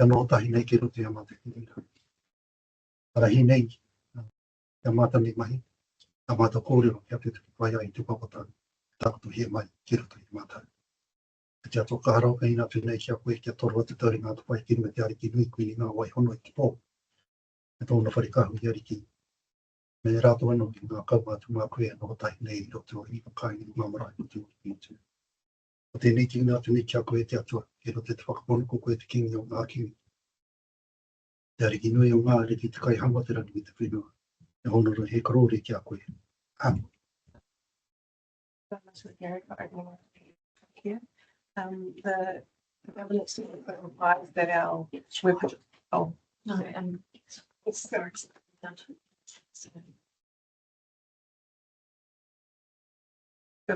Kia no tahi nei ki roto ia mata ki rira. Arahi nei, kia mata ni mahi, kia mata kōrero kia te tuki pai ai te papata, tākutu hia mai ki roto i mata. Kia toka harau ka ina tu nei kia koe kia toro atu tauri ngā tupai ki rima te ariki nui kui ngā wai hono i te pō. E tōna wharikahu i ariki. Me rātou anō ki ngā kaumātu mā koe anō tahi nei i roto i pakai i ngā marae o te ui tu. O tēnei ki ngā tu nei kia koe te atua, ki roto te whakapono ko koe te kingi o ngā kingi. Te ariki nui o ngā reki te kai hanga te rangi te whenua. E honoro he karore kia koe. Amu. The governance requires that our got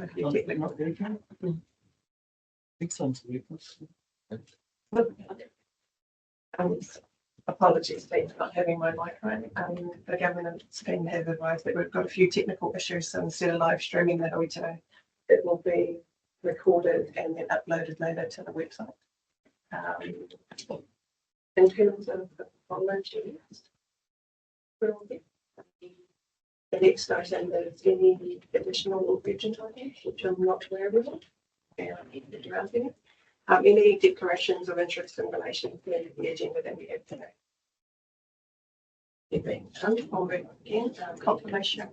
a few technical. Apologies for not having my mic on. The governance team have advised that we've got a few technical issues, so instead of live streaming the hui today, it will be recorded and then uploaded later to the website. In terms of the following, the next item is any additional or urgent items, which I'm not aware of. Any declarations of interest in relation to the agenda that we have today. I'll move again. Confirmation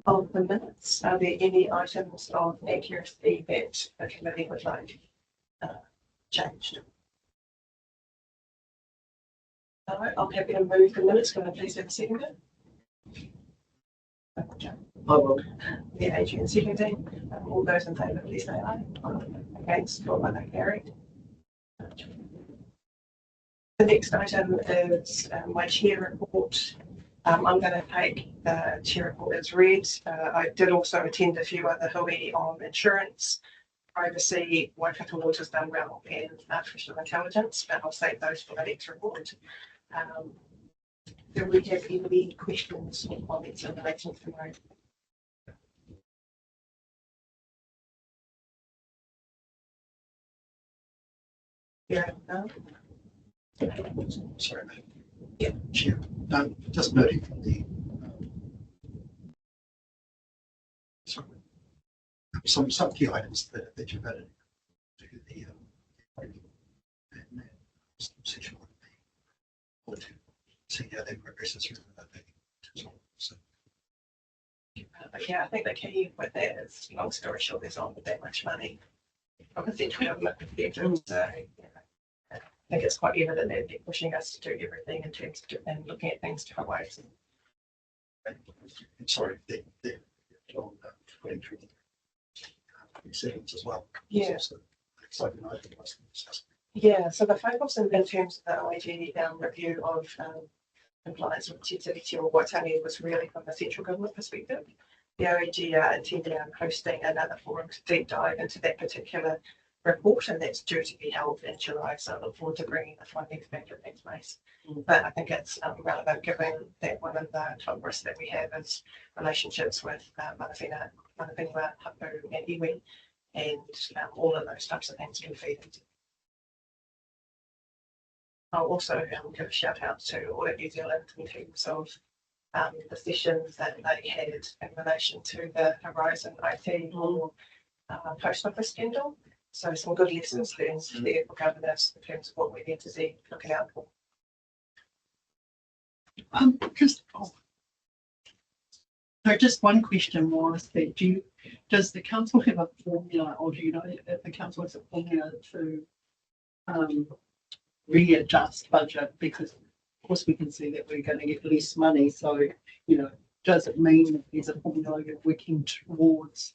of the minutes. Are there any items of accuracy that the committee would like changed? All right, I'm happy to move the minutes. Can I please have a second? I will. The Adrian seconding. All those in favour, please say aye. Against, or are carried. The next item is my chair report. I'm going to take the chair report as read. I did also attend a few other hui on insurance, privacy, Waikato Waters done well, and artificial intelligence, but I'll save those for the next report. Do we have any questions or comments in relation to my? Yeah, no. Sorry, mate. Yeah. Chair. Just noting from the some key items that you've added to the section one or to see how they progress through that. So. Yeah, I think the key with that is, long story short, there's not that much money from the central government perspective. So I think it's quite evident that they're pushing us to do everything in terms of and looking at things different ways. Sorry, they're on going through the settings as well. Yeah. So exciting item. Yeah, so the focus in terms of the OIG review of compliance with Te Tiriti o Waitangi was really from the central government perspective. The OIG are intending on hosting another forum to deep dive into that particular report, and that's due to be held in July. So I look forward to bringing the findings back in that space. But I think it's relevant given that one of the top risks that we have is relationships with Manawhenua, Hapu and Iwi, and all of those types of things can feed into. I'll also give a shout out to all of New Zealand in terms of the sessions that they had in relation to the Horizon IT or post office scandal. So some good lessons learned there for governors in terms of what we need to be looking out for. Just one question was that does the council have a formula, or do you know if the council has a formula to readjust budget? Because of course we can see that we're going to get less money. So, does it mean that there's a formula you're working towards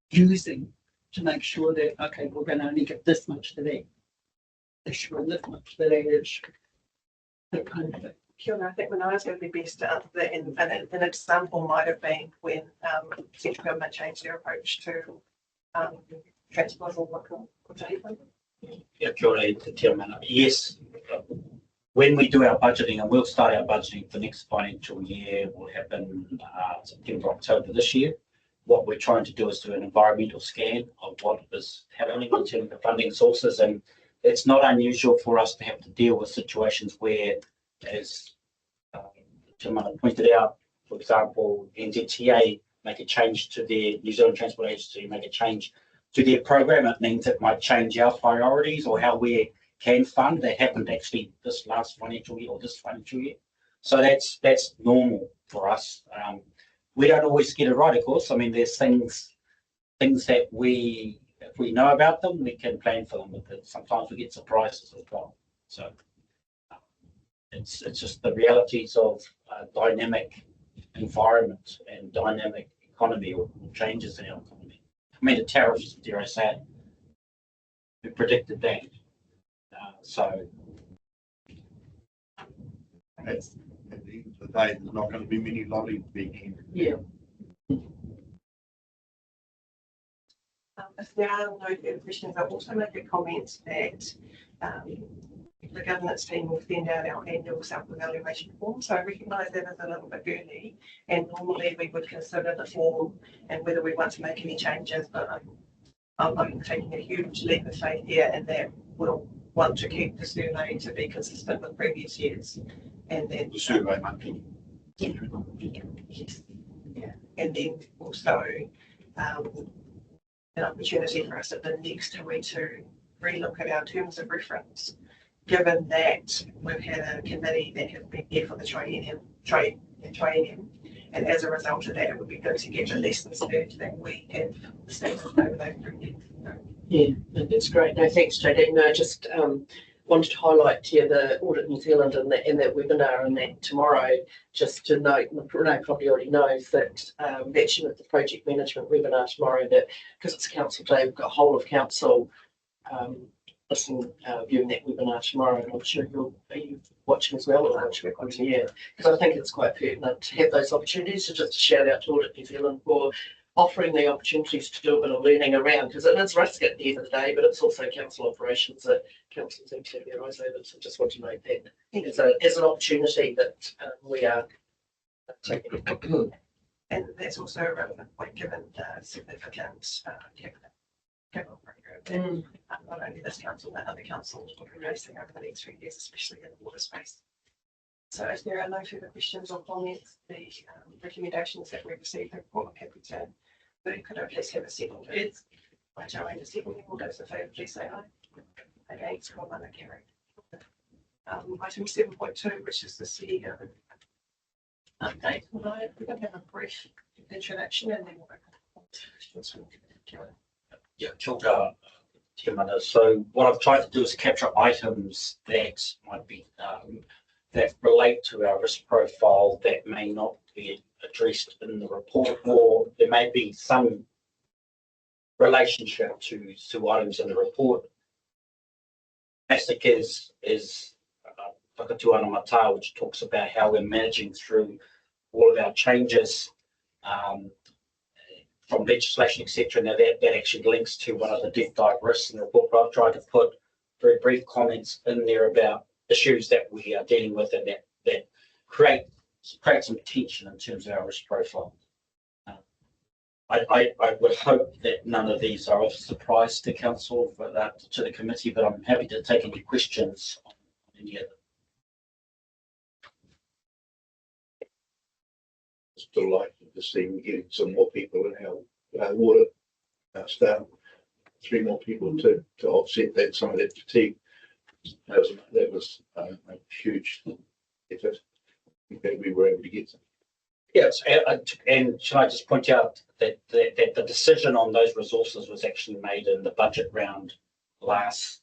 using to make sure that, okay, we're going to only get this much to that issue and this much to that issue? That kind of thing. Sure, I think when I was going to be best to answer that, and an example might have been when central government changed their approach to transport or local. Yeah, kia ora, te mana. Yes, when we do our budgeting, and we'll start our budgeting for next financial year, will happen September, October this year. What we're trying to do is do an environmental scan of what is happening in terms of funding sources and it's not unusual for us to have to deal with situations where, as Timana pointed out, for example, NZTA make a change to their New Zealand Transport Agency, make a change to their program. It means it might change our priorities or how we can fund. That happened actually this last financial year or this financial year. So that's normal for us. We don't always get it right, of course. I mean, there's things that if we know about them, we can plan for them. But sometimes we get surprises as well. So it's just the realities of dynamic environment and dynamic economy or changes in our economy. I mean, the tariffs, dare I say it, we predicted that. So At the end of the day, there's not going to be many lollies being handed. Yeah. If there are no further questions, I'll also make a comment that the governance team will send out our annual self-evaluation form. So I recognise that as a little bit early, and normally we would consider the form and whether we want to make any changes, but I'm taking a huge leap of faith here, and that we'll want to keep the survey to be consistent with previous years. And then The survey monthly. yes. Yeah. And then also an opportunity for us at the next time to relook at our terms of reference, given that we've had a committee that has been there for the triennium, and as a result of that, it would be good to get the lessons learned that we have stated over those previous. Yeah, that's great. No, thanks, JD. No, just wanted to highlight here the Audit New Zealand and that webinar and that tomorrow, just to note, and Renee probably already knows that actually with the project management webinar tomorrow, that because it's Council Day, we've got a whole of Council viewing that webinar tomorrow, and I'm sure are you watching as well, or watching it? Yeah, because I think it's quite pertinent to have those opportunities. So just a shout out to Audit New Zealand for offering the opportunities to do a bit of learning around, because it is risk at the end of the day, but it's also council operations that council seem to have their eyes over. So just want to note that as an opportunity that we are taking. And that's also a relevant point given the significant capital program that not only this council but other councils will be racing over the next few years, especially in the water space. So if there are no further questions or comments, the recommendations that we received, the report, I'm happy to. But could I please have a second? It's by Joanne, a second. All those in favour, please say aye. Against, one carried. Item 7.2, which is the CEO update. We're going to have a brief introduction and then we'll open the questions from Joanne. yeah, Kilda, Timana. So what I've tried to do is capture items that might be that relate to our risk profile that may not be addressed in the report, or there may be some relationship to items in the report. Basic is Whakatū Mata, which talks about how we're managing through all of our changes from legislation, etc. Now that actually links to one of the deep dive risks in the report, but I've tried to put very brief comments in there about issues that we are dealing with and that create some tension in terms of our risk profile. I would hope that none of these are of surprise to council, but to the committee, but I'm happy to take any questions on any of them. It's delighted to see we getting some more people in our water staff, 3 more people to offset that some of that fatigue. That was a huge effort that we were able to get. Yes, and should I just point out that the decision on those resources was actually made in the budget round last,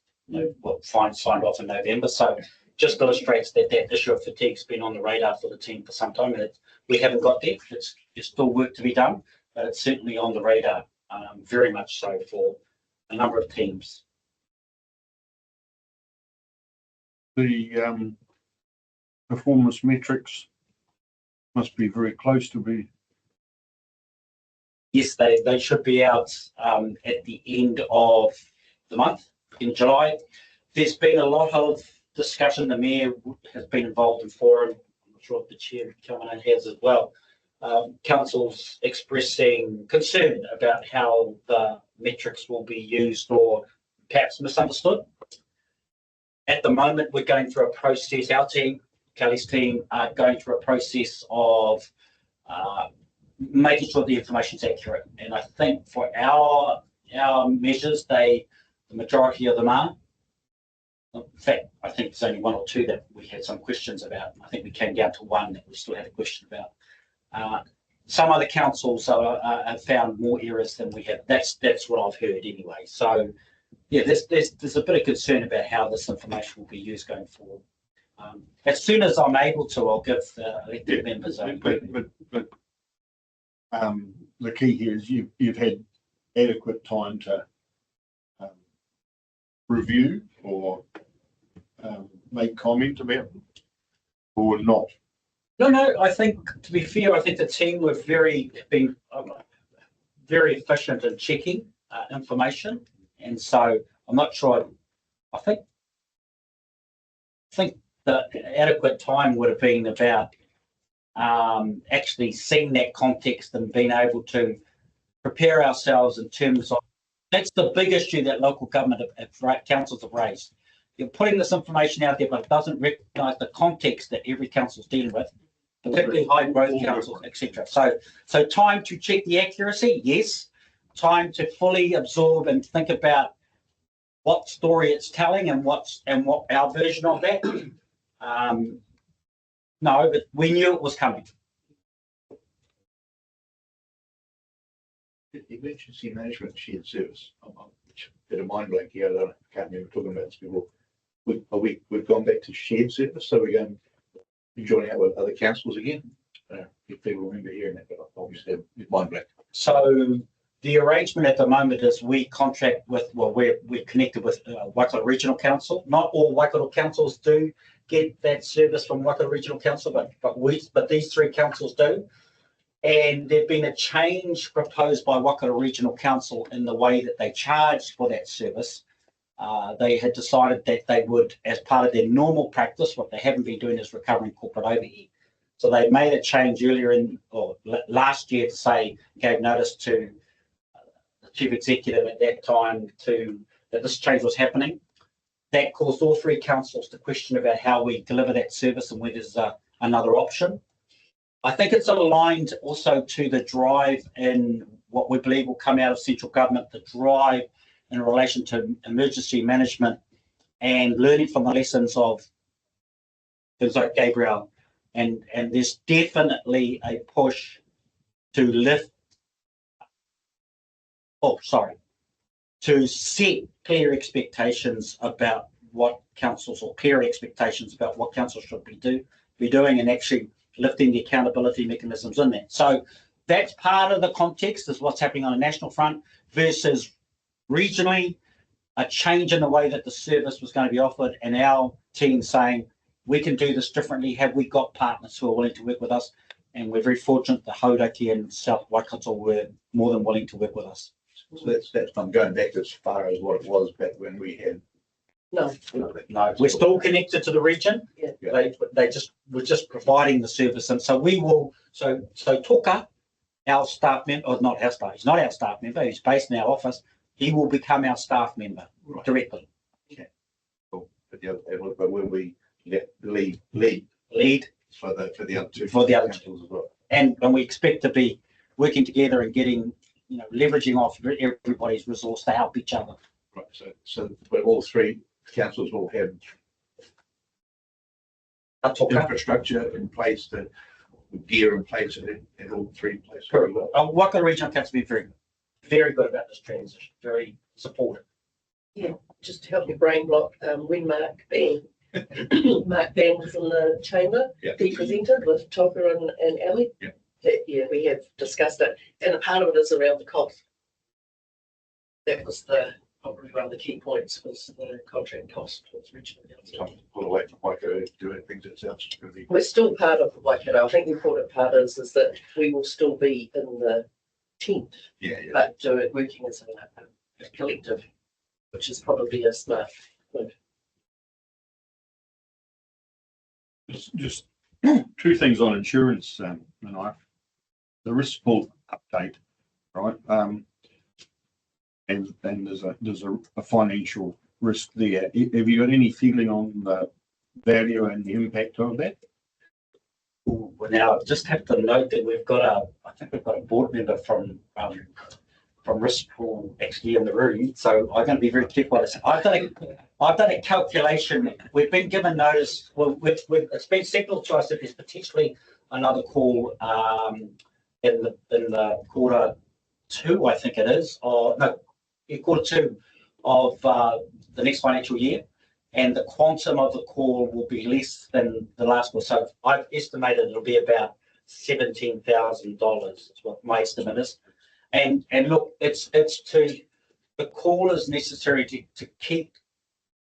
signed off in November. So just illustrates that issue of fatigue's been on the radar for the team for some time, and we haven't got there. There's still work to be done, but it's certainly on the radar, very much so for a number of teams. The performance metrics must be very close to be. Yes, they should be out at the end of the month in July. There's been a lot of discussion. The Mayor has been involved in forum. I'm not sure if the Chair has as well. Council's expressing concern about how the metrics will be used or perhaps misunderstood. At the moment, we're going through a process, our team, Kelly's team, are going through a process of making sure the information is accurate. And I think for our measures, the majority of them are. In fact, I think there's only one or two that we had some questions about. I think we came down to one that we still had a question about. Some other councils have found more errors than we have. That's what I've heard anyway. So, yeah, there's a bit of concern about how this information will be used going forward. As soon as I'm able to, I'll give the elected members a but the key here is you've had adequate time to review or make comment about them, or not. No, I think, to be fair, I think the team were been very efficient in checking information. And so I'm not sure, I think the adequate time would have been about actually seeing that context and being able to prepare ourselves in terms of, that's the big issue that local government councils have raised. You're putting this information out there, but it doesn't recognise the context that every council is dealing with, particularly high growth councils, etc. So time to check the accuracy, yes. Time to fully absorb and think about what story it's telling and what our version of that. No, but we knew it was coming. Emergency management shared service. I'm a bit of mind blank here. I can't remember talking about this before. We've gone back to shared service, so we're going to join out with other councils again. If people remember hearing that, but obviously it's mind blank. So the arrangement at the moment is we contract with, well, we're connected with Waikato Regional Council. Not all Waikato councils do get that service from Waikato Regional Council, but these three councils do. And there's been a change proposed by Waikato Regional Council in the way that they charge for that service. They had decided that they would, as part of their normal practice, what they haven't been doing is recovering corporate overhead. So they made a change last year to say, gave notice to the chief executive at that time that this change was happening. That caused all three councils to question about how we deliver that service and whether there's another option. I think it's aligned also to the drive in what we believe will come out of central government, the drive in relation to emergency management and learning from the lessons of things like Gabriel. And there's definitely a push to set clear expectations about what councils, or clear expectations about what councils should be doing, and actually lifting the accountability mechanisms in that. So that's part of the context, is what's happening on a national front versus regionally, a change in the way that the service was going to be offered, and our team saying, we can do this differently. Have we got partners who are willing to work with us? And we're very fortunate that Hauraki and South Waikato were more than willing to work with us. So that's I'm going back as far as what it was back when we had. No. No, we're still connected to the region. Yeah. We're just providing the service, and so we will. So Toka, our staff member, or not our staff, he's not our staff member. He's based in our office. He will become our staff member directly. Okay. Cool. But when we lead for the other two councils as well. And we expect to be working together and getting, leveraging off everybody's resource to help each other. Right. So but all three councils will have infrastructure in place, gear in place in all three places. Correct. Waikato Regional Council will be very, very good about this transition, very supportive. Yeah, just to help your brain block, when Mark Bang was in the chamber, he presented with Toka and Ali. Yeah, we have discussed it, and a part of it is around the cost. That was probably one of the key points, was the contract cost was regionally. Pull away from Waikato doing things itself. We're still part of Waikato. I think the important part is that we will still be in the tent, but working as a collective, which is probably a smart move. Just two things on insurance, and the risk pool update, right? And there's a financial risk there. Have you got any feeling on the value and the impact of that? Well, now I just have to note that I think we've got a board member from Risk Pool actually in the room, so I'm going to be very careful. I've done a calculation. We've been given notice. Well, it's been signalled to us that there's potentially another call in the quarter two, I think it is, or no, quarter two of the next financial year, and the quantum of the call will be less than the last one. So I've estimated it'll be about $17,000. Is what my estimate is. And look, the call is necessary to keep,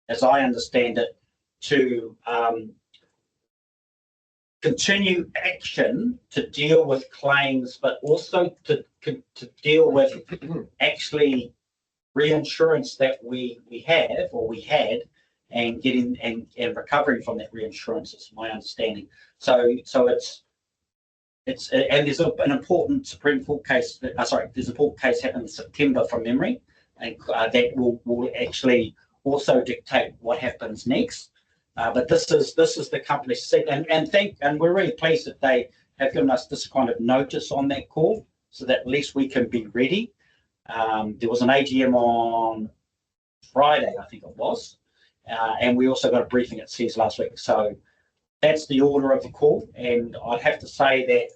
as I understand it, to continue action to deal with claims, but also to deal with actually reinsurance that we have or we had, and getting and recovering from that reinsurance is my understanding. So it's and there's an important Supreme Court case. There's a court case happening in September from memory, and that will actually also dictate what happens next. But this is the company's seat, and we're really pleased that they have given us this kind of notice on that call, so that at least we can be ready. There was an AGM on Friday, I think it was, and we also got a briefing at CES last week. So that's the order of the call, and I'd have to say that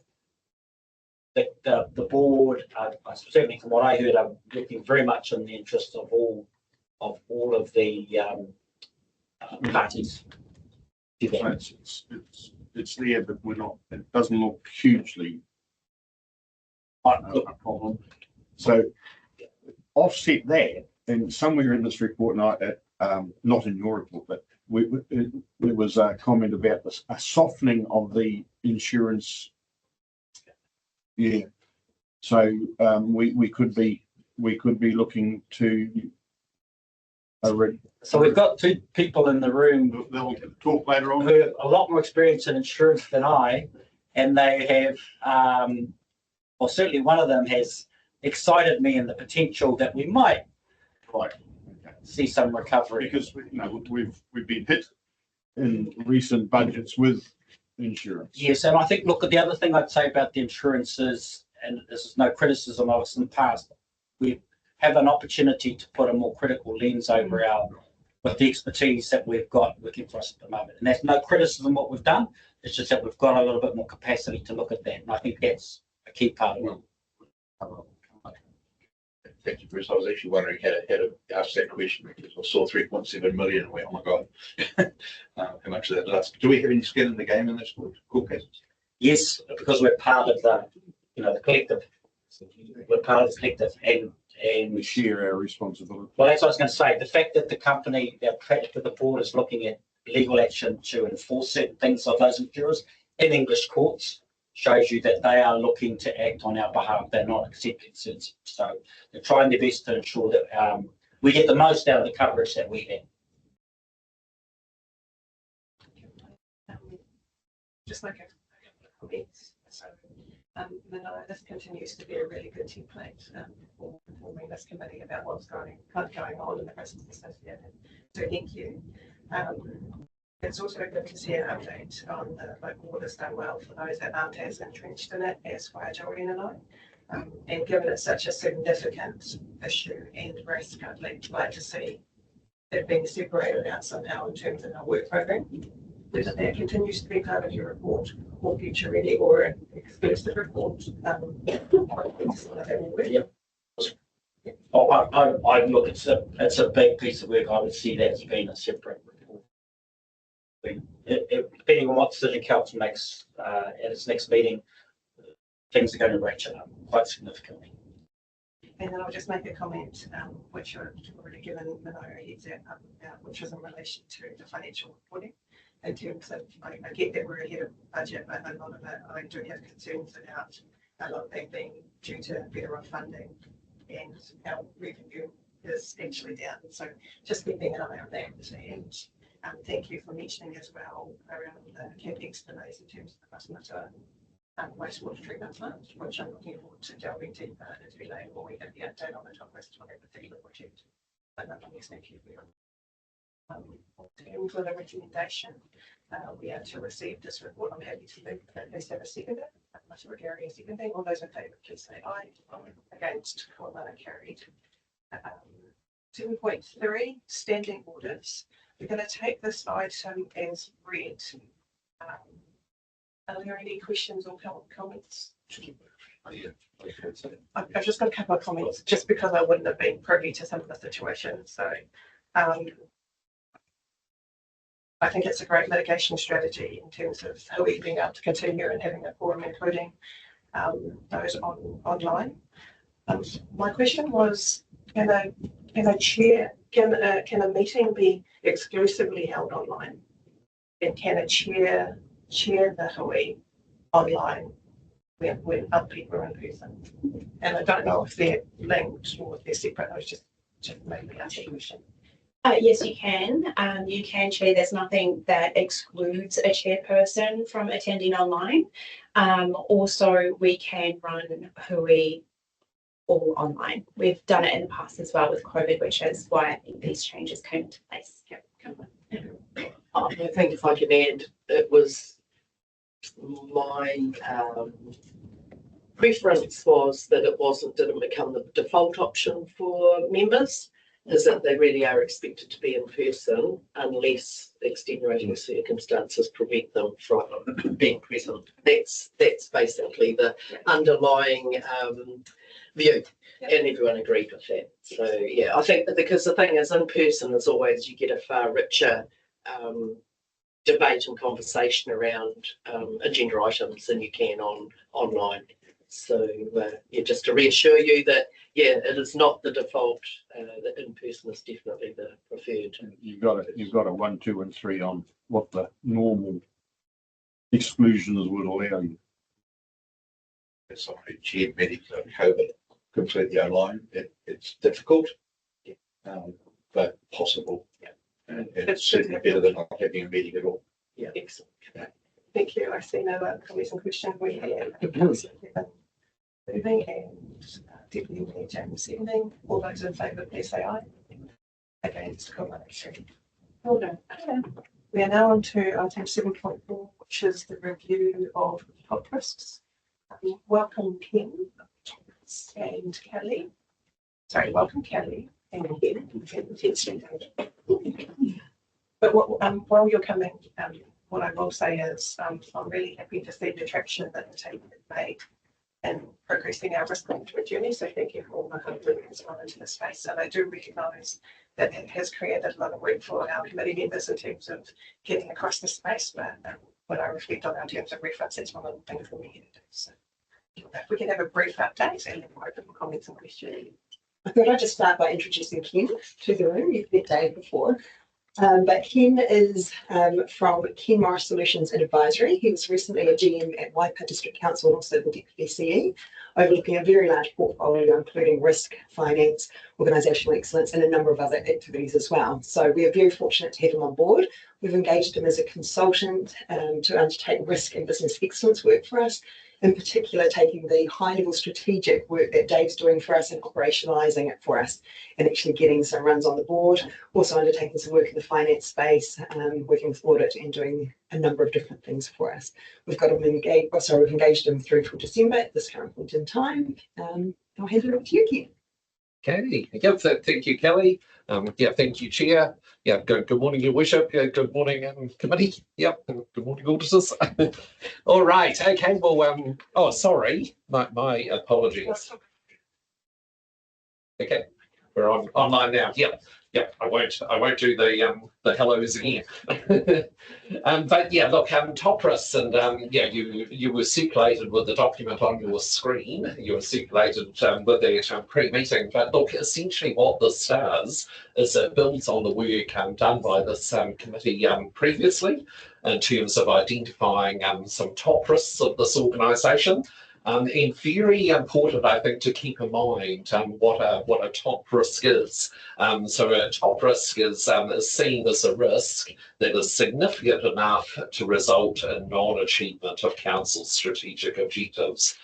the board, certainly from what I heard, are looking very much in the interest of all of the parties. It's there, but it doesn't look hugely a problem. So offset that, and somewhere in this report, not in your report, but there was a comment about a softening of the insurance. Yeah. So we could be looking to So we've got two people in the room. They'll talk later on. Who have a lot more experience in insurance than I, and they have, or certainly one of them has excited me in the potential that we might see some recovery. Because we've been hit in recent budgets with insurance. Yes, and I think, look, the other thing I'd say about the insurance is, and this is no criticism of us in the past, we have an opportunity to put a more critical lens over with the expertise that we've got working for us at the moment. And that's no criticism of what we've done. It's just that we've got a little bit more capacity to look at that. And I think that's a key part of it. Thank you, Bruce. I was actually wondering how to ask that question, because I saw 3.7 million and went, oh my God, how much of that does. Do we have any skin in the game in this court case? Yes, because we're part of the collective. We're part of the collective, and We share our responsibility. well, that's what I was going to say. The fact that the company, the board is looking at legal action to enforce certain things of those insurers in English courts shows you that they are looking to act on our behalf. They're not accepting citizens. So they're trying their best to ensure that we get the most out of the coverage that we Um, just like a comments. So, this continues to be a really good template for informing this committee about what's going on in the process associated. So thank you. It's also good to see an update on the local water's done well for those that aren't as entrenched in it as Joanne and I. And given it's such a significant issue and risk, I'd like to see it being separated out somehow in terms of our work program. Whether that continues to be part of your report or future ready or an exclusive report. I look, it's a big piece of work. I would see that as being a separate report. Depending on what decision council makes at its next meeting, things are going to ratchet up quite significantly. And then I'll just make a comment, which I've already given Manoa a heads up about, which is in relation to the financial reporting. In terms of, I get that we're ahead of budget, but a lot of it, I do have concerns about a lot of that being due to federal funding, and our revenue is actually down. So just keeping an eye on that. And thank you for mentioning as well around the CapEx delays in terms of the Matamata wastewater treatment plant, which I'm looking forward to delving deeper into later when we get the update on the top list on that particular project. But nonetheless, thank you for your terms with a recommendation. We are to receive this report. I'm happy to move that. Please have a seconder. Mr. Gary, a seconding. All those in favour, please say aye. Against, all none are carried. 7.3, standing orders. We're going to take this item as read. Are there any questions or comments? I've just got a couple of comments, just because I wouldn't have been privy to some of the situations. So I think it's a great mitigation strategy in terms of how we being able to continue and having a forum, including those online. My question was, can a meeting be exclusively held online? And can a chair the hui online when other people are in person? And I don't know if they're linked or if they're separate. I was just maybe asking a question. Yes, you can. You can chair. There's nothing that excludes a chairperson from attending online. Also, we can run hui all online. We've done it in the past as well with COVID, which is why I think these changes came into place. Yep. I think if I can add, it was my preference was that it didn't become the default option for members, is that they really are expected to be in person unless extenuating circumstances prevent them from being present. That's basically the underlying view, and everyone agreed with that. So yeah, I think that because the thing is, in person is always you get a far richer debate and conversation around agenda items than you can online. So yeah, just to reassure you that yeah, it is not the default. That in person is definitely the preferred. You've got a 1, 2, and 3 on what the normal exclusions would allow you. As someone who chaired medical and COVID completely online, it's difficult, but possible. Yeah. And it's certainly better than not having a meeting at all. Yeah, excellent. Thank you. I see no other comments and questions. We have moving and Deputy Mayor James seconding. All those in favour, please say aye. Against, carried. Well done. We are now on to item 7.4, which is the review of top risks. Welcome Ken and Kelly. Sorry, welcome Kelly and Ken. But while you're coming, what I will say is I'm really happy to see the traction that the team has made in progressing our risk management journey. So thank you for all the hard work that's gone into this space. And I do recognise that it has created a lot of work for our committee members in terms of getting across the space. But when I reflect on our terms of reference, it's one of the things that we need to do. So if we can have a brief update and then open for comments and questions. I thought I'd just start by introducing Ken to the room. You've met Dave before. But Ken is from Ken Morris Solutions and Advisory. He was recently a GM at Waipa District Council and also the Deputy CE, overlooking a very large portfolio, including risk, finance, organisational excellence, and a number of other activities as well. So we are very fortunate to have him on board. We've engaged him as a consultant to undertake risk and business excellence work for us, in particular taking the high-level strategic work that Dave's doing for us and operationalising it for us and actually getting some runs on the board, also undertaking some work in the finance space, working with audit and doing a number of different things for us. We've got him engaged, we've engaged him through till December at this current point in time. I'll hand it over to you, Ken. Okay, yep, so thank you, Kelly. Thank you, Chair. Good morning, Your Worship. Good morning, committee. Yep, good morning, auditors. All right, okay, well, oh, sorry, my apologies. Okay, we're online now. Yep, I won't do the hellos again. But yeah, look, top risks, and you were circulated with the document on your screen. You were circulated with the pre-meeting. But look, essentially what this does is it builds on the work done by this committee previously in terms of identifying some top risks of this organisation. And very important, I think, to keep in mind what a top risk is. So a top risk is seen as a risk that is significant enough to result in non-achievement of council's strategic objectives.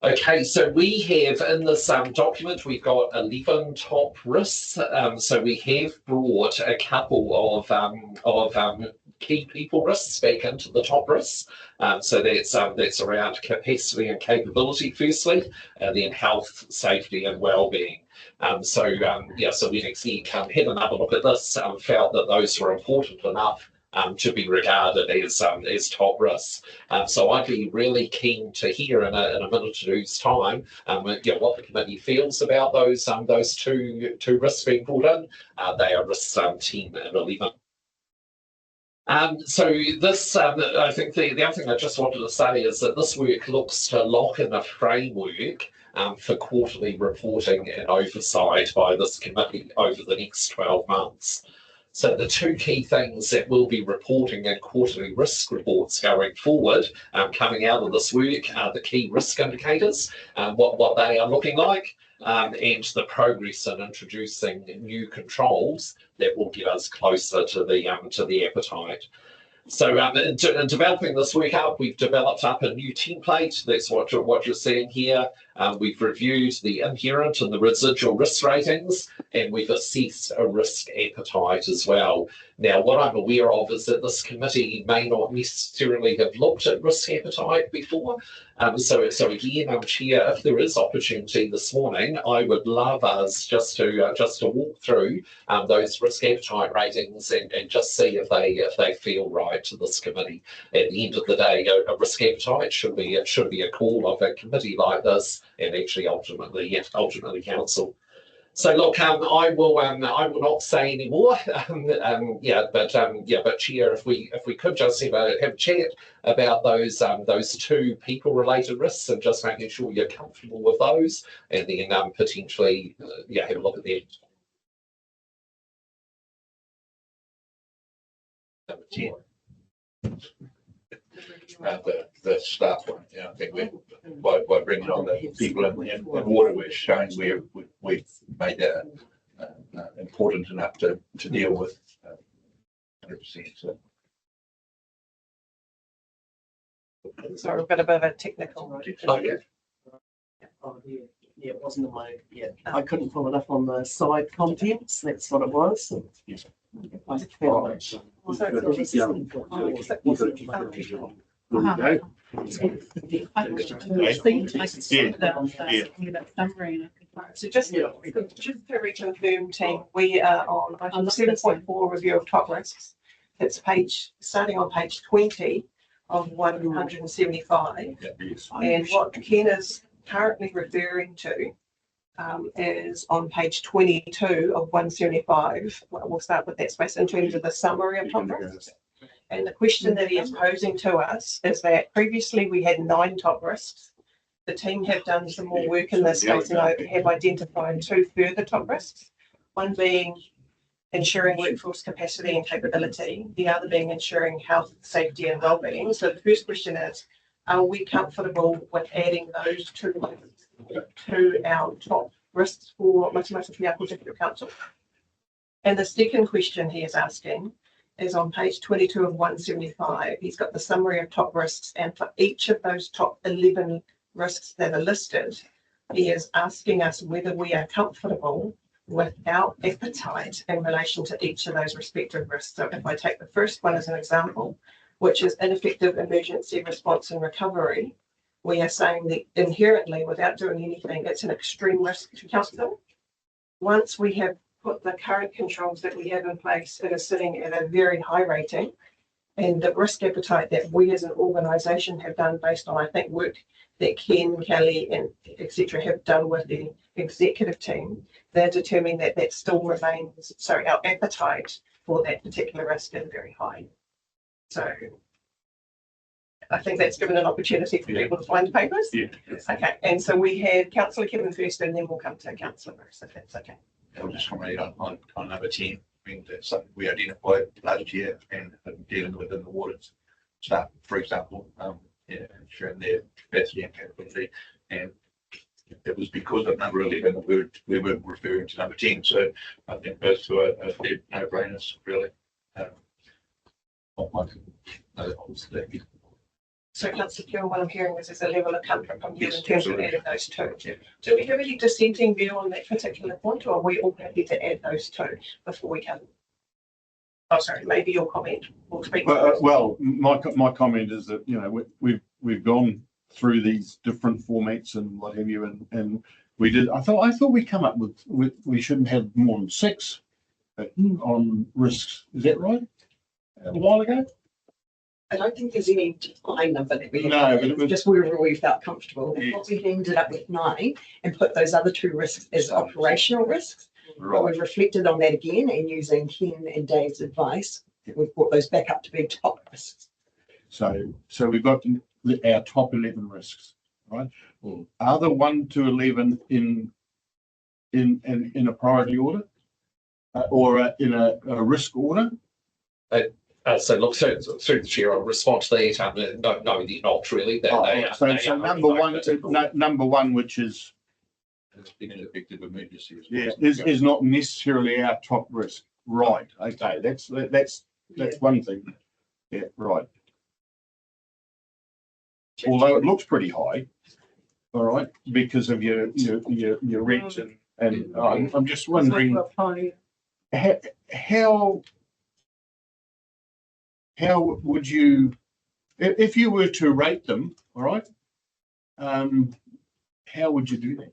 Okay, so we have in this document, we've got 11 top risks. So we have brought a couple of key people risks back into the top risks. So that's around capacity and capability firstly, and then health, safety and well-being. So we actually had another look at this, felt that those were important enough to be regarded as top risks. So I'd be really keen to hear in a minute or two's time, what the committee feels about those two risks being brought in. They are risks 10 and 11. So this, I think the other thing I just wanted to say is that this work looks to lock in a framework for quarterly reporting and oversight by this committee over the next 12 months. So the two key things that we'll be reporting in quarterly risk reports going forward, coming out of this work, are the key risk indicators, what they are looking like, and the progress in introducing new controls that will get us closer to the appetite. So in developing this work up, we've developed up a new template. That's what you're seeing here. We've reviewed the inherent and the residual risk ratings, and we've assessed a risk appetite as well. Now, what I'm aware of is that this committee may not necessarily have looked at risk appetite before. So again, Chair, if there is opportunity this morning, I would love us just to walk through those risk appetite ratings and just see if they feel right to this committee. At the end of the day, a risk appetite should be a call of a committee like this, and actually ultimately council. So look, I will not say any more. But Chair, if we could just have a chat about those two people related risks and just making sure you're comfortable with those, and then potentially have a look at them. Number 10. The staff one. I think by bringing on the people in water, we're showing we've made that important enough to deal with 100%. So. Sorry, we've got a bit of a technical. Yeah, it wasn't in my. Yeah, I couldn't pull it up on the side contents. That's what it was. I found it. So just to reconfirm, team, we are on item 7.4 review of top risks. It's starting on page 20 of 175. And what Ken is currently referring to is on page 22 of 175. We'll start with that space in terms of the summary of top risks. And the question that he is posing to us is that previously we had 9 top risks. The team have done some more work in this space and have identified 2 further top risks. One being ensuring workforce capacity and capability, the other being ensuring health, safety and wellbeing. So the first question is, are we comfortable with adding those 2 risks to our top risks for Matamata-Piako District Council? And the second question he is asking is on page 22 of 175. He's got the summary of top risks, and for each of those top 11 risks that are listed, he is asking us whether we are comfortable with our appetite in relation to each of those respective risks. So if I take the first one as an example, which is ineffective emergency response and recovery, we are saying that inherently, without doing anything, it's an extreme risk to council. Once we have put the current controls that we have in place, it is sitting at a very high rating, and the risk appetite that we as an organisation have done based on, I think, work that Ken, Kelly and etc. have done with the executive team, they're determining that that still remains, sorry, our appetite for that particular risk is very high. So I think that's given an opportunity for people to find the papers. Yeah. Okay, and so we had Councillor Kevin first, and then we'll come to Councillor Bruce, if that's okay. I'll just comment on number 10. I mean, that's something we identified last year and dealing with in the water staff, for example, ensuring their capacity and capability. And it was because of number 11 that we were referring to number 10. So I think those two are no-brainers, really. So Councillor Pure, what I'm hearing is there's a level of comfort from you Yes, in terms absolutely. of adding those two. Yeah. Do we have any dissenting view on that particular point, or are we all happy to add those two before we come? Oh, sorry, maybe your comment will speak. Well, my comment is that, you know, we've gone through these different formats and what have you, and we did. I thought we come up with we shouldn't have more than 6 on risks. Is that right? A while ago. I don't think there's any defined number that we have. No, but it It's was just wherever we felt comfortable. And Yeah. what we ended up with 9 and put those other 2 risks as operational risks. But right. we've reflected on that again and using Ken and Dave's advice, we've brought those back up to being top risks. So we've got our top 11 risks, right? Are the 1 to 11 in a priority order, or in a risk order? So look, so through the chair, I'll respond to that. No, they're not really. So number one, which is Effective emergency. is not necessarily our top risk, right? Okay, that's one thing. Yeah, right. Although it looks pretty high, all right, because of your rent and I'm just wondering how would you, if you were to rate them, all right, how would you do that?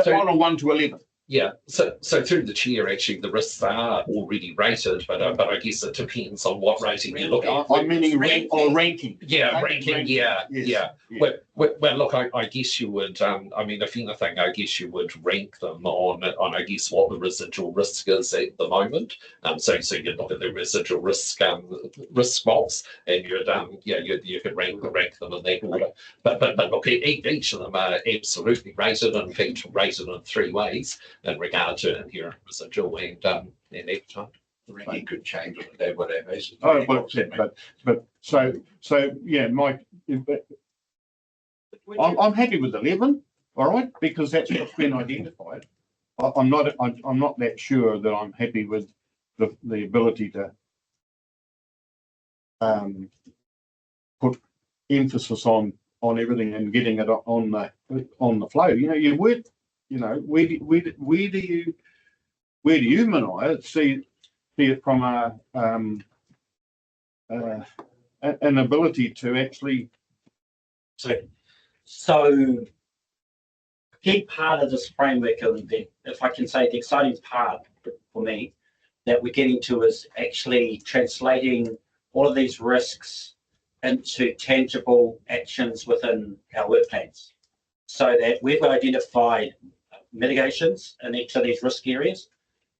On a 1 to 11. Yeah, so through the chair, actually, the risks are already rated, but I guess it depends on what rating you look at. I'm meaning ranking. Yeah, ranking. Yeah. Well, look, I guess you would. I mean, if anything, I guess you would rank them on I guess what the residual risk is at the moment. So you'd look at the residual risk box, and you could rank them in that order. But look, each of them are absolutely rated, and in fact, rated in 3 ways in regard to inherent residual and appetite. The ranking could change on a day by day basis. Oh, but so yeah, Mike, I'm happy with 11, all right, because that's what's been identified. I'm not that sure that I'm happy with the ability to put emphasis on everything and getting it on the flow. You know, you would, you know, where do you, Mania, see it from an ability to actually. So key part of this framework, of if I can say, the exciting part for me that we're getting to is actually translating all of these risks into tangible actions within our work plans, so that we've identified mitigations in each of these risk areas,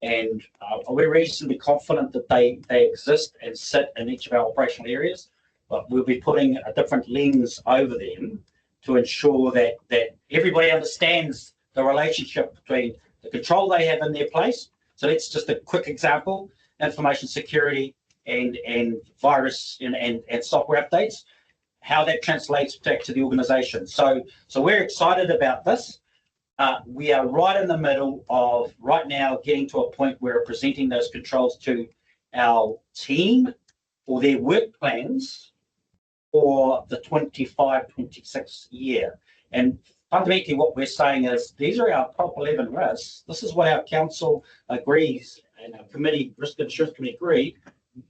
and we're reasonably confident that they exist and sit in each of our operational areas, but we'll be putting a different lens over them to ensure that everybody understands the relationship between the control they have in their place. So that's just a quick example: information security and virus and software updates, how that translates back to the organization. So we're excited about this. We are right in the middle of right now getting to a point where we're presenting those controls to our team or their work plans for the 25-26 year. And fundamentally what we're saying is these are our top 11 risks. This is what our council agrees and our committee, risk and insurance committee, agree.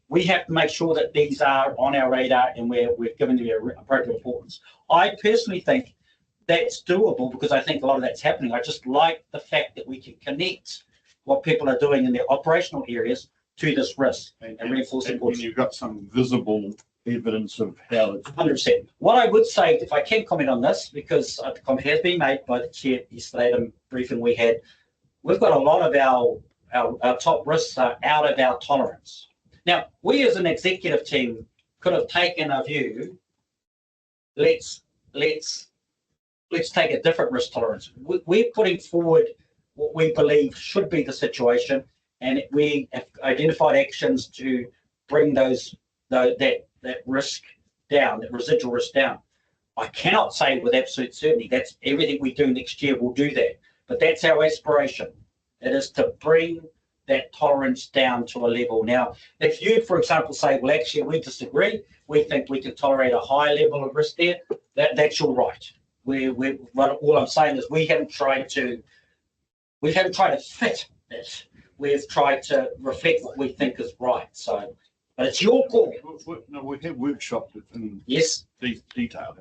We have to make sure that these are on our radar and we've given them appropriate importance. I personally think that's doable because I think a lot of that's happening. I just like the fact that we can connect what people are doing in their operational areas to this risk and reinforce it. And you've got some visible evidence of how it's 100%. What I would say, if I can comment on this, because the comment has been made by the chair yesterday at a briefing we had, we've got a lot of our top risks are out of our tolerance. Now, we as an executive team could have taken a view, let's take a different risk tolerance. We're putting forward what we believe should be the situation, and we have identified actions to bring that risk down, that residual risk down. I cannot say with absolute certainty that's everything we do next year will do that, but that's our aspiration. It is to bring that tolerance down to a level. Now, if you, for example, say, well, actually, we disagree, we think we can tolerate a high level of risk there, that's your right. All I'm saying is we haven't tried to fit it. We've tried to reflect what we think is right. So, but it's your call. No, we've had workshopped it in Yes. detail.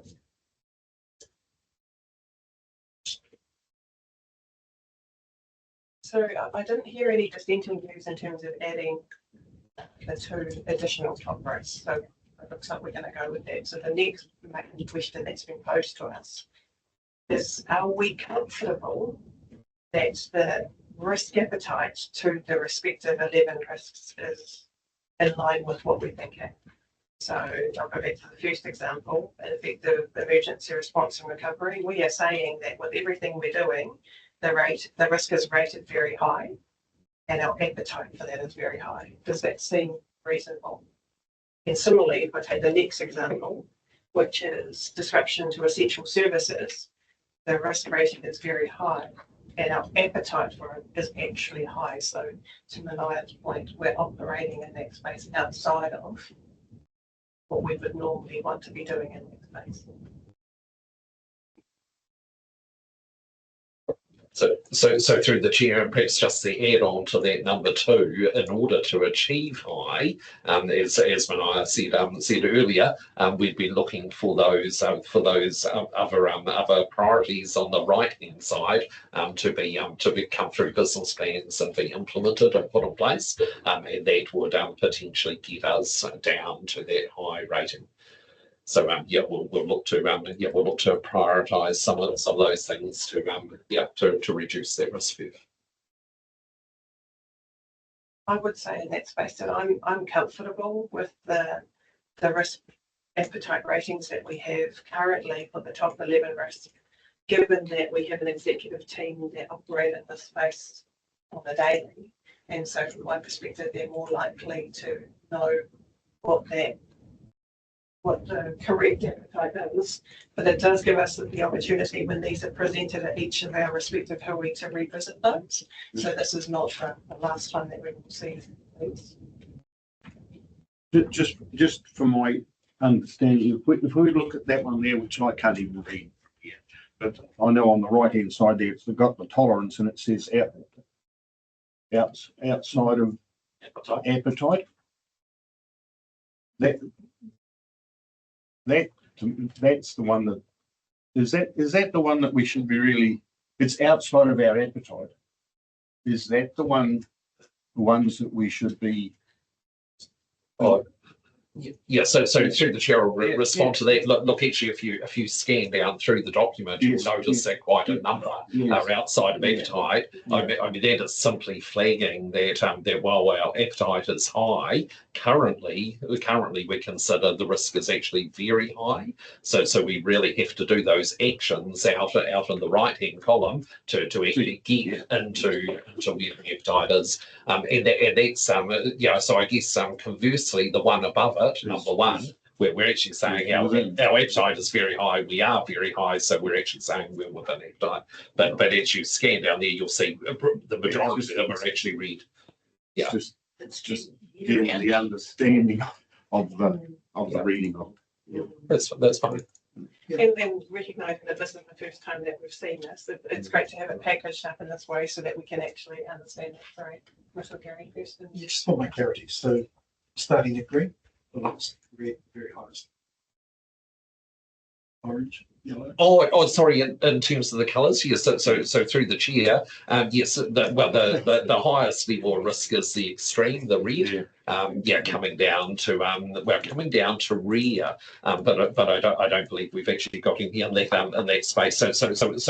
So I didn't hear any dissenting views in terms of adding the 2 additional top rows. So it looks like we're going to go with that. So the next main question that's been posed to us is, are we comfortable that the risk appetite to the respective 11 risks is in line with what we're thinking? So I'll go back to the first example, effective emergency response and recovery. We are saying that with everything we're doing, the risk is rated very high and our appetite for that is very high. Does that seem reasonable? And similarly, if I take the next example, which is disruption to essential services, the risk rating is very high and our appetite for it is actually high. So to Manaya's point, we're operating in that space outside of what we would normally want to be doing in that space. So through the chair, and perhaps just the add on to that number 2, in order to achieve high, as Manaya said earlier, we'd be looking for those other priorities on the right hand side to come through business plans and be implemented and put in place, and that would potentially get us down to that high rating. So we'll look to prioritise some of those things to reduce that risk further. I would say in that space that I'm comfortable with the risk appetite ratings that we have currently for the top 11 risks, given that we have an executive team that operate in this space on a daily. And so from my perspective, they're more likely to know what the correct appetite is, but it does give us the opportunity when these are presented at each of our respective hui to revisit those. So this is not the last time that we will see these. Just from my understanding, if we look at that one there, which I can't even read here, but I know on the right hand side there, it's got the tolerance and it says outside of appetite. That's the one that is that the one that we should be really, it's outside of our appetite. Is that the ones that we should be? Yeah, so through the chair will respond to that. Look, actually, if you scan down through the document, you'll notice that quite a number are outside of appetite. I mean, that is simply flagging that while our appetite is high, currently we consider the risk is actually very high. So we really have to do those actions out in the right hand column to actually get into where the appetite is. And that's so I guess conversely, the one above it, number 1, we're actually saying our appetite is very high. We are very high, so we're actually saying we're within appetite. But as you scan down there, you'll see the majority of them are actually red. Yeah, it's just getting the understanding of the reading of it. That's fine. And then recognising that this is the first time that we've seen this, it's great to have it packaged up in this way so that we can actually understand it. Sorry, Russell Gary first. Just for my clarity, so starting at green, the last red, very highest. Orange, yellow. Oh, sorry. In terms of the colours, yes. So through the chair, yes. The highest level of risk is the extreme, the red. Coming down to rear, but I don't believe we've actually got in that space. So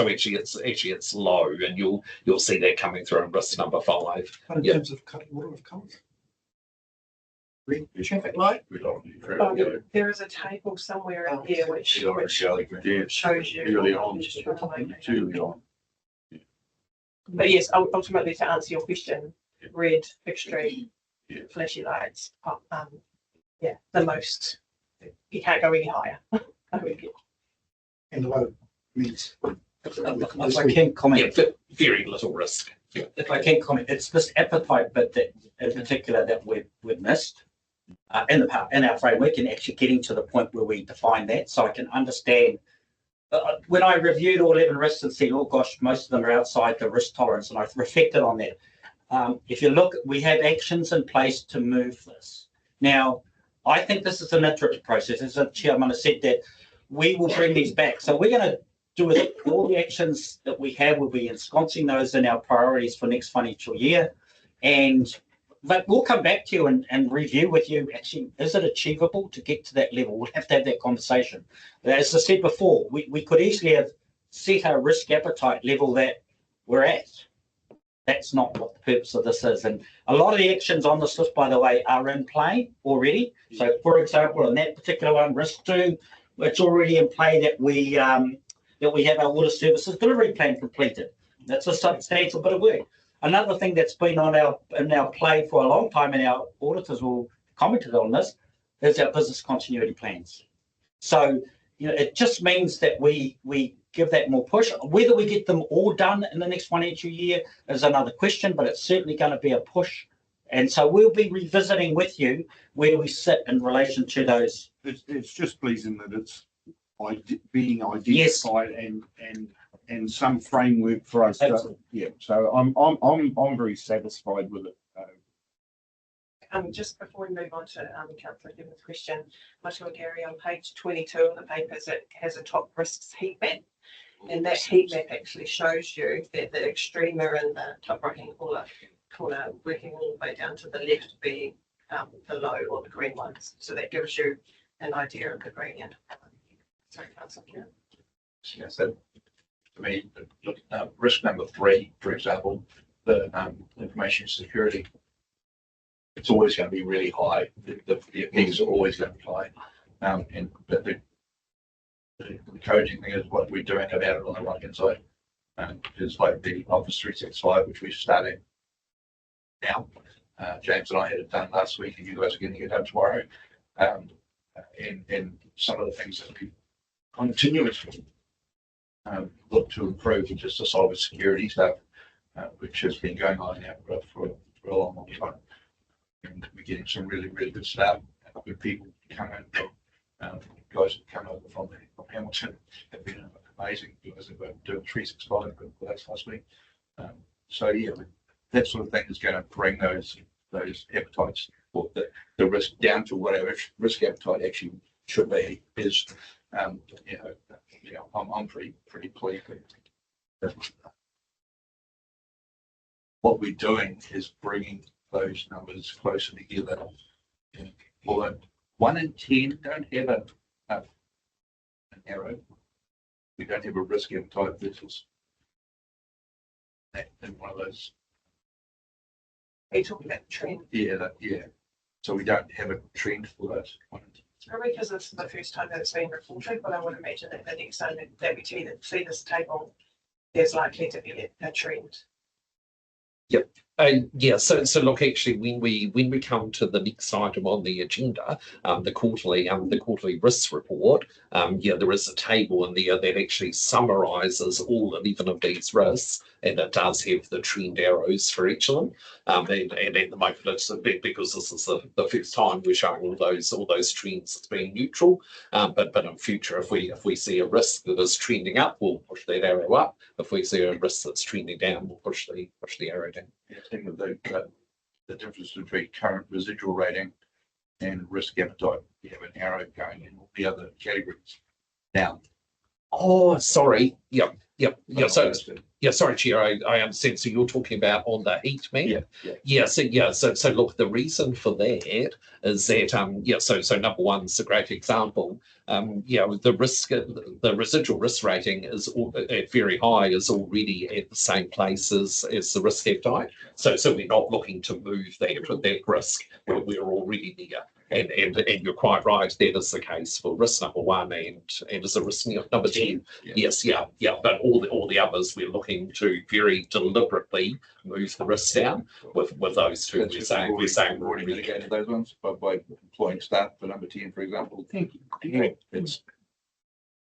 actually it's low, and you'll see that coming through in risk number 5. But in terms of cutting order of colours. Green, traffic light. There is a table somewhere in here which shows you. Early on. But yes, ultimately to answer your question, red, extreme, flashy lights, the most. You can't go any higher. And low means. If I can comment, very little risk. If I can comment, it's this appetite bit that in particular that we've missed in our framework, and actually getting to the point where we define that, so I can understand. When I reviewed all 11 risks and said, oh gosh, most of them are outside the risk tolerance, and I reflected on that. If you look, we have actions in place to move this. Now, I think this is an iterative process. As the chairman has said, that we will bring these back. So we're going to do it. All the actions that we have, will be ensconcing those in our priorities for next financial year. But we'll come back to you and review with you, actually, is it achievable to get to that level? We'll have to have that conversation. As I said before, we could easily have set our risk appetite level that we're at. That's not what the purpose of this is. And a lot of the actions on this list, by the way, are in play already. So, for example, in that particular one, risk 2, it's already in play that we have our water services delivery plan completed. That's a substantial bit of work. Another thing that's been in our play for a long time, and our auditors will commented on this, is our business continuity plans. So, it just means that we give that more push. Whether we get them all done in the next financial year is another question, but it's certainly going to be a push. And so we'll be revisiting with you where we sit in relation to those. It's just pleasing that it's being identified and some framework for us. Yeah, so I'm very satisfied with it. Just before we move on to Councillor Gibbons' question, Matamata-Piako, Gary, on page 22 of the papers, it has a top risks heat map, and that heat map actually shows you that the extreme are in the top right hand corner, working all the way down to the left being the low or the green ones. So that gives you an idea of the gradient. Sorry, Councillor. Yeah, so for me, look, risk number 3, for example, the information security. It's always going to be really high. The effects are always going to be high. But the encouraging thing is what we're doing about it on the right hand side. It's like the Office 365, which we're starting now. James and I had it done last week, and you guys are getting it done tomorrow. And some of the things that we continuously look to improve, which is the cyber security stuff, which has been going on now for a long, long time. And we're getting some really, really good stuff. Good people coming over, guys that come over from Hamilton have been amazing. You guys have been doing 365 last week. So yeah, that sort of thing is going to bring those appetites, or the risk down to what our risk appetite actually should be. Is I'm pretty pleased. What we're doing is bringing those numbers closer together. Although 1 in 10 don't have an arrow, we don't have a risk appetite versus that in one of those. Are you talking about the trend? Yeah. So we don't have a trend for those. It's probably because this is the first time that it's been reported, but I would imagine that the next time that we see this table, there's likely to be a trend. Yep. So look, actually, when we come to the next item on the agenda, the quarterly risks report, there is a table in there that actually summarises all 11 of these risks, and it does have the trend arrows for each of them. And at the moment, it's a bit because this is the first time we're showing all those trends as being neutral. But in future, if we see a risk that is trending up, we'll push that arrow up. If we see a risk that's trending down, we'll push the arrow down. Yeah, I think of the difference between current residual rating and risk appetite. We have an arrow going in all the other categories down. Oh, sorry. Yep. So, sorry, Chair. I understand. So you're talking about on the heat map. Yeah. So look, the reason for that is that So number one is a great example. The residual risk rating is at very high, is already at the same place as the risk appetite. So we're not looking to move that risk. We're already there. And you're quite right, that is the case for risk number 1 and as a risk number 10. Yes, but all the others we're looking to very deliberately move the risk down. With those two, we're saying we're already mitigated those ones by employing staff for number 10, for example. Thank you.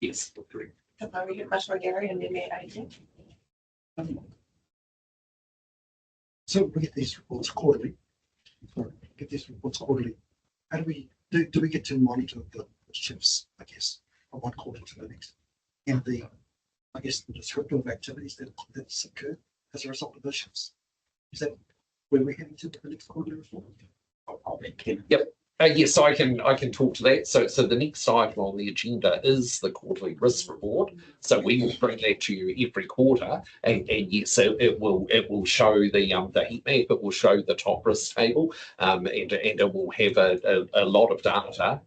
Yes. We get Matamata-Piako, Gary, and then Mayor Aiken. So we get these reports quarterly. Sorry, get these reports quarterly. How do we get to monitor the shifts, I guess, from one quarter to the next? And I guess the descriptive activities that's occurred as a result of those shifts. Is that where we're heading to the next quarterly report? Yep. Yes, I can talk to that. So the next item on the agenda is the quarterly risk report. So we will bring that to you every quarter, and yes, so it will show the heat map. It will show the top risk table, and it will have a lot of data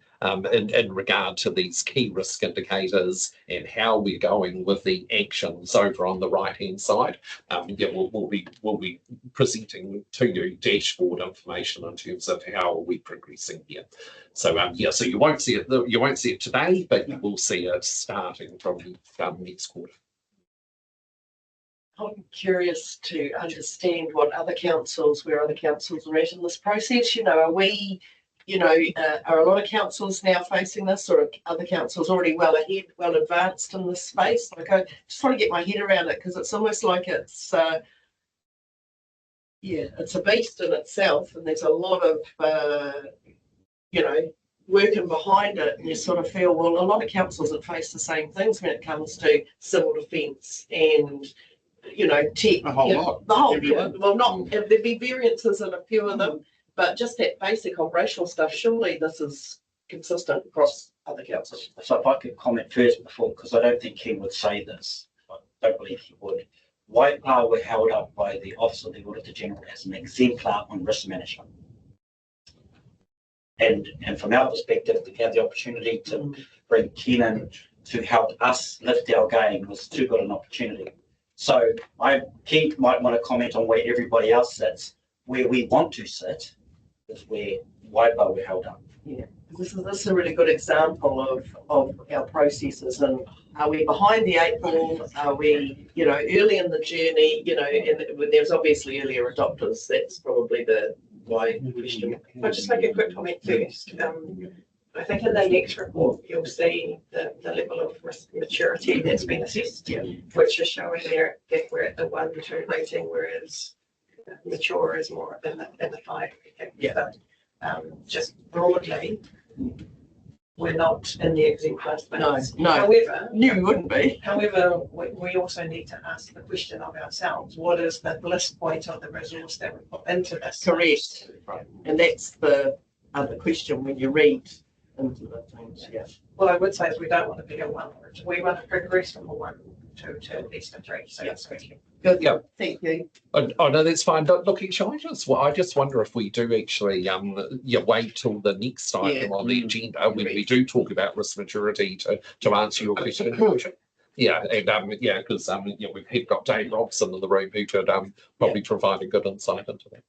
in regard to these key risk indicators and how we're going with the actions over on the right hand side. We'll be presenting to you dashboard information in terms of how we're progressing here. So so you won't see it today, but you will see it starting from next quarter. I'm curious to understand where other councils are at in this process. Are we, are a lot of councils now facing this, or are other councils already well advanced in this space? Like, I just want to get my head around it, because it's almost like it's a beast in itself, and there's a lot of working behind it, and you sort of feel, well, a lot of councils have faced the same things when it comes to civil defence and tech. The whole lot. The whole, Everyone. well, not there'd be variances in a few of them, but just that basic operational stuff. Surely this is consistent across other councils. So if I could comment first before, because I don't think Ken would say this, I don't believe he would. Waipa were held up by the Office of the Auditor General as an exemplar on risk management. And from our perspective, we had the opportunity to bring Ken in to help us lift our game. Was too good an opportunity. So Ken might want to comment on where everybody else sits. Where we want to sit is where Waipa were held up. Yeah, this is a really good example of our processes, and are we behind the eight ball? Are we, early in the journey? And there's obviously earlier adopters. That's probably my question. I'll just make a quick comment first. I think in the next report, you'll see the level of risk maturity that's been assessed, which is showing there that we're at the 1-2 rating, whereas mature is more in the 5. Yeah. Just broadly, we're not in the exemplar space. No. However, You wouldn't be. However, we also need to ask the question of ourselves: what is the bliss point of the resource that we put into this? Correct. Right. And that's the other question when you read into the things. Yeah. Well, I would say is we don't want to be a 1. We want to progress from a 1 to at least a 3. So that's good. Good. Yeah. Thank you. Oh no, that's fine. Look, I just wonder if we do actually wait till the next item on the agenda when we do talk about risk maturity to answer your question. Yeah, and because we've got Dave Robson in the room who could probably provide a good insight into that.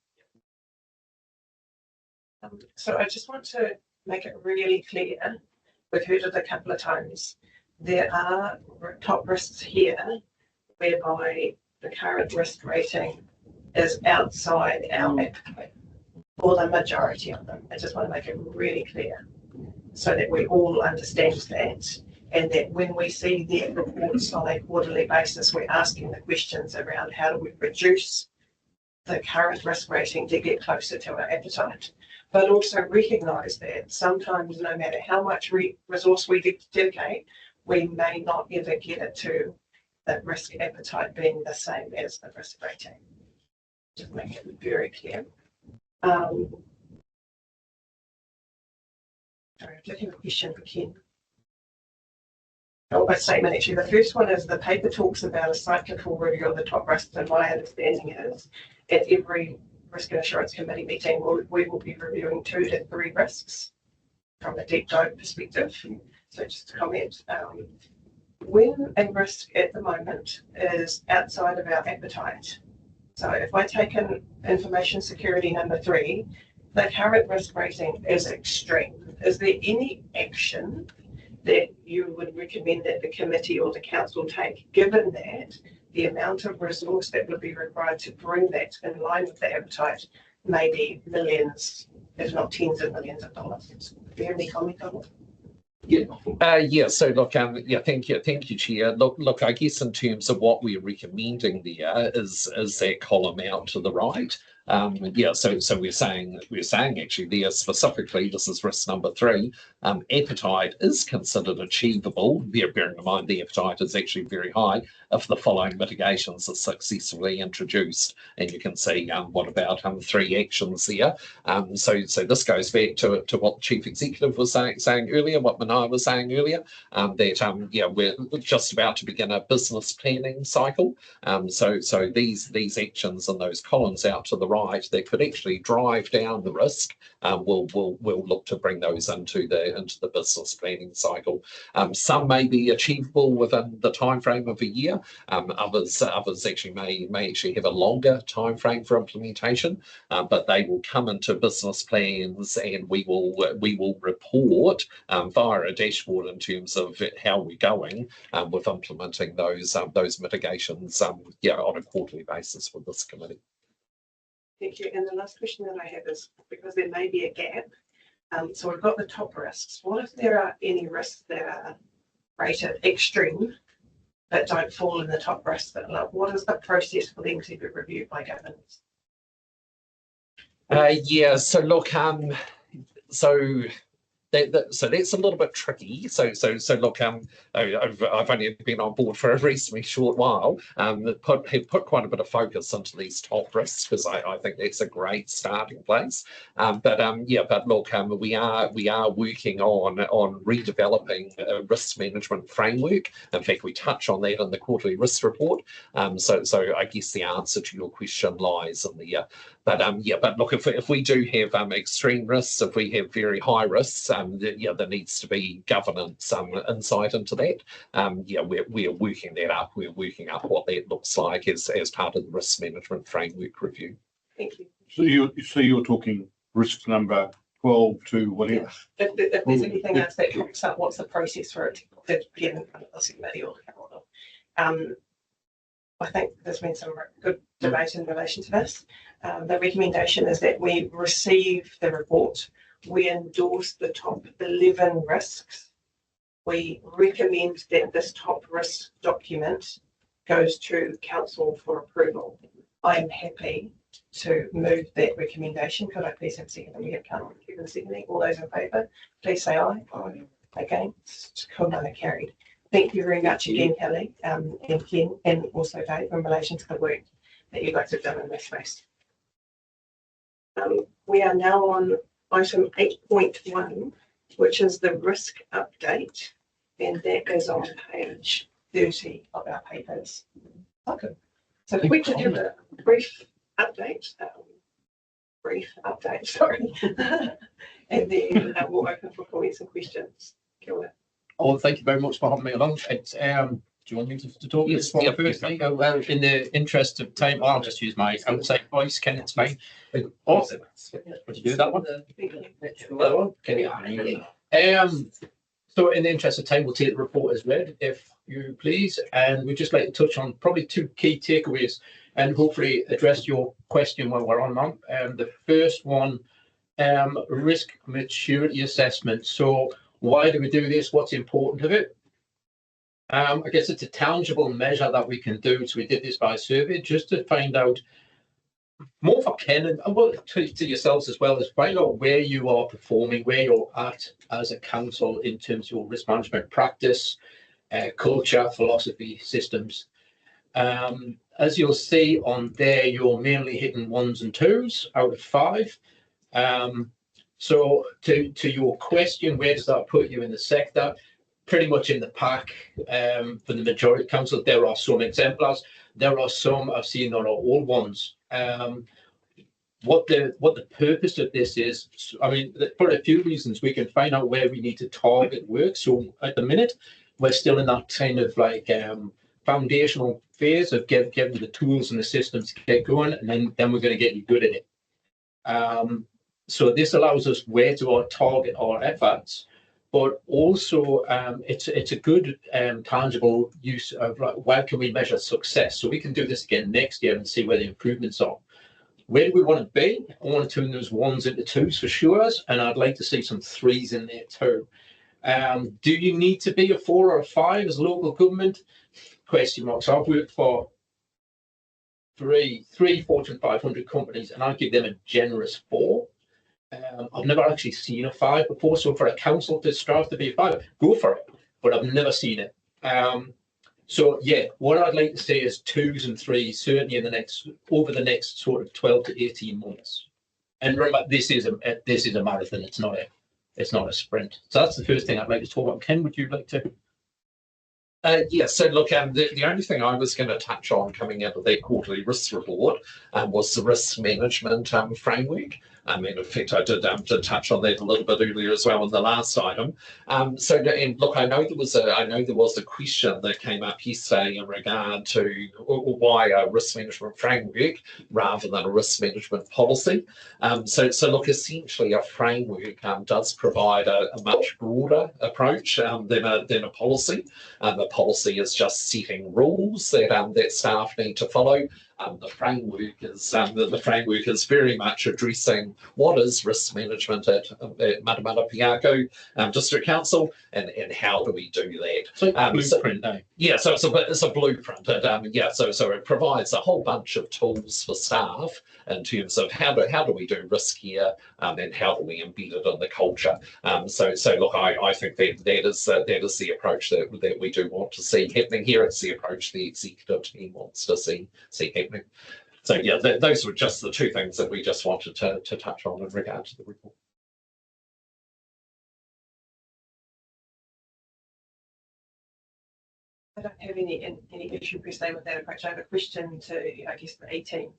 So I just want to make it really clear. We've heard it a couple of times. There are top risks here whereby the current risk rating is outside our appetite for the majority of them. I just want to make it really clear so that we all understand that, and that when we see their reports on a quarterly basis, we're asking the questions around how do we reduce the current risk rating to get closer to our appetite, but also recognise that sometimes no matter how much resource we dedicate, we may not ever get it to the risk appetite being the same as the risk rating. Just make it very clear. Sorry, I did have a question for Ken. A statement actually. The first one is the paper talks about a cyclical review of the top risks, and my understanding is at every risk and assurance committee meeting we will be reviewing 2 to 3 risks from a deep dive perspective. So just a comment. When a risk at the moment is outside of our appetite, so if I take in information security number 3, the current risk rating is extreme. Is there any action that you would recommend that the committee or the council take, given that the amount of resource that would be required to bring that in line with the appetite may be millions, if not tens of millions of dollars? Do you have any comment on it? Yeah, so look, yeah, thank you, Chair. Look, I guess in terms of what we're recommending there is that column out to the right. Yeah, so we're saying actually there specifically, this is risk number 3. Appetite is considered achievable. Bearing in mind the appetite is actually very high if the following mitigations are successfully introduced. And you can see what about 3 actions there. So this goes back to what the Chief Executive was saying earlier, what Manaia was saying earlier, that yeah, we're just about to begin a business planning cycle. So these actions and those columns out to the right that could actually drive down the risk, we'll look to bring those into the business planning cycle. Some may be achievable within the time frame of a year. Others actually may actually have a longer time frame for implementation, but they will come into business plans, and we will report via a dashboard in terms of how we're going with implementing those mitigations yeah, on a quarterly basis with this committee. Thank you. And the last question that I have is, because there may be a gap, so we've got the top risks. What if there are any risks that are rated extreme that don't fall in the top risks? What is the process for them to be reviewed by governance? Yeah, so look, so that's a little bit tricky. So look, I've only been on board for a reasonably short while. Have put quite a bit of focus into these top risks because I think that's a great starting place. But look, we are working on redeveloping a risk management framework. In fact, we touch on that in the quarterly risk report. So I guess the answer to your question lies in the but look, if we do have extreme risks, if we have very high risks, there needs to be governance insight into that. We're working that up. We're working up what that looks like as part of the risk management framework review. Thank you. So you're talking risk number 12 to whatever. Yeah. If there's anything else that comes up, what's the process for it to get in front of this committee or I think there's been some good debate in relation to this. The recommendation is that we receive the report, we endorse the top 11 risks, we recommend that this top risk document goes to council for approval. I'm happy to move that recommendation. Could I please have a second? We have Kevin seconding. All those in favour, please say aye. Aye. Against, carried. Thank you very much again, Kelly, and Ken, and also Dave, in relation to the work that you guys have done in this space. We are now on item 8.1, which is the risk update, and that is on page 30 of our papers. Okay. So if we could have a brief update, sorry, and then we'll open for comments and questions. Kia Oh, thank you very much for having me along. It's, do you want me to talk Yes, this one yeah, first? yeah. Well, in the interest of time, I'll just use my outside voice. Can it's fine? Oh, would you do that one? That one? Okay. So in the interest of time, we'll take the report as read, if you please, and we'd just like to touch on probably 2 key takeaways and hopefully address your question while we're on them. The first one, risk maturity assessment. So why do we do this? What's important of it? I guess it's a tangible measure that we can do. So we did this by survey just to find out more for Ken and well, to yourselves as well, as find out where you are performing, where you're at as a council in terms of your risk management practice, culture, philosophy, systems. As you'll see on there, you're mainly hitting 1s and 2s out of 5. So to your question, where does that put you in the sector? Pretty much in the pack for the majority of councils. There are some exemplars. There are some I've seen that are all 1s. What the purpose of this is, I mean, for a few reasons, we can find out where we need to target work. So at the minute, we're still in that kind of like foundational phase of getting the tools and the systems to get going, and then we're going to get you good at it. So this allows us where to target our efforts, but also it's a good tangible use of like, where can we measure success? So we can do this again next year and see where the improvements are. Where do we want to be? I want to turn those 1s into 2s for sure, and I'd like to see some 3s in there too. Do you need to be a 4 or a 5 as local government? Question marks. I've worked for three Fortune 500 companies, and I give them a generous 4. I've never actually seen a 5 before, so for a council to strive to be a 5, go for it. But I've never seen it. So yeah, what I'd like to say is 2s and 3s certainly over the next sort of 12 to 18 months. And remember, this is a marathon. It's not a sprint. So that's the first thing I'd like to talk about. Ken, would you like to? Yeah, so look, the only thing I was going to touch on coming out of their quarterly risk report was the risk management framework. In fact, I did touch on that a little bit earlier as well in the last item. And look, I know there was a question that came up yesterday in regard to why a risk management framework rather than a risk management policy. So look, essentially, a framework does provide a much broader approach than a policy. The policy is just setting rules that staff need to follow. The framework is very much addressing what is risk management at Matamata-Piako District Council and how do we do that. So blueprint, yeah, so it's a blueprint. So it provides a whole bunch of tools for staff in terms of how do we do risk here and how do we embed it in the culture. So look, I think that is the approach that we do want to see happening here. It's the approach the executive team wants to see happening. So yeah, those were just the 2 things that we just wanted to touch on in regard to the report. I don't have any issue per se with that approach. I have a question to, I guess, the A team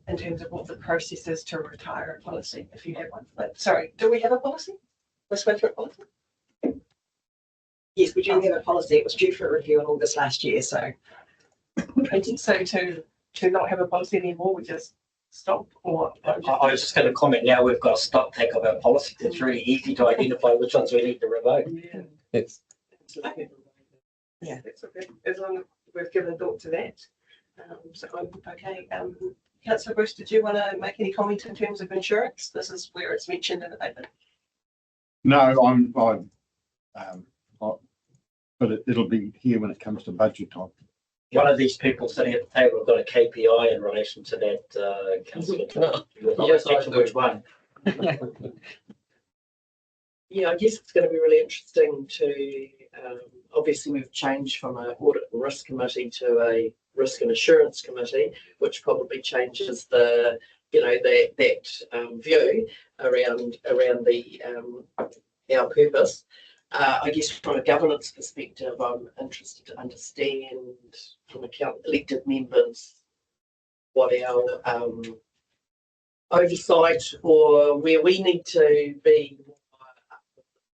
in terms of what the process is to retire a policy, if you have one. But, sorry, do we have a policy? Risk management policy? Yes, we do have a policy. It was due for review in August last year, so. So to not have a policy anymore, we just stop, or? I was just going to comment now, we've got a stock take of our policies. It's really easy to identify which ones we need to revoke. Yeah. It's Yeah, that's okay. As long as we've given thought to that. So I'm okay. Councillor Bruce, did you want to make any comment in terms of insurance? This is where it's mentioned in the paper. No, but it'll be here when it comes to budget time. One of these people sitting at the table have got a KPI in relation to that, councillor. Yes, I do. Which one? Yeah, I guess it's going to be really interesting to, obviously we've changed from an audit and risk committee to a risk and assurance committee, which probably changes the, that view around our purpose. I guess from a governance perspective, I'm interested to understand from elected members what our oversight or where we need to be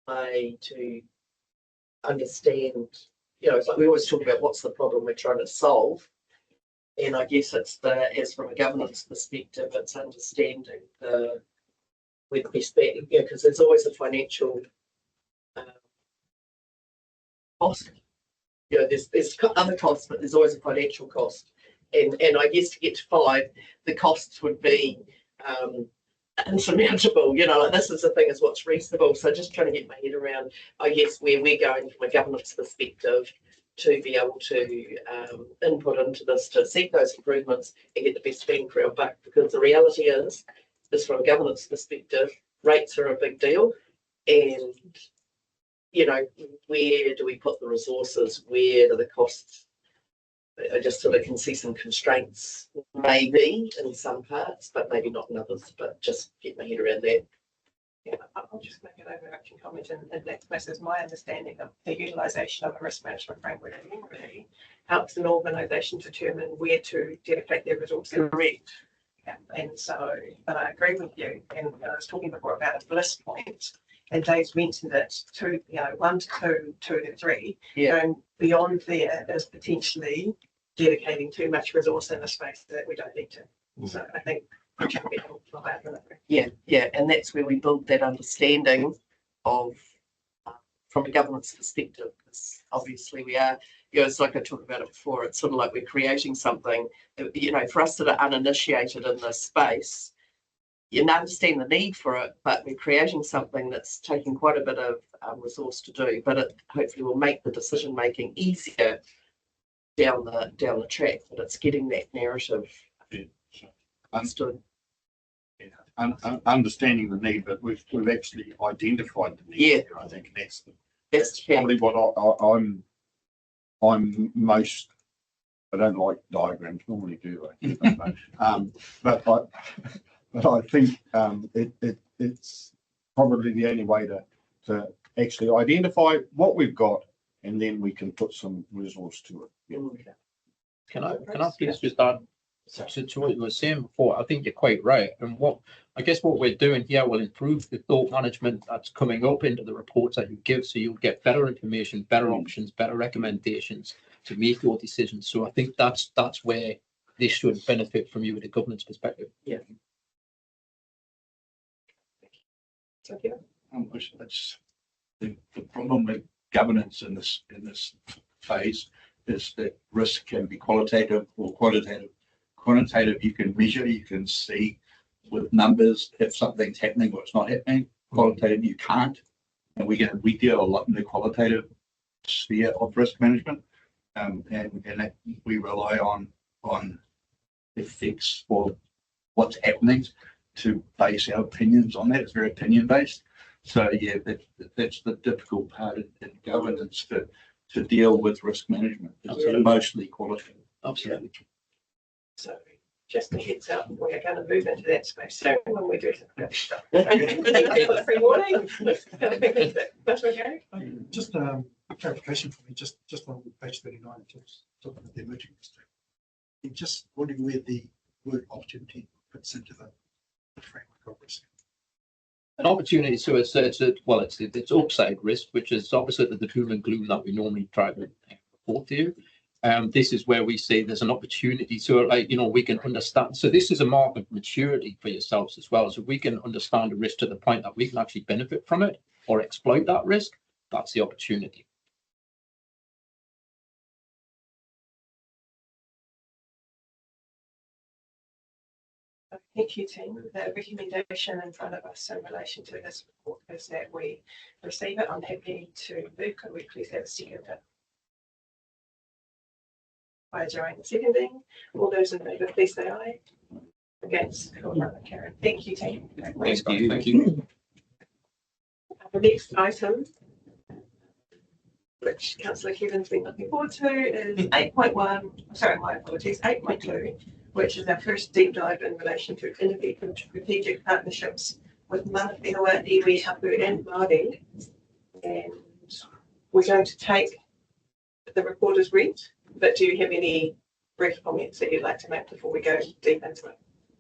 to understand, it's like we always talk about what's the problem we're trying to solve. And I guess it's as from a governance perspective, it's understanding where the best bet, because there's always a financial cost. There's other costs, but there's always a financial cost. And I guess to get to 5, the costs would be insurmountable. Like this is the thing, is what's reasonable. So just trying to get my head around, I guess, where we're going from a governance perspective to be able to input into this to seek those improvements and get the best bang for our buck. Because the reality is from a governance perspective, rates are a big deal. And where do we put the resources? Where do the costs? I just sort of can see some constraints, maybe in some parts, but maybe not in others. But just get my head around that. Yeah, I'll just make an overarching comment, and that this is my understanding of the utilisation of a risk management framework really helps an organisation determine where to dedicate their resources. Correct. Yeah, and so, but I agree with you. And I was talking before about a bliss point. And Dave's mentioned it, 1 to 2, 2 to 3. Yeah. And beyond there is potentially dedicating too much resource in a space that we don't need to. So I think we can be helpful about that. Yeah, and that's where we build that understanding of, from a governance perspective. Because obviously we are, it's like I talked about it before. It's sort of like we're creating something. For us that are uninitiated in this space, you understand the need for it, but we're creating something that's taking quite a bit of resource to do, but it hopefully will make the decision making easier down the track, but it's getting that narrative understood. Understanding the need, but we've actually identified the need. Yeah. Here, I think that's key. probably what I'm most. I don't like diagrams normally, do I? But I think it's probably the only way to actually identify what we've got, and then we can put some resource to it. Yeah. Can I please just add to what you were saying before? I think you're quite right. And what we're doing here will improve the thought management that's coming up into the reports that you give, so you'll get better information, better options, better recommendations to make your decisions. So I think that's where this should benefit from you with a governance perspective. Yeah. The problem with governance in this phase is that risk can be qualitative or quantitative. Quantitative, you can measure, you can see with numbers if something's happening or it's not happening. Qualitative, you can't. And we deal a lot in the qualitative sphere of risk management, and that we rely on effects for what's happening to base our opinions on that. It's very opinion based. So yeah, that's the difficult part in governance to deal with risk management. It's mostly qualitative. Absolutely. So just a heads up, we're going to move into that space soon when we do stuff. Free warning. That's okay. Just a clarification for me, just on page 39, talking about the emerging district. I'm just wondering where the word opportunity fits into the framework of risk. An opportunity, so it's upside risk, which is obviously the doom and gloom that we normally try to report to you. This is where we say there's an opportunity. So we can understand. So this is a mark of maturity for yourselves as well. So we can understand the risk to the point that we can actually benefit from it or exploit that risk. That's the opportunity. Thank you, team. The recommendation in front of us in relation to this report is that we receive it. I'm happy to move. Could we please have a second? By Joanne seconding. All those in favour, please say aye. Against, Karen. Thank you, team. Thank you. The next item, which Councillor Kevin's been looking forward to, is 8.1. Sorry, my apologies. 8.2. Which is our first deep dive in relation to innovative strategic partnerships with Mana Whenua, Iwi, Hapu and Māori. And we're going to take the report as read, but do you have any brief comments that you'd like to make before we go deep into it?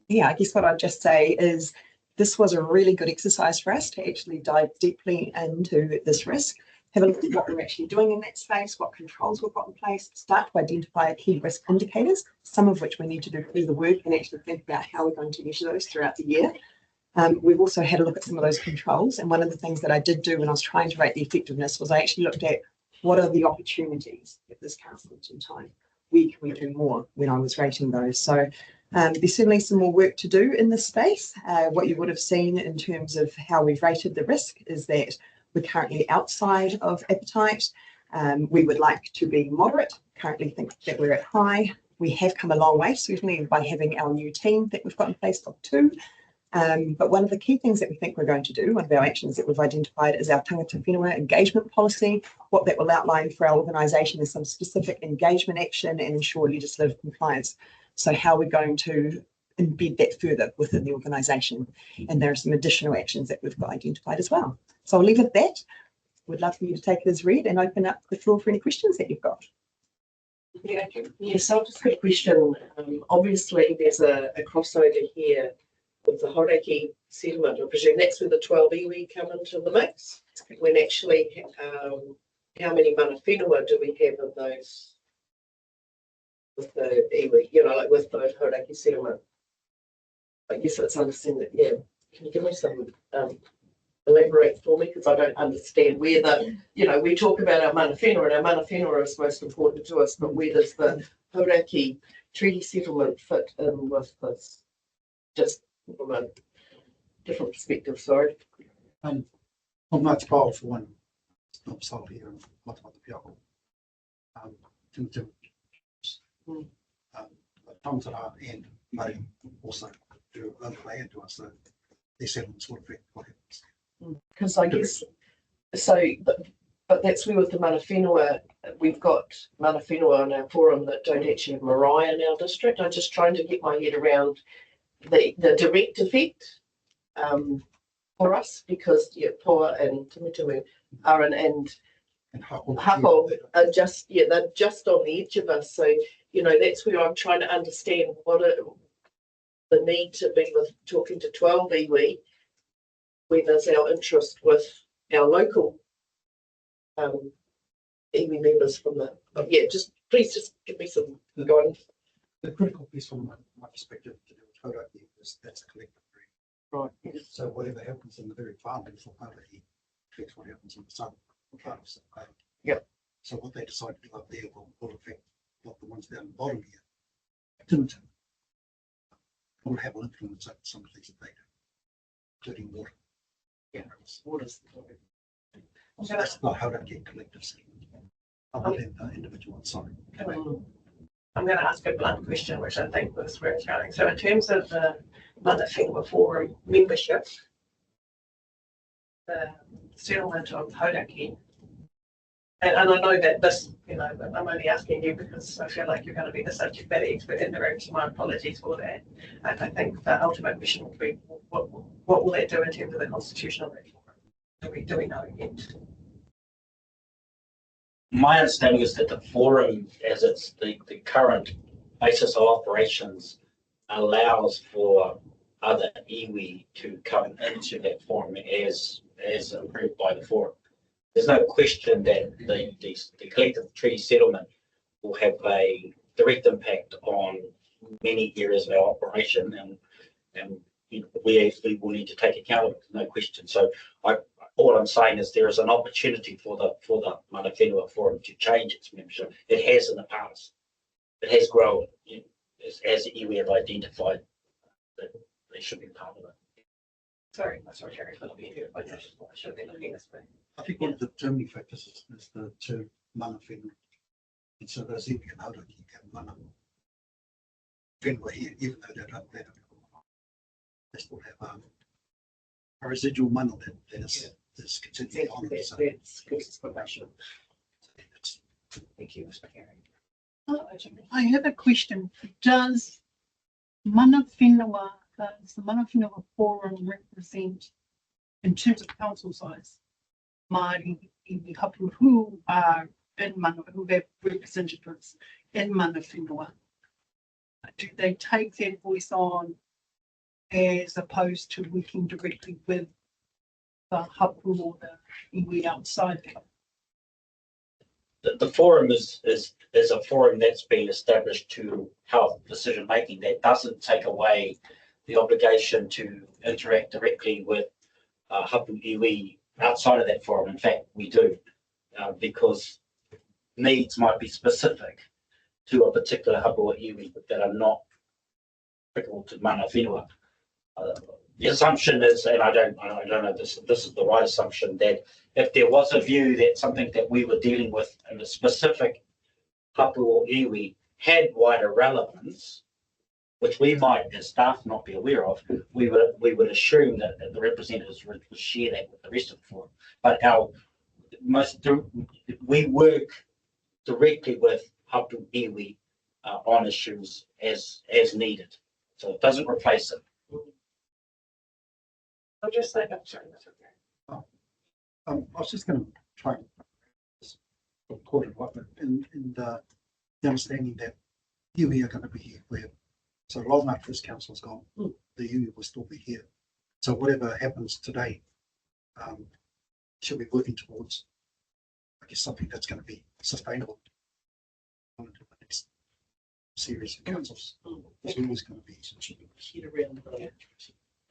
Yeah, I guess what I'd just say is this was a really good exercise for us to actually dive deeply into this risk, have a look at what we're actually doing in that space, what controls we've got in place, start to identify key risk indicators, some of which we need to do further work and actually think about how we're going to measure those throughout the year. We've also had a look at some of those controls, and one of the things that I did do when I was trying to rate the effectiveness was I actually looked at what are the opportunities at this current point in time. Where can we do more when I was rating those? So there's certainly some more work to do in this space. What you would have seen in terms of how we've rated the risk is that we're currently outside of appetite. We would like to be moderate, currently think that we're at high. We have come a long way, certainly by having our new team that we've got in place of 2. But one of the key things that we think we're going to do, one of our actions that we've identified is our tangata whenua engagement policy. What that will outline for our organisation is some specific engagement action and ensure legislative compliance. So how we're going to embed that further within the organisation. And there are some additional actions that we've got identified as well. So I'll leave it at that. Would love for you to take it as read and open up the floor for any questions that you've got. Yeah, yes, I'll just have a question. Obviously, there's a crossover here with the Hauraki settlement. I presume that's where the 12 iwi come into the mix. When actually, how many mana whenua do we have of those with the iwi, like with the Hauraki settlement? I guess it's understanding that, yeah. Can you give me some elaborate for me? Because I don't understand where the, we talk about our mana whenua and our mana whenua is most important to us, but where does the Hauraki treaty settlement fit in with this? Just from a different perspectives, sorry. On March 12 for one, stop sale here in Matamata-Piako. Tim, Tamtara and Murray also do overlay into us, so their settlements would affect what happens. Because I guess, so, but that's where with the mana whenua, we've got mana whenua on our forum that don't actually have marae in our district. I'm just trying to get my head around the direct effect for us, because Poa and Tumutumu are and Hako are just, they're just on the edge of us. So, that's where I'm trying to understand the need to be with talking to 12 iwi, when there's our interest with our local iwi members from the, please just give me some guidance. The critical piece from my perspective to do with Hauraki is that's a collective agreement. Right. Yes. So whatever happens in the very far north of Hauraki affects what happens in the southern part of Hauraki. Yep. So what they decide to do up there will affect what the ones down the bottom here. Timothy will have an influence over some of these that they do, including water. Yeah. Water's So that's not how to get collective settlement. Other than the individual, sorry. I'm going to ask a blunt question, which I think was where it's going. So in terms of the mana whenua forum membership, the settlement of Hauraki, and I know that this, I'm only asking you because I feel like you're going to be the subject matter expert in the room, so my apologies for that. And I think the ultimate question will be, what will that do in terms of the constitutional reform? Do we know yet? My understanding is that the forum, as it's the current basis of operations, allows for other iwi to come into that forum as approved by the forum. There's no question that the collective treaty settlement will have a direct impact on many areas of our operation, and we will need to take account of it, no question. So all I'm saying is there is an opportunity for the mana whenua forum to change its membership. It has in the past. It has grown, as iwi have identified that they should be part of it. Sorry, Terry, for looking at you. I should have been looking this way. I think one of the determining factors is the term mana whenua. And so those iwi and Hauraki have mana whenua here, even though they don't they still have a residual mana that is continuing on. So that's good information. Thank you, Mr. Carey. I have a question. Does mana whenua, does the mana whenua forum represent, in terms of council size, Māori iwi hapu who are in mana, who have representatives in mana whenua? Do they take their voice on as opposed to working directly with the hapu or the iwi outside there? The forum is a forum that's been established to help decision making. That doesn't take away the obligation to interact directly with hapu iwi outside of that forum. In fact, we do, because needs might be specific to a particular hapu or iwi that are not applicable to mana whenua. The assumption is, and I don't know if this is the right assumption, that if there was a view that something that we were dealing with in a specific hapu or iwi had wider relevance, which we might as staff not be aware of, we would assume that the representatives would share that with the rest of the forum. But we work directly with hapu iwi on issues as needed, so it doesn't replace it. I'll just say, I'm sorry, that's okay. I was just going to try and record it right, in the understanding that iwi are going to be here where, so long after this council's gone, the iwi will still be here. So whatever happens today, should be working towards, I guess, something that's going to be sustainable into the next series of councils. There's always going to be some Get around the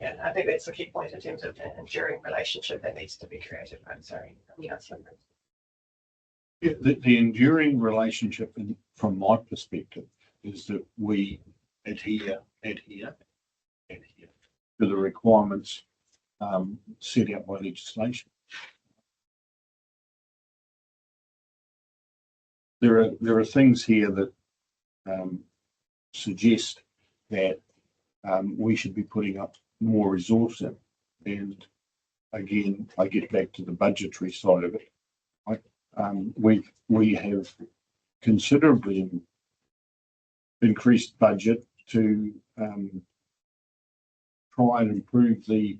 Yeah, I think that's the key point in terms of an enduring relationship that needs to be created. I'm sorry. Yeah, the enduring relationship, from my perspective, is that we adhere to the requirements set out by legislation. There are things here that suggest that we should be putting up more resource in. And again, I get back to the budgetary side of it. We have considerably increased budget to try and improve the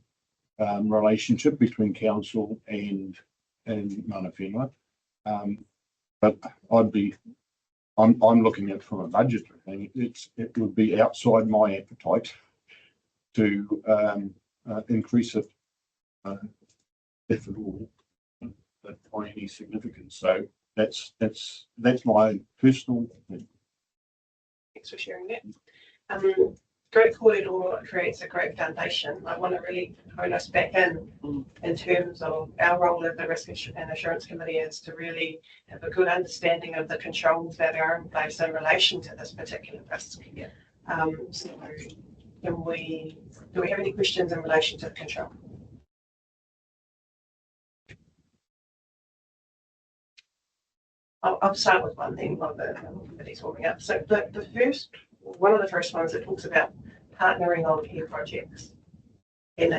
relationship between council and Mana Whenua. But I'm looking at it from a budgetary thing. It would be outside my appetite to increase it if at all, by any significance. So that's my personal thing. Thanks for sharing that. Great corridor creates a great foundation. I want to really hone us back in terms of our role of the Risk and Assurance Committee is to really have a good understanding of the controls that are in place in relation to this particular risk. So do we have any questions in relation to the control? I'll start with one thing while the committee's warming up. So one of the first ones that talks about partnering on key projects. And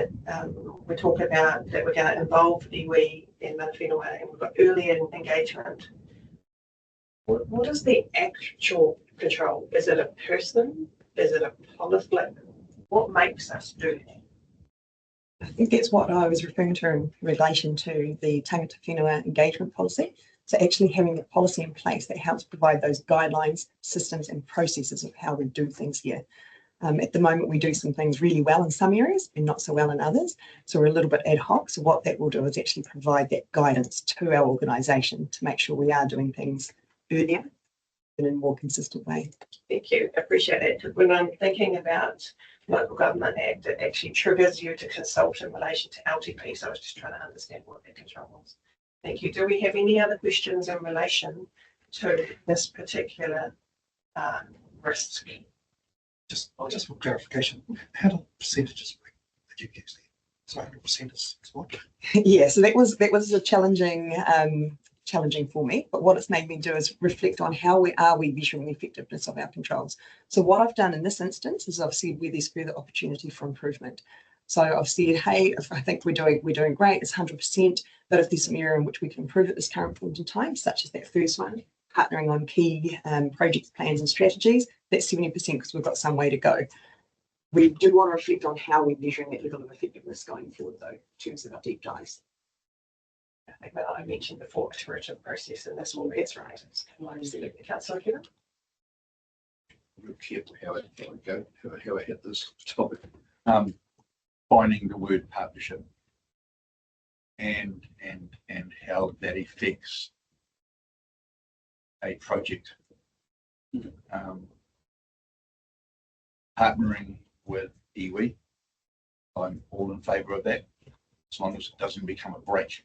we talk about that we're going to involve iwi and Mana Whenua, and we've got early engagement. What is the actual control? Is it a person? Is it a policy? What makes us do that? I think that's what I was referring to in relation to the tangata whenua engagement policy. So actually having a policy in place that helps provide those guidelines, systems and processes of how we do things here. At the moment, we do some things really well in some areas and not so well in others. So we're a little bit ad hoc. So what that will do is actually provide that guidance to our organisation to make sure we are doing things earlier and in a more consistent way. Thank you. Appreciate it. When I'm thinking about Local Government Act, it actually triggers you to consult in relation to LTP. So I was just trying to understand what that control was. Thank you. Do we have any other questions in relation to this particular risk? Just for clarification, how do percentages work that you use there? So 100% is what? Yeah, so that was a challenging for me, but what it's made me do is reflect on how we measuring the effectiveness of our controls. So what I've done in this instance is I've said where there's further opportunity for improvement. So I've said, hey, if I think we're doing great, it's 100%, but if there's some area in which we can improve at this current point in time, such as that first one, partnering on key projects, plans and strategies, that's 70% because we've got some way to go. We do want to reflect on how we're measuring that level of effectiveness going forward, though, in terms of our deep dives. I think that I mentioned before, iterative process, and this one, that's right. Councillor Kevin? Real careful how I hit this topic. Finding the word partnership and how that affects a project. Partnering with iwi, I'm all in favour of that, as long as it doesn't become a break.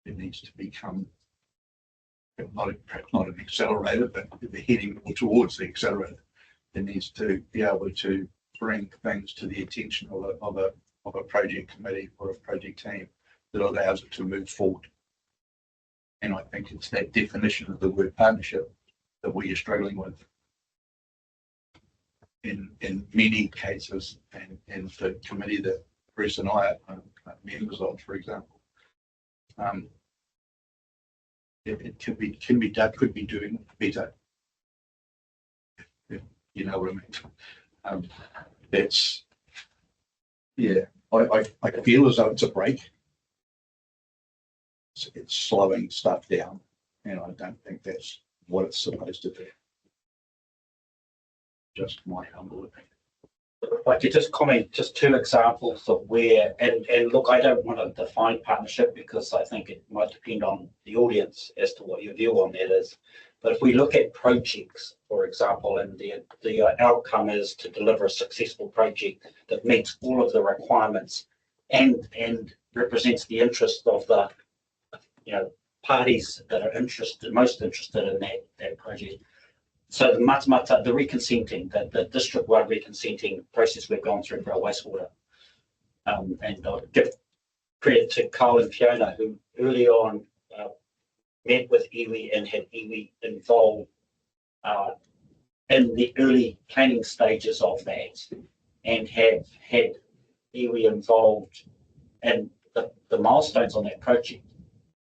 It needs to become not an accelerator, but if we're heading towards the accelerator, it needs to be able to bring things to the attention of a project committee or a project team that allows it to move forward. And I think it's that definition of the word partnership that we are struggling with in many cases, and the committee that Bruce and I are members of, for example. It could be doing better. If you know what I mean. That's, yeah, I feel as though it's a break. It's slowing stuff down, and I don't think that's what it's supposed to do. Just my humble opinion. If I could just comment, just two examples of where, and look, I don't want to define partnership because I think it might depend on the audience as to what your view on that is. But if we look at projects, for example, and the outcome is to deliver a successful project that meets all of the requirements and represents the interest of the parties that are most interested in that project. So the Matamata, the reconsenting, the district-wide reconsenting process we've gone through for our wastewater. And I'll give credit to Carl and Fiona, who early on met with iwi and had iwi involved in the early planning stages of that, and have had iwi involved in the milestones on that project.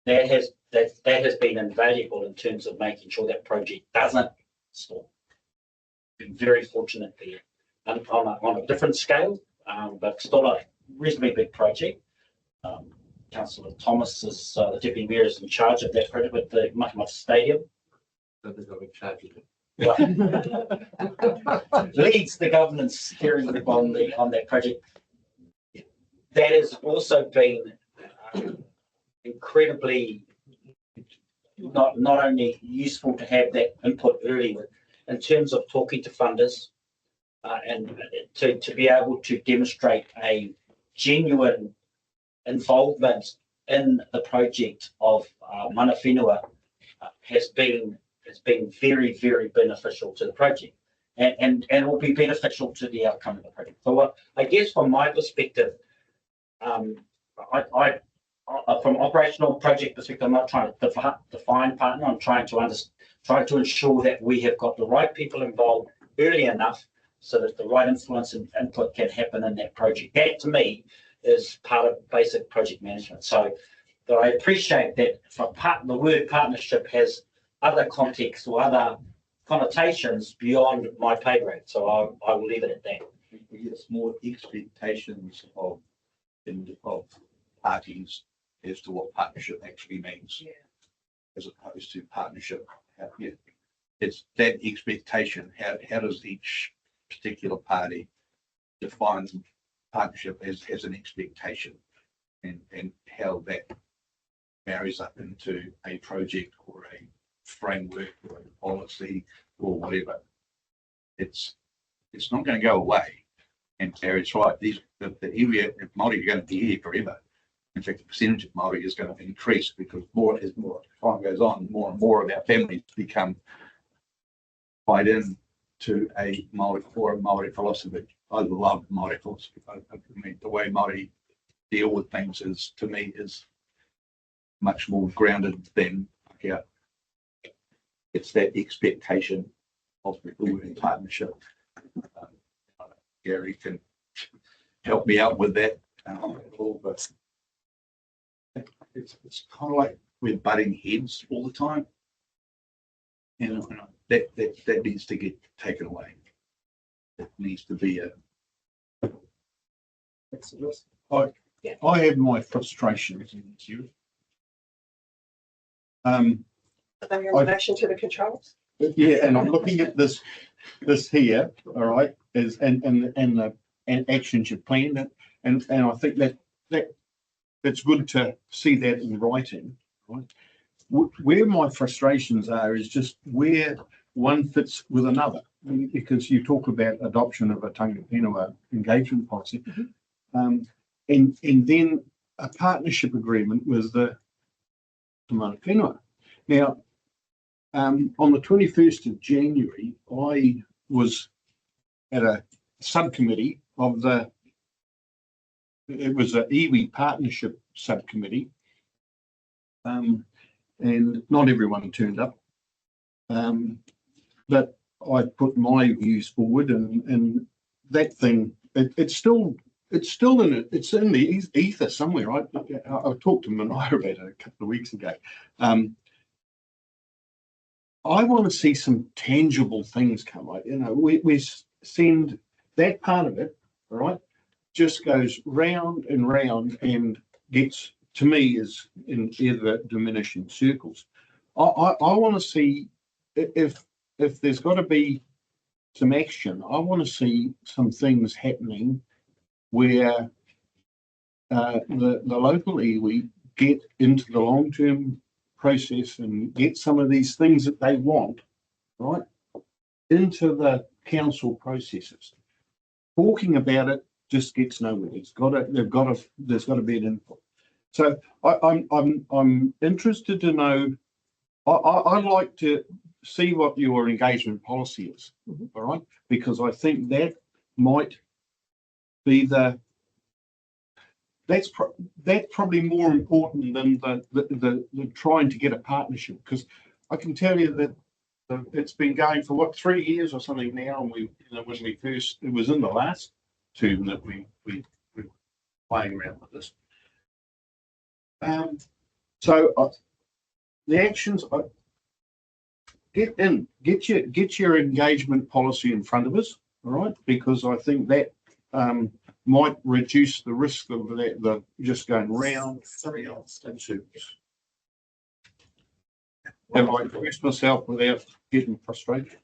That has been invaluable in terms of making sure that project doesn't stall. Been very fortunate there, on a different scale, but still a reasonably big project. Councillor Thomas is the deputy mayor, is in charge of that project with the Matamata Stadium. Leads the governance steering group on that project. That has also been incredibly not only useful to have that input early in terms of talking to funders, and to be able to demonstrate a genuine involvement in the project of mana whenua has been very, very beneficial to the project, and will be beneficial to the outcome of the project. So I guess from my perspective, from operational project perspective, I'm not trying to define partner. I'm trying to ensure that we have got the right people involved early enough so that the right influence and input can happen in that project. That to me is part of basic project management. So that I appreciate that the word partnership has other contexts or other connotations beyond my pay grade. So I will leave it at that. It's more expectations of parties as to what partnership actually means, as opposed to partnership. It's that expectation. How does each particular party define partnership as an expectation, and how that marries up into a project or a framework or a policy or whatever. It's not going to go away. And Gary's right. The area of Māori are going to be here forever. In fact, the percentage of Māori is going to increase because more time goes on, more and more of our families become tied in to a Māori philosophy. I love Māori philosophy. I mean, the way Māori deal with things is, to me, is much more grounded than here. It's that expectation of the word partnership. Gary can help me out with that. But it's kind of like we're butting heads all the time. That needs to get taken away. It needs to be a. I have my frustrations in you. In relation to the controls. Yeah, and I'm looking at this here, all right, is and the actions you've planned, and I think that it's good to see that in writing, right? Where my frustrations are is just where one fits with another, because you talk about adoption of a tanga whenua engagement policy, and then a partnership agreement with the mana whenua. Now, on the 21st of January, I was at a subcommittee of it was an iwi partnership subcommittee, and not everyone turned up, but I put my views forward, and that thing, it's still in it. It's in the ether somewhere. I talked to Manaia about it a couple of weeks ago. I want to see some tangible things come out. We send that part of it, all right, just goes round and round and gets, to me, is in ever diminishing circles. I want to see if there's got to be some action. I want to see some things happening where the local iwi get into the long-term process and get some of these things that they want, right, into the council processes. Talking about it just gets nowhere. There's got to be an input. So I'm interested to know. I'd like to see what your engagement policy is, all right, because I think that might be the that's probably more important than the trying to get a partnership, because I can tell you that it's been going for what, 3 years or something now, and when we first, it was in the last term that we were playing around with this. So the actions, get your engagement policy in front of us, all right? Because I think that might reduce the risk of the just going round in circles. Have I expressed myself without getting frustrated?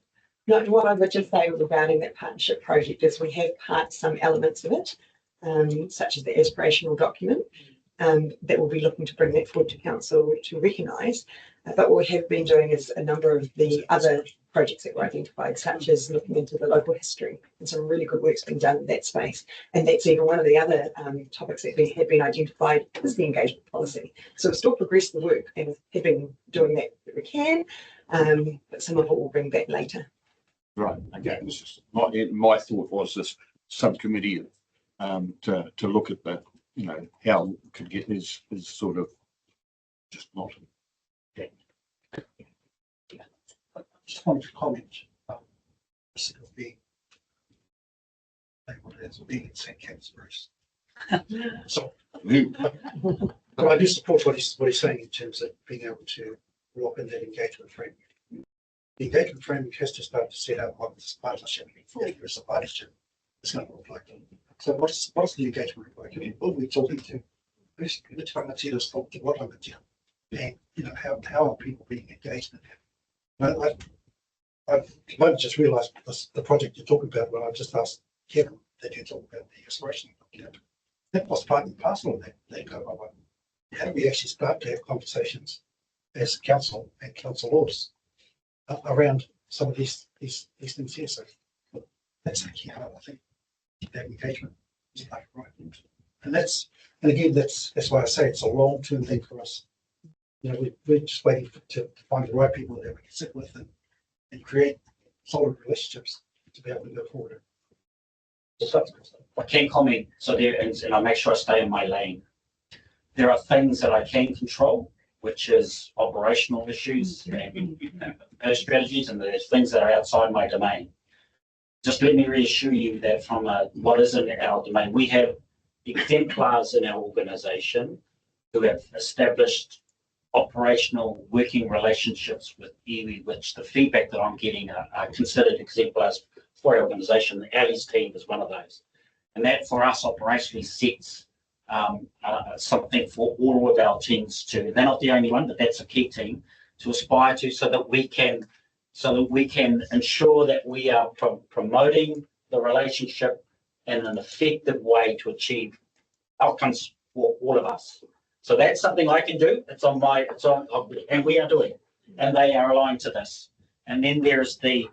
No, what I would just say regarding that partnership project is we have some elements of it, such as the aspirational document, that we'll be looking to bring that forward to council to recognise. But what we have been doing is a number of the other projects that were identified, such as looking into the local history, and some really good work's been done in that space. And that's even one of the other topics that have been identified is the engagement policy. So we've still progressed the work and have been doing that we can, but some of it will bring back later. Right. Okay. This is my thought was this subcommittee to look at the, how it could get is sort of just not. Just wanted to comment. Risk of being labelled as being in St. Cansbury's. So, but I do support what he's saying in terms of being able to lock in that engagement framework. The engagement framework has to start to set out what this partnership, if there's a partnership, is going to look like. So what's the engagement look like? I mean, who are we talking to? Who's the rangatira's talk to what rangatira? And how are people being engaged in that? I've just realised the project you're talking about when I just asked Kevin that you talk about the aspiration document. That was part and parcel of that go. How do we actually start to have conversations as council and councillors around some of these things here? So that's the key part, I think. That engagement is like right, and again that's why I say it's a long-term thing for us. We're just waiting to find the right people that we can sit with and create solid relationships to be able to go forward. I can comment, so there, and I make sure I stay in my lane. There are things that I can control, which is operational issues and strategies, and there's things that are outside my domain. Just let me reassure you that from what is in our domain, we have exemplars in our organisation who have established operational working relationships with iwi, which the feedback that I'm getting are considered exemplars for our organisation. Ali's team is one of those. And that for us operationally sets something for all of our teams to, they're not the only one, but that's a key team to aspire to, so that we can ensure that we are promoting the relationship in an effective way to achieve outcomes for all of us. So that's something I can do. And we are doing, and they are aligned to this. And then there's the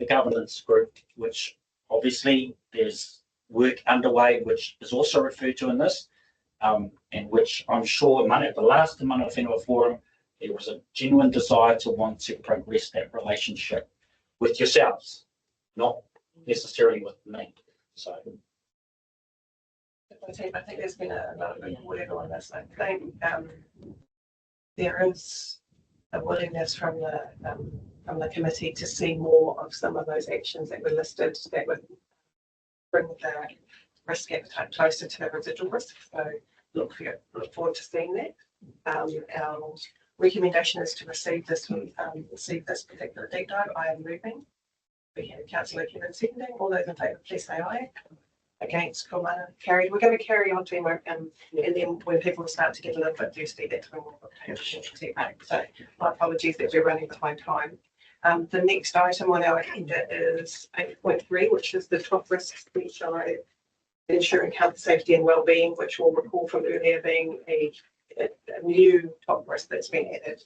governance group, which obviously there's work underway, which is also referred to in this, and which I'm sure at the last Mana Whenua Forum, there was a genuine desire to want to progress that relationship with yourselves, not necessarily with me. So. I think there's been a lot of good work on this. I think there is a willingness from the committee to see more of some of those actions that were listed that would bring the risk appetite closer to the residual risk. So look forward to seeing that. Our recommendation is to receive this particular deep dive. I am moving. We have Councillor Kevin seconding. All those in favour, please say aye. Against, Komana carried. We're going to carry on to work, and then when people start to get a little bit thirsty, that's when we'll have a short tea break. So my apologies that we're running behind time. The next item on our agenda is 8.3, which is the top risks which are ensuring health, safety and well-being, which we'll recall from earlier being a new top risk that's been added.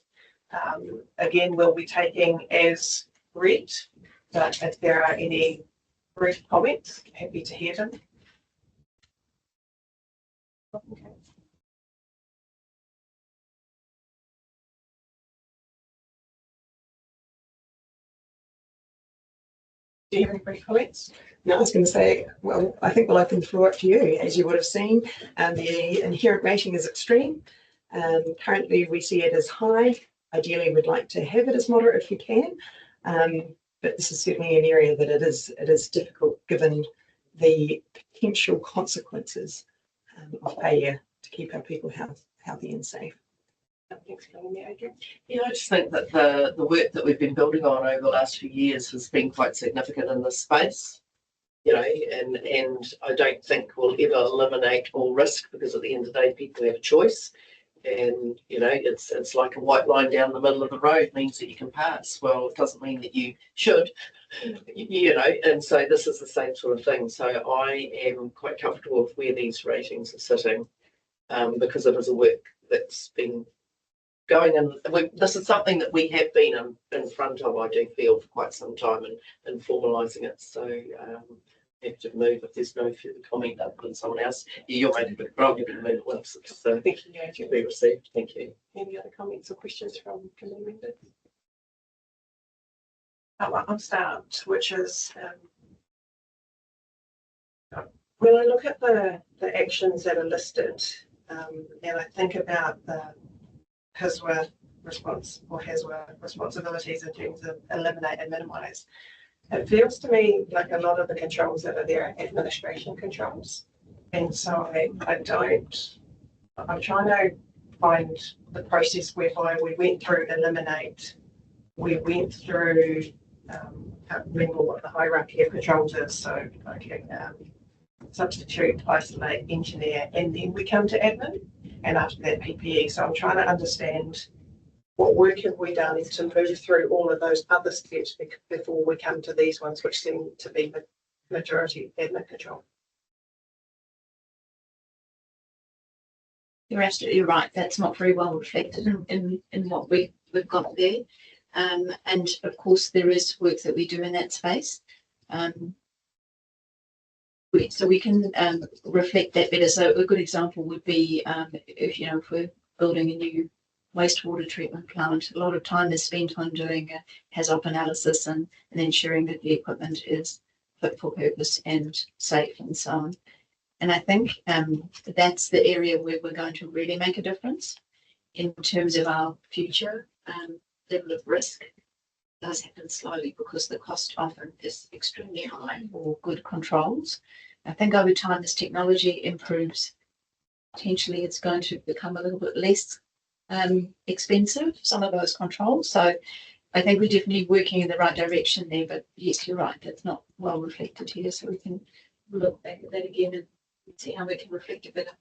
Again, we'll be taking as read, but if there are any brief comments, happy to hear them. Okay. Do you have any brief comments? No, I was going to say, well, I think we'll open the floor up to you. As you would have seen, the inherent rating is extreme. Currently, we see it as high. Ideally, we'd like to have it as moderate if we can. But this is certainly an area that it is difficult given the potential consequences of failure to keep our people healthy and safe. Thanks, Adrian. Yeah, I just think that the work that we've been building on over the last few years has been quite significant in this space. You know, and I don't think we'll ever eliminate all risk, because at the end of the day, people have a choice. And you know, it's like a white line down the middle of the road means that you can pass. Well, it doesn't mean that you should, you know, and so this is the same sort of thing. So I am quite comfortable with where these ratings are sitting, because it is a work that's been going, and this is something that we have been in front of, I do feel, for quite some time, and formalising it. So have to move if there's no further comment other than someone else. Yeah, you're making it, but I'm going to move it once. So Thank you, Adrian. be received. Thank you. Any other comments or questions from committee members? I'll start, which is when I look at the actions that are listed, and I think about the HSWA responsibilities in terms of eliminate and minimise, it feels to me like a lot of the controls that are there are administration controls. And so I'm trying to find the process whereby we went through eliminate, we went through, I can't remember what the hierarchy of controls is, so okay, substitute, isolate, engineer, and then we come to admin, and after that PPE. So I'm trying to understand what work have we done to move through all of those other steps before we come to these ones, which seem to be the majority admin control. You're absolutely right. That's not very well reflected in what we've got there. And of course, there is work that we do in that space. So we can reflect that better. So a good example would be if we're building a new wastewater treatment plant, a lot of time is spent on doing a HAZOP analysis and ensuring that the equipment is fit for purpose and safe and so on. And I think that's the area where we're going to really make a difference in terms of our future level of risk. It does happen slowly because the cost often is extremely high for good controls. I think over time, as technology improves, potentially it's going to become a little bit less expensive, some of those controls. So I think we're definitely working in the right direction there, but yes, you're right, that's not well reflected here. So we can look back at that again and see how we can reflect it better.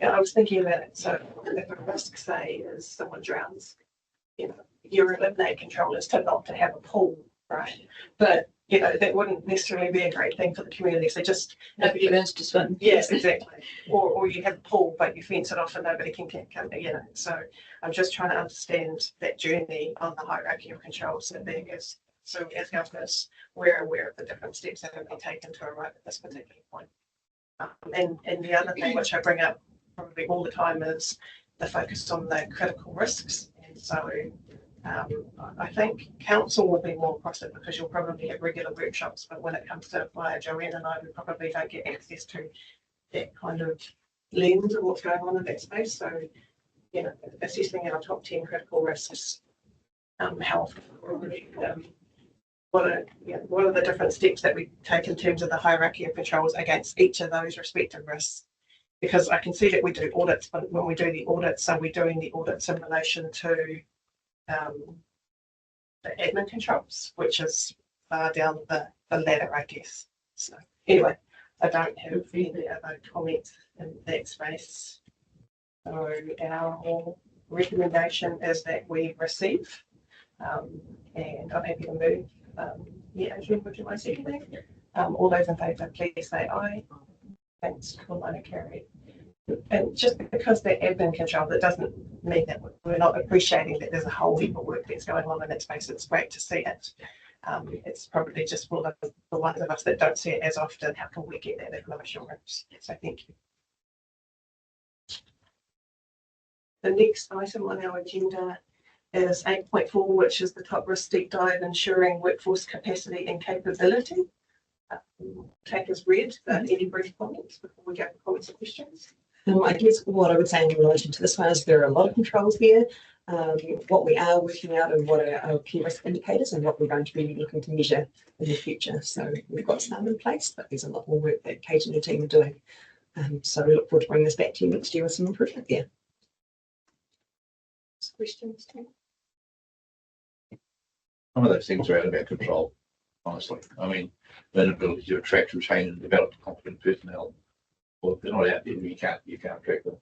Yeah, I was thinking about it. So if a risk, say, is someone drowns, your eliminate control is not to have a pool, right? But that wouldn't necessarily be a great thing for the community. So just nobody learns to swim. Yes, exactly. Or you have a pool, but you fence it off and nobody can come. So I'm just trying to understand that journey on the hierarchy of controls. So as governors, we're aware of the different steps that have been taken to arrive at this particular point. And the other thing which I bring up probably all the time is the focus on the critical risks. And so I think council will be more across it because you'll probably have regular workshops, but when it comes to fire, Joanne and I, we probably don't get access to that kind of lens of what's going on in that space. So, assessing our top 10 critical risks, how often, what are the different steps that we take in terms of the hierarchy of controls against each of those respective risks? Because I can see that we do audits, but when we do the audits, are we doing the audits in relation to the admin controls, which is far down the ladder, I guess. So anyway, I don't have any other comments in that space. So our recommendation is that we receive, and I'm happy to move. Adrian, would you mind seconding? All those in favour, please say aye. Thanks, cool, carried. And just because they're admin control, that doesn't mean that we're not appreciating that there's a whole heap of work that's going on in that space. It's great to see it. It's probably just for the ones of us that don't see it as often. How can we get that level of assurance? So thank you. The next item on our agenda is 8.4, which is the top risk deep dive, ensuring workforce capacity and capability. Take as read, any brief comments before we go for comments and questions? I guess what I would say in relation to this one is there are a lot of controls here. What we are working out and what are our key risk indicators and what we're going to be looking to measure in the future. So we've got some in place, but there's a lot more work that Kate and her team are doing. So we look forward to bringing this back to you next year with some improvement there. Questions? Some of those things are out of our control, honestly. I mean, the inability to attract, retain, and develop competent personnel. Well, if they're not out there, you can't attract them.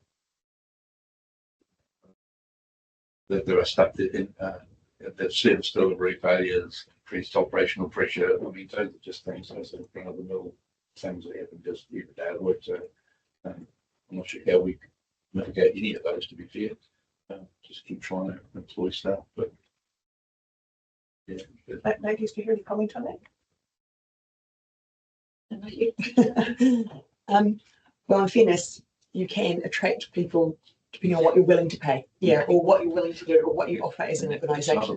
There are stuff that service delivery failures, increased operational pressure. I mean, those are just things, those are run of the mill things that happen just every day at work. So I'm not sure how we mitigate any of those, to be fair. Just keep trying to employ staff, but yeah. Ladies, do you have any comment on that? Well, in fairness, you can attract people depending on what you're willing to pay, or what you're willing to do, or what you offer as an organisation,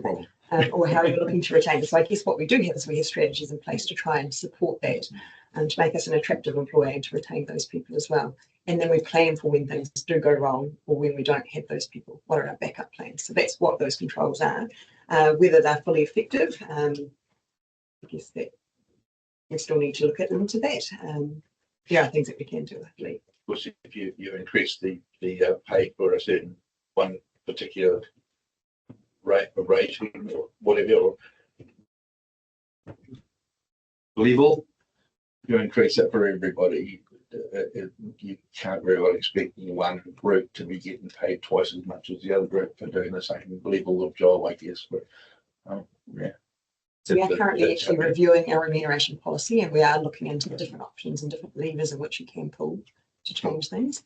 or how you're looking to retain. So I guess what we do have is we have strategies in place to try and support that, and to make us an attractive employer and to retain those people as well. And then we plan for when things do go wrong or when we don't have those people. What are our backup plans? So that's what those controls are. Whether they're fully effective, I guess that we still need to look into that. There are things that we can do, I believe. Of course, if you increase the pay for a certain one particular rate or whatever, or level, you increase it for everybody. You can't very well expect one group to be getting paid twice as much as the other group for doing the same level of job, I guess. But yeah. So we are currently actually reviewing our remuneration policy, and we are looking into the different options and different levers in which you can pull to change things.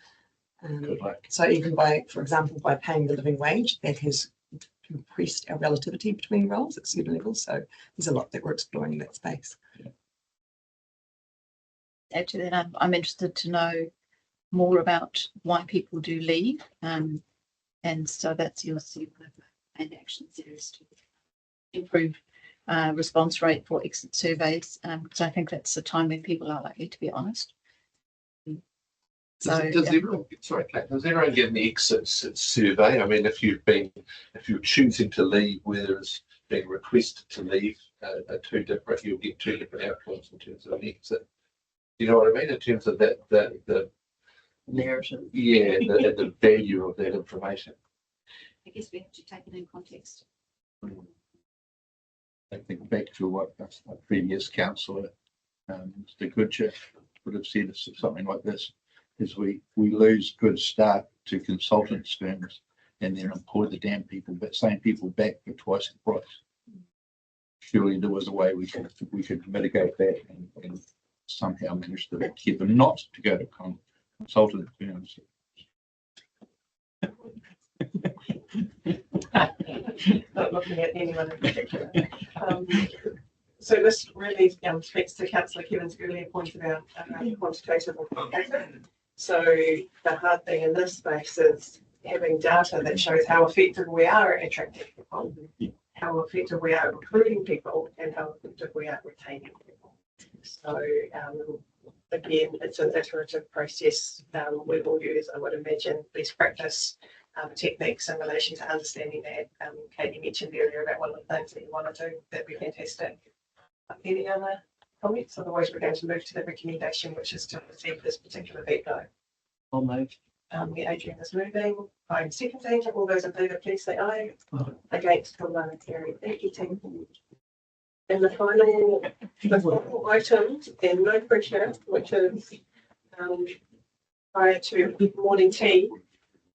So even for example, by paying the living wage, that has increased our relativity between roles at certain levels. So there's a lot that we're exploring in that space. Yeah. Add to that, I'm interested to know more about why people do leave, and so that's you'll see one of the main action series to improve response rate for exit surveys, because I think that's the time when people are likely to be honest. So does everyone, sorry, Kate, does everyone get an exit survey? I mean, if you're choosing to leave, whether it's being requested to leave, are two different. You'll get two different outcomes in terms of an exit. You know what I mean? In terms of the narrative. Yeah, the value of that information. I guess we have to take it in context. I think back to what a previous councillor, Mr. Goodcher, would have said something like this: is we lose good staff to consultants firms and then employ the damn people, but same people back for twice the price. Surely there was a way we could mitigate that and somehow manage to get them not to go to consultant firms. Not looking at anyone in particular. So this really speaks to Councillor Kevin's earlier point about quantitative and qualitative. So the hard thing in this space is having data that shows how effective we are at attracting people, how effective we are at recruiting people, and how effective we are at retaining people. So again, it's an iterative process. We will use, I would imagine, best practice techniques in relation to understanding that. Katie mentioned earlier about one of the things that you want to do. That'd be fantastic. Any other comments? Otherwise, we're going to move to the recommendation, which is to receive this particular deep dive. I'll move. Adrian is moving. I'm seconding. All those in favour, please say aye. Against, none carried. Thank you, team. And the final item, and no pressure, which is prior to morning tea,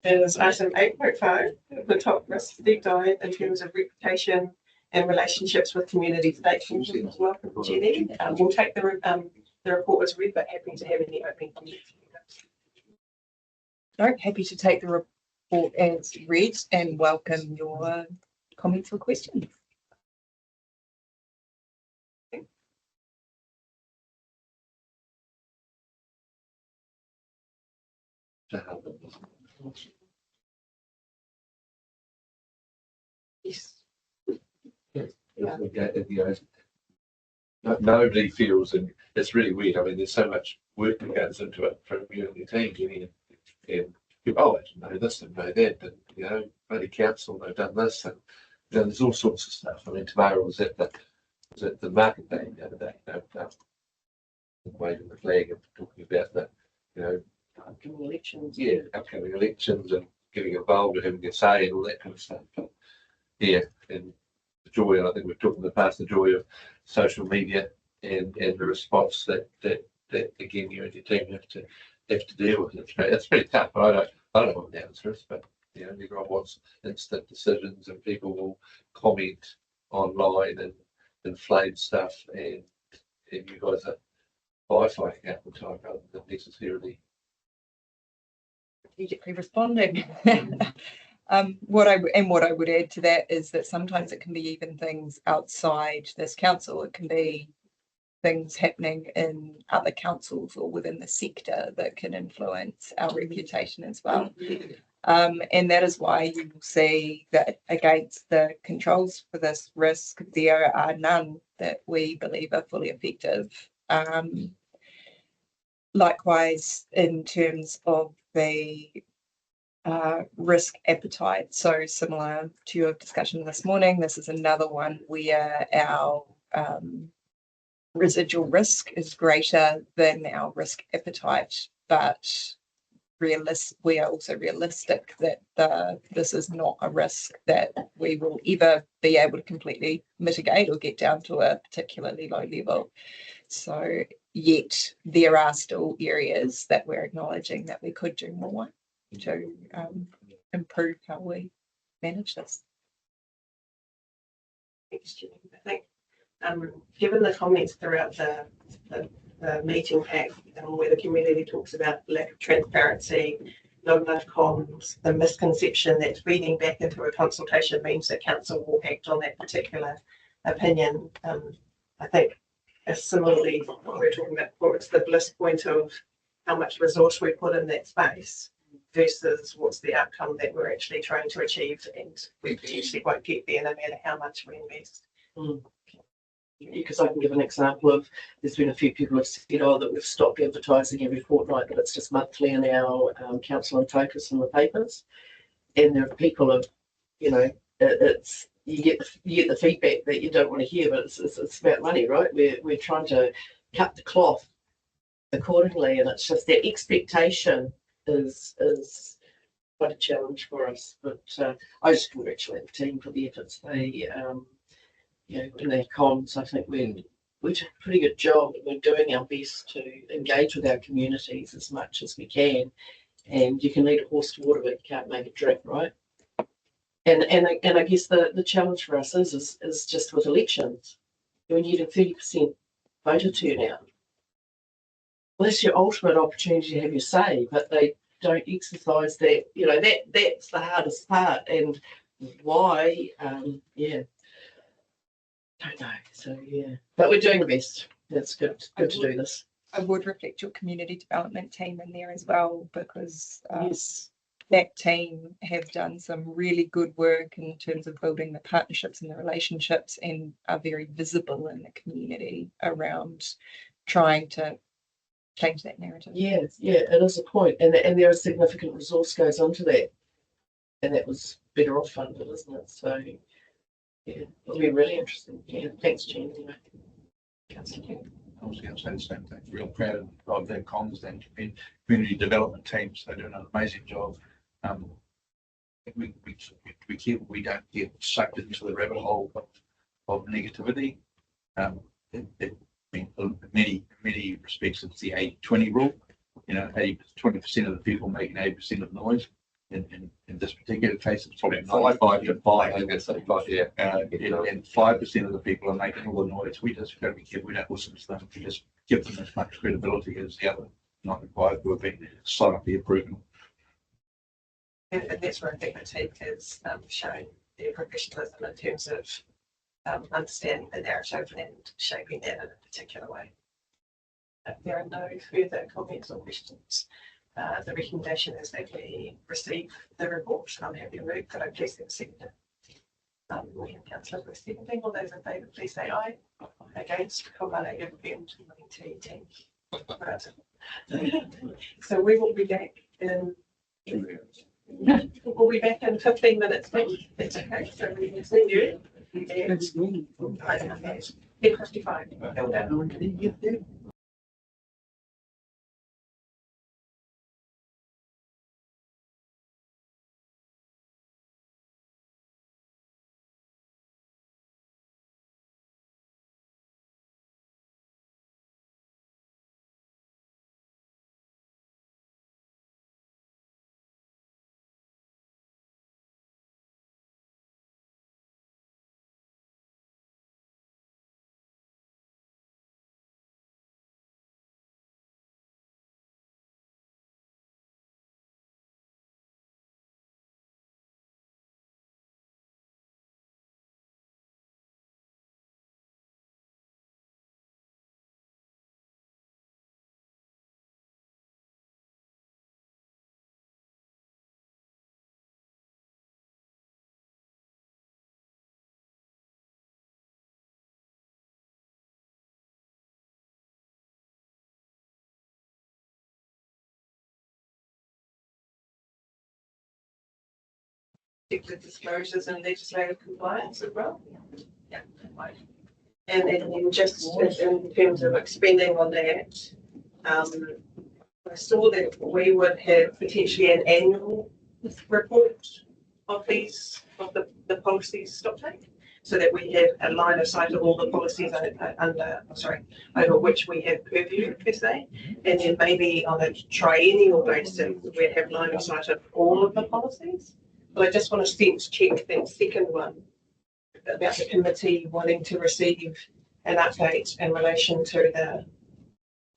is item 8.5, the top risk deep dive in terms of reputation and relationships with community stakeholders. Welcome, Jenny. We'll take the report as read, but happy to have any opening comments. No, happy to take the report as read and welcome your comments or questions. Yes. You know, nobody feels, and it's really weird. I mean, there's so much work that goes into it from you and your team getting in. And oh, I didn't know this and know that, and you know, bloody council, they've done this, and you know, there's all sorts of stuff. I mean, tomorrow was at the market day the other day, you know, waving the flag and talking about the, you know, Upcoming elections. yeah, upcoming elections and getting involved and having a say and all that kind of stuff. But yeah, and the joy, and I think we've talked in the past, the joy of social media and the response that again you and your team have to deal with. It's pretty tough. I don't know what the answer is, but you know, everyone wants instant decisions and people will comment online and inflame stuff, and you guys are firefighting out the time rather than necessarily. Strategically responding. What I would add to that is that sometimes it can be even things outside this council. It can be things happening in other councils or within the sector that can influence our reputation as well. And that is why you will see that against the controls for this risk, there are none that we believe are fully effective. Likewise, in terms of the risk appetite, so similar to your discussion this morning, this is another one where our residual risk is greater than our risk appetite, but we are also realistic that this is not a risk that we will ever be able to completely mitigate or get down to a particularly low level. So yet there are still areas that we're acknowledging that we could do more to improve how we manage this. Thanks, Jenny. I think given the comments throughout the meeting pack, where the community talks about lack of transparency, not enough comms, the misconception that feeding back into a consultation means that council will act on that particular opinion. I think similarly, what we're talking about before, it's the bliss point of how much resource we put in that space versus what's the outcome that we're actually trying to achieve, and we potentially won't get there no matter how much we invest. Because I can give an example of, there's been a few people have said, oh, that we've stopped advertising every fortnight, but it's just monthly in our council and focus in the papers. And there are people of, you know, it's you get the feedback that you don't want to hear, but it's about money, right? We're trying to cut the cloth accordingly, and it's just that expectation is quite a challenge for us. But I just congratulate the team for the efforts they you know, in their comms. I think we did a pretty good job. We're doing our best to engage with our communities as much as we can. And you can lead a horse to water, but you can't make it drink, right? And I guess the challenge for us is just with elections. When you get a 30% voter turnout, well, that's your ultimate opportunity to have your say, but they don't exercise that. You know, that's the hardest part. And why? Yeah. Don't know. So yeah, but we're doing the best. That's good. Good to do this. I would reflect your community development team in there as well, because Yes. that team have done some really good work in terms of building the partnerships and the relationships, and are very visible in the community around trying to change that narrative. Yeah, it is a point, and there is significant resource goes onto that, and that was better off funded, isn't it? So yeah, it'll be really interesting. Yeah, thanks, Jen. Anyway. I was going to say the same thing. Real proud of their comms and community development teams. They do an amazing job. We careful we don't get sucked into the rabbit hole of negativity. In many respects, it's the 80-20 rule. You know, 20% of the people making 80% of noise. In this particular case, it's probably 95 to 5. I think it's 5, yeah. And 5% of the people are making all the noise. We just got to be careful. We don't listen to them. We just give them as much credibility as the other not required who have been silently approving. And that's where I think the team has shown their professionalism in terms of understanding the narrative and shaping that in a particular way. If there are no further comments or questions, the recommendation is that we receive the report. I'm happy to move. Could I please have a second? Councillors were seconding. All those in favour, please say aye. Against, Komala Evans, 1910. Right. So we will be back in. We'll be back in 15 minutes. That's okay. So we can see you. And 10:55. The disclosures and legislative compliance as well. Yeah. And then just in terms of expanding on that, I saw that we would have potentially an annual report of these, of the policies stock take, so that we have a line of sight of all the policies over which we have purview per se, and then maybe on a triennial basis, we'd have line of sight of all of the policies. But I just want to sense check that second one about the committee wanting to receive an update in relation to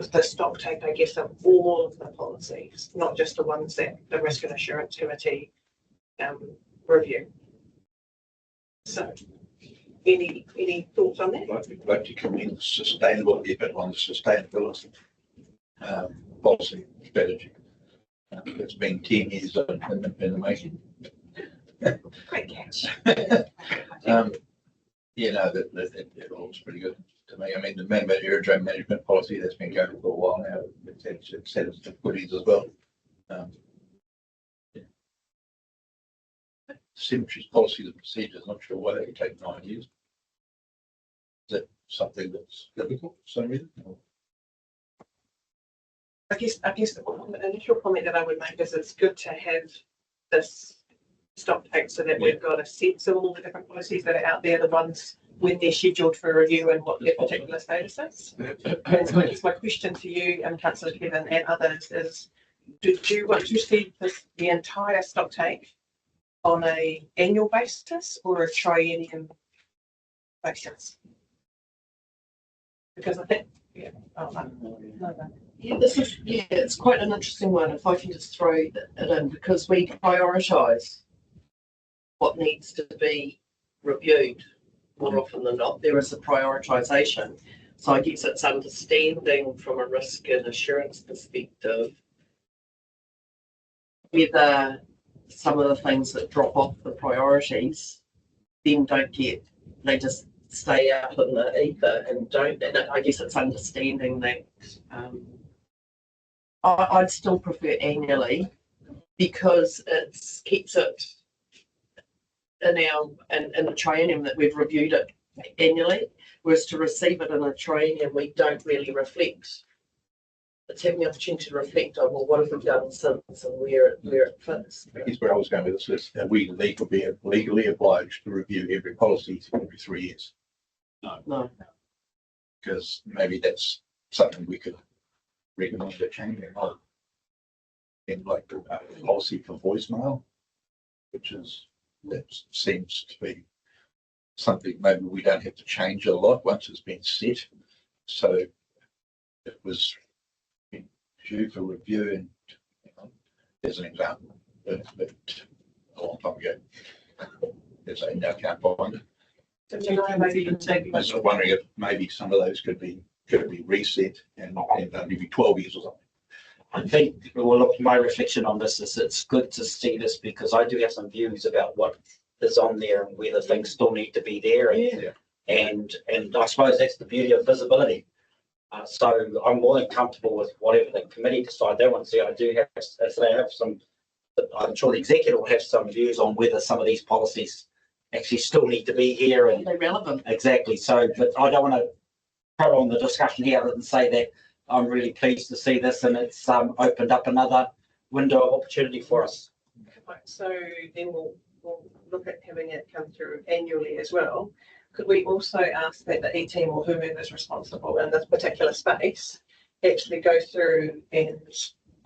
the stock take, I guess, of all of the policies, not just the ones that the Risk and Assurance Committee review. So, any thoughts on that? I'd like to commend the sustainable effort on the sustainability policy strategy. It's been 10 years in the making. Great catch. You know, it all looks pretty good to me. I mean, the management management policy that's been going for a while now, it's had its difficulties as well. Cemeteries policies and procedures, not sure why they would take 9 years. Is that something that's difficult for some reason? I guess the initial comment that I would make is it's good to have this stock take so that we've got a sense of all the different policies that are out there, the ones when they're scheduled for review and what their particular status is. And so I guess my question to you and Councillor Kevin and others is, do you want to see the entire stock take on an annual basis or a triennial basis? Because I think, it's quite an interesting one. If I can just throw it in, because we prioritise what needs to be reviewed more often than not. There is a prioritisation. So I guess it's understanding from a risk and assurance perspective whether some of the things that drop off the priorities then they just stay out in the ether and don't. And I guess it's understanding that I'd still prefer annually because it keeps it in the triennium that we've reviewed it annually, whereas to receive it in a triennium we don't really reflect. It's having the opportunity to reflect on, well, what have we done since and where it fits. Here's where I was going with this list. Are we legally obliged to review every policy every 3 years? No. Because maybe that's something we could recommend a change in, like a policy for voicemail, that seems to be something maybe we don't have to change a lot once it's been set. So it was due for review, and as an example, but a long time ago, as I now can't find it. I was wondering if maybe some of those could be reset and maybe 12 years or something. I think, well, look, my reflection on this is it's good to see this because I do have some views about what is on there and whether things still need to be there. And I suppose that's the beauty of visibility. So I'm more than comfortable with whatever the committee decide they want to see. I do have, as they have some, I'm sure the executive will have some views on whether some of these policies actually still need to be here. And they're relevant. Exactly. So, but I don't want to prolong the discussion here other than say that I'm really pleased to see this, and it's opened up another window of opportunity for us. So then we'll look at having it come through annually as well. Could we also ask that the E-team or whomever is responsible in this particular space actually go through and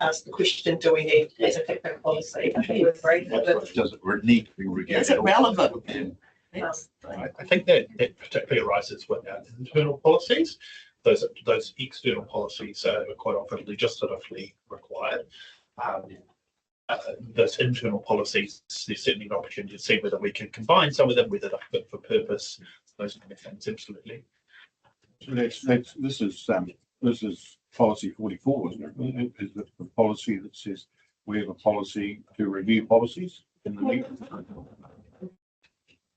ask the question, do we need as a technical policy? I think we're great. Does it need to be reviewed? Is it relevant? I think that particularly arises with our internal policies. Those external policies are quite often legislatively required. Those internal policies, there's certainly an opportunity to see whether we can combine some of them, whether they're fit for purpose, those kind of things. Absolutely. So this is policy 44, isn't it? Is it the policy that says we have a policy to review policies in the meeting?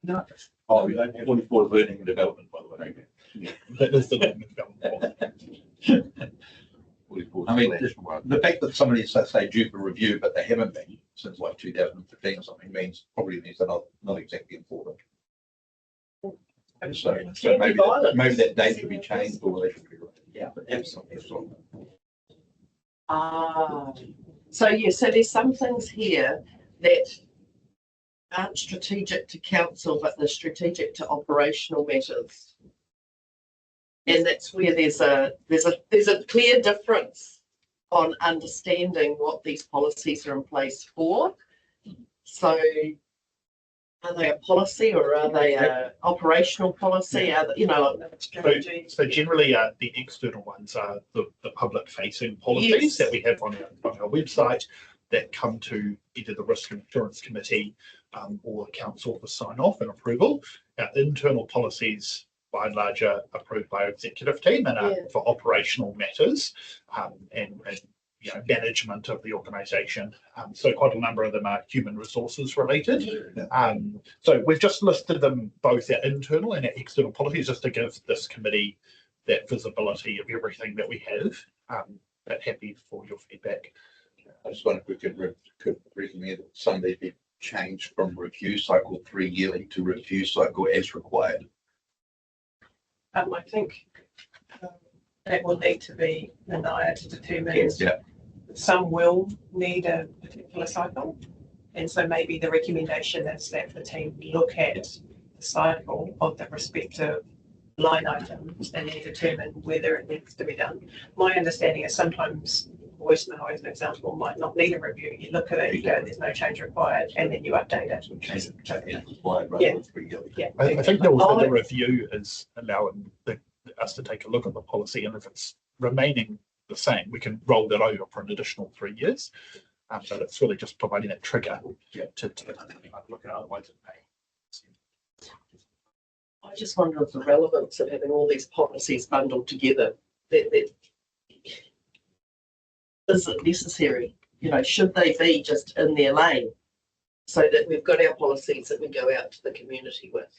No. Oh, we don't have 44 learning and development, by the way. Yeah, that is the learning and development. I mean, the fact that some of these say due for review, but they haven't been since like 2015 or something means probably means they're not exactly important. So maybe that date could be changed or they should be right. Yeah, absolutely. So yeah, so there's some things here that aren't strategic to council, but they're strategic to operational matters. And that's where there's a clear difference on understanding what these policies are in place for. So are they a policy or are they a operational policy? Are they, so generally the external ones are the public facing policies that we have on our website that come to either the Risk and Insurance Committee or council for sign off and approval. Our internal policies by and large are approved by our executive team and are for operational matters and management of the organisation. So quite a number of them are human resources related. So we've just listed them both our internal and our external policies just to give this committee that visibility of everything that we have. But happy for your feedback. I just wonder if we could recommend that some of these be changed from review cycle 3 yearly to review cycle as required. I think that will need to be denied to determine. Some will need a particular cycle, and so maybe the recommendation is that the team look at the cycle of the respective line items and then determine whether it needs to be done. My understanding is sometimes voicemail, as an example, might not need a review. You look at it, you go, there's no change required, and then you update it. I think also the review is allowing us to take a look at the policy, and if it's remaining the same, we can roll that over for an additional 3 years. But it's really just providing that trigger to look at otherwise it may. I just wonder if the relevance of having all these policies bundled together, that is it necessary? Should they be just in their lane so that we've got our policies that we go out to the community with?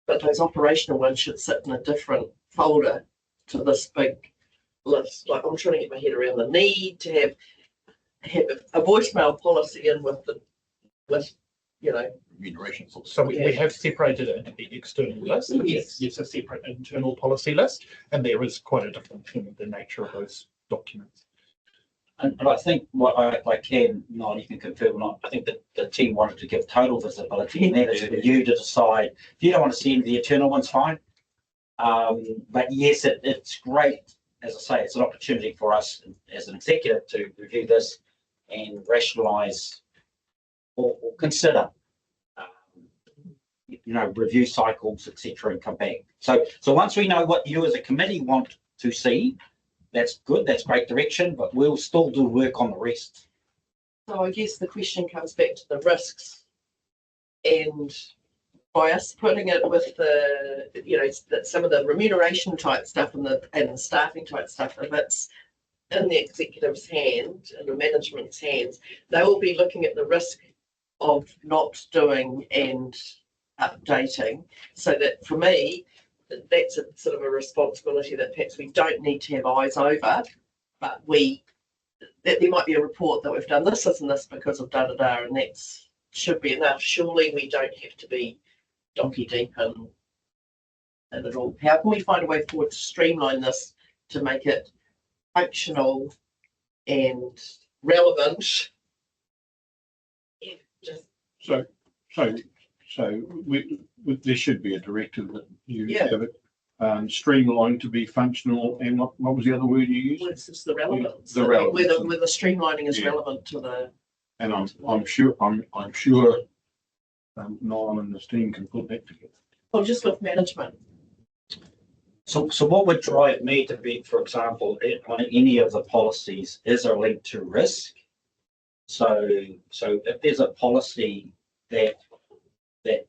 But those operational ones should sit in a different folder to this big list. Like I'm trying to get my head around the need to have a voicemail policy in with remuneration. So we have separated it into the external list. Yes, a separate internal policy list, and there is quite a difference in the nature of those documents. And I think what I can, not you can confirm or not, I think that the team wanted to give total visibility, and that is for you to decide. If you don't want to see the internal ones, fine. But yes, it's great. As I say, it's an opportunity for us as an executive to review this and rationalise or consider, review cycles, etc., and come back. So once we know what you as a committee want to see, that's good. That's great direction, but we'll still do work on the rest. So I guess the question comes back to the risks, and by us putting it with the, some of the remuneration type stuff and the staffing type stuff, if it's in the executive's hand and the management's hands, they will be looking at the risk of not doing and updating. So that for me, that's a sort of a responsibility that perhaps we don't need to have eyes over, but that there might be a report that we've done this and this because of da da da, and that's should be enough. Surely we don't have to be donkey deep in it all. How can we find a way forward to streamline this to make it functional and relevant? Yeah, just So there should be a directive that you Yeah. have it streamlined to be functional. And what was the other word you used? well, it's just the relevance. The relevance. Whether the streamlining is Yeah. relevant to the. And I'm sure Noel and his team can put that together. Well, just with management. So what would drive me to be, for example, on any of the policies, is there a link to risk? So if there's a policy that,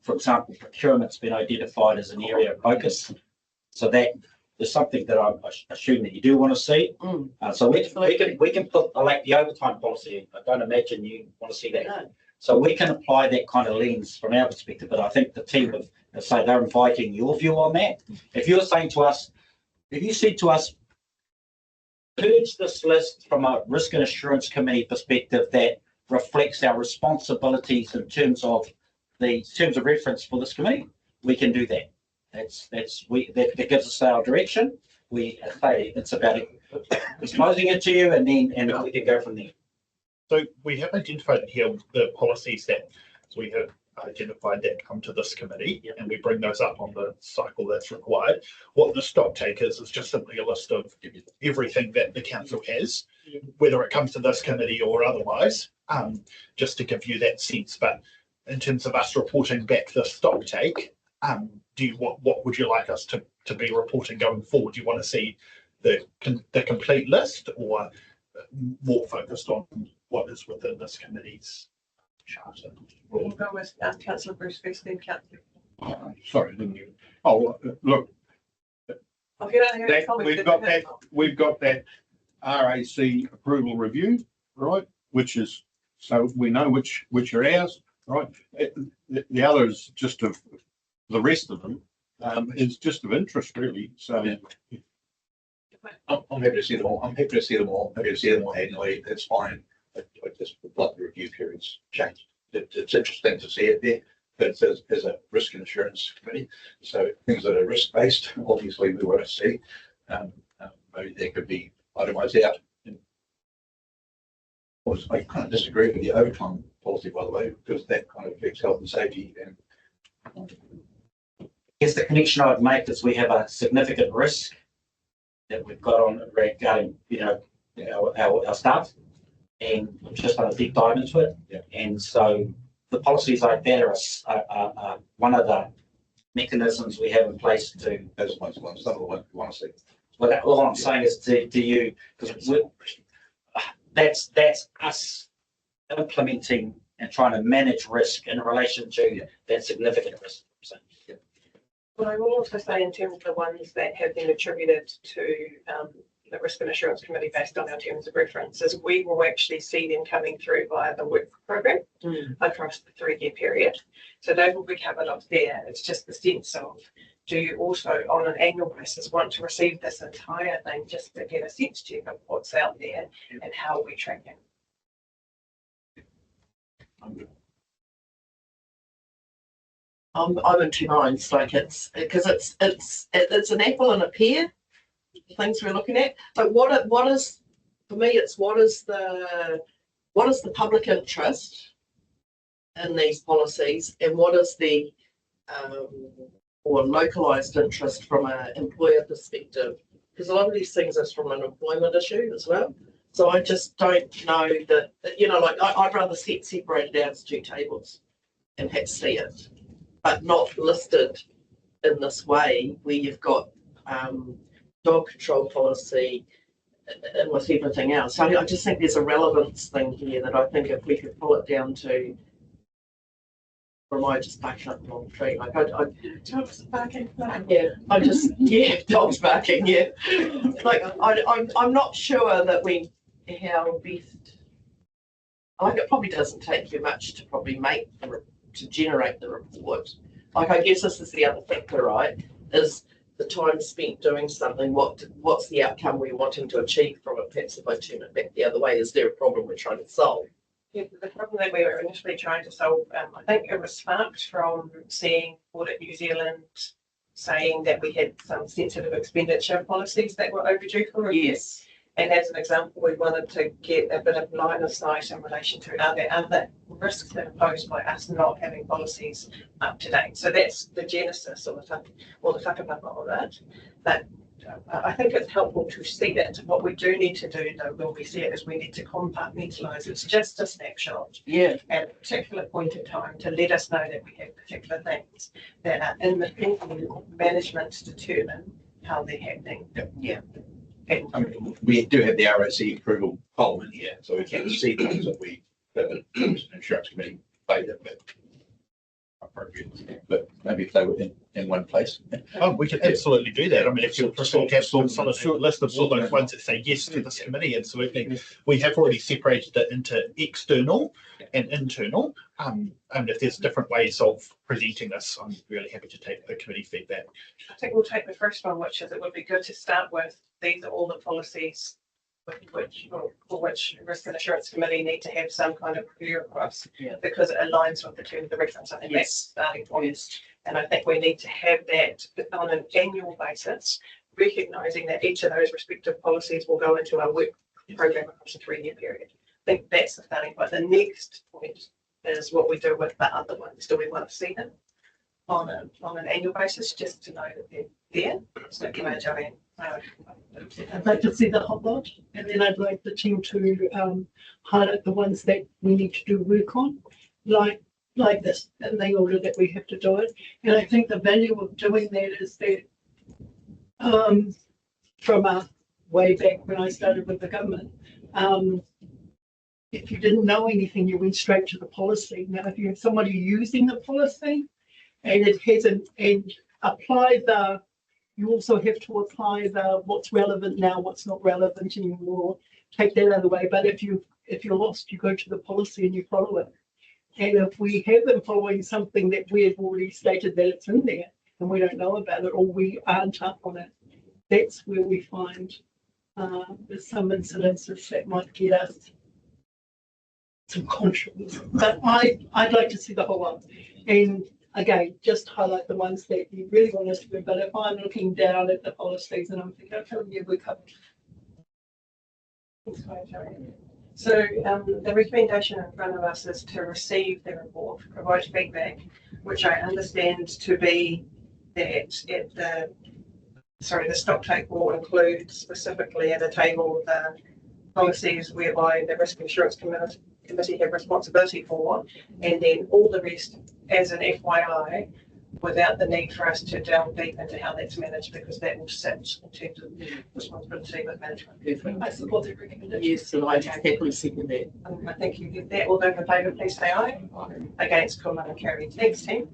for example, procurement's been identified as an area of focus, so that is something that I assume that you do want to see. So we can put like the overtime policy. I don't imagine you want to see that. No. So we can apply that kind of lens from our perspective, but I think the team have say they're inviting your view on that. If you're saying to us, if you said to us, purge this list from a risk and assurance committee perspective that reflects our responsibilities in terms of the terms of reference for this committee, we can do that. That gives us our direction. We say it's about exposing it to you, and then we can go from there. So we have identified here the policies that we have identified that come to this committee, and we bring those up on the cycle that's required. What the stock take is just simply a list of everything that the council has, whether it comes to this committee or otherwise, just to give you that sense. But in terms of us reporting back the stock take, what would you like us to be reporting going forward? Do you want to see the complete list, or more focused on what is within this committee's charter? We'll go with Councillor Bruce first, then Councillor. Sorry, didn't you? Oh, look, If you don't have any comments, we've got that RAC approval review, right? Which is, so we know which are ours, right? The others, just of the rest of them, is just of interest, really. So I'm happy to see them all. I'm happy to see them all. Happy to see them all annually. That's fine. I just would like the review periods changed. It's interesting to see it there. But as a risk and assurance committee, so things that are risk based, obviously we want to see. Maybe there could be itemized out. I kind of disagree with the overtime policy, by the way, because that kind of affects health and safety. And I guess the connection I would make is we have a significant risk that we've got on regarding, our staff, and we've just done a deep dive into it. Yeah. And so the policies like that are one of the mechanisms we have in place to. those ones, some of the ones we want to see. Well, all I'm saying is to you, because that's us implementing and trying to manage risk in relation to that significant risk. So, yeah. Well, I will also say in terms of the ones that have been attributed to the Risk and Assurance Committee based on our terms of reference, is we will actually see them coming through via the work program across the 3-year period. So those will be covered off there. It's just the sense of, do you also on an annual basis want to receive this entire thing just to get a sense check of what's out there and how we're tracking? I'm in two minds. Like it's because it's an apple and a pear. The things we're looking at. But what is for me? It's what is the public interest in these policies, and what is the or localized interest from an employer perspective? Because a lot of these things is from an employment issue as well. So I just don't know that, like I'd rather separate it out as two tables and have to see it, but not listed in this way where you've got dog control policy and with everything else. So I just think there's a relevance thing here that I think if we could pull it down to, or am I just backing up the wrong tree? Like Dogs barking. Dogs barking, yeah. Like I'm not sure that how best. Like it probably doesn't take you much to probably to generate the report. Like I guess this is the other factor, right? Is the time spent doing something, what's the outcome we're wanting to achieve from it? Perhaps if I turn it back the other way, is there a problem we're trying to solve? Yeah, the problem that we were initially trying to solve, I think it was sparked from seeing Audit New Zealand saying that we had some sensitive expenditure policies that were overdue for review. Yes. And as an example, we wanted to get a bit of line of sight in relation to are there other risks that are posed by us not having policies up to date. So that's the genesis or the whakapapa of that. But I think it's helpful to see that. What we do need to do, though, when we see it, is we need to compartmentalise. It's just a snapshot at a particular point in time to let us know that we have particular things that are in the management to determine how they're happening. Yeah. I mean, we do have the ROC approval column in here, so we can see things that we, the insurance committee played it, but appropriate. But maybe if they were in one place. Oh, we can absolutely do that. I mean, if you're just have a list of all those ones that say yes to this committee, absolutely. We have already separated it into external and internal. And if there's different ways of presenting this, I'm really happy to take the committee feedback. I think we'll take the first one, which is it would be good to start with. These are all the policies for which Risk and Assurance Committee need to have some kind of review across because it aligns with the terms of the reference. I think that's starting point. And I think we need to have that on an annual basis, recognising that each of those respective policies will go into our work program across a 3-year period. I think that's the starting point. The next point is what we do with the other ones. Do we want to see them on an annual basis just to know that they're there? So can I jump in? I'd like to see the whole lot, and then I'd like the team to highlight the ones that we need to do work on, like this, and the order that we have to do it. And I think the value of doing that is that from way back when I started with the government, if you didn't know anything, you went straight to the policy. Now, if you have somebody using the policy and it hasn't, and you also have to apply what's relevant now, what's not relevant anymore, take that out of the way. But if you're lost, you go to the policy and you follow it. And if we have them following something that we have already stated that it's in there and we don't know about it or we aren't up on it, that's where we find there's some incidences that might get us some controversy. But I'd like to see the whole lot. And again, just highlight the ones that you really want us to do. But if I'm looking down at the policies and I'm thinking, okay, yeah, we're covered. So the recommendation in front of us is to receive the report, provide feedback, which I understand to be that the stock take will include specifically at a table the policies whereby the Risk Insurance Committee have responsibility for, and then all the rest as an FYI, without the need for us to delve deep into how that's managed, because that will sit in terms of responsibility with management. I support the recommendation. Yes, and I happily second that. I think you did that. All those in favour, please say aye. Against, comment and carried. Thanks, team.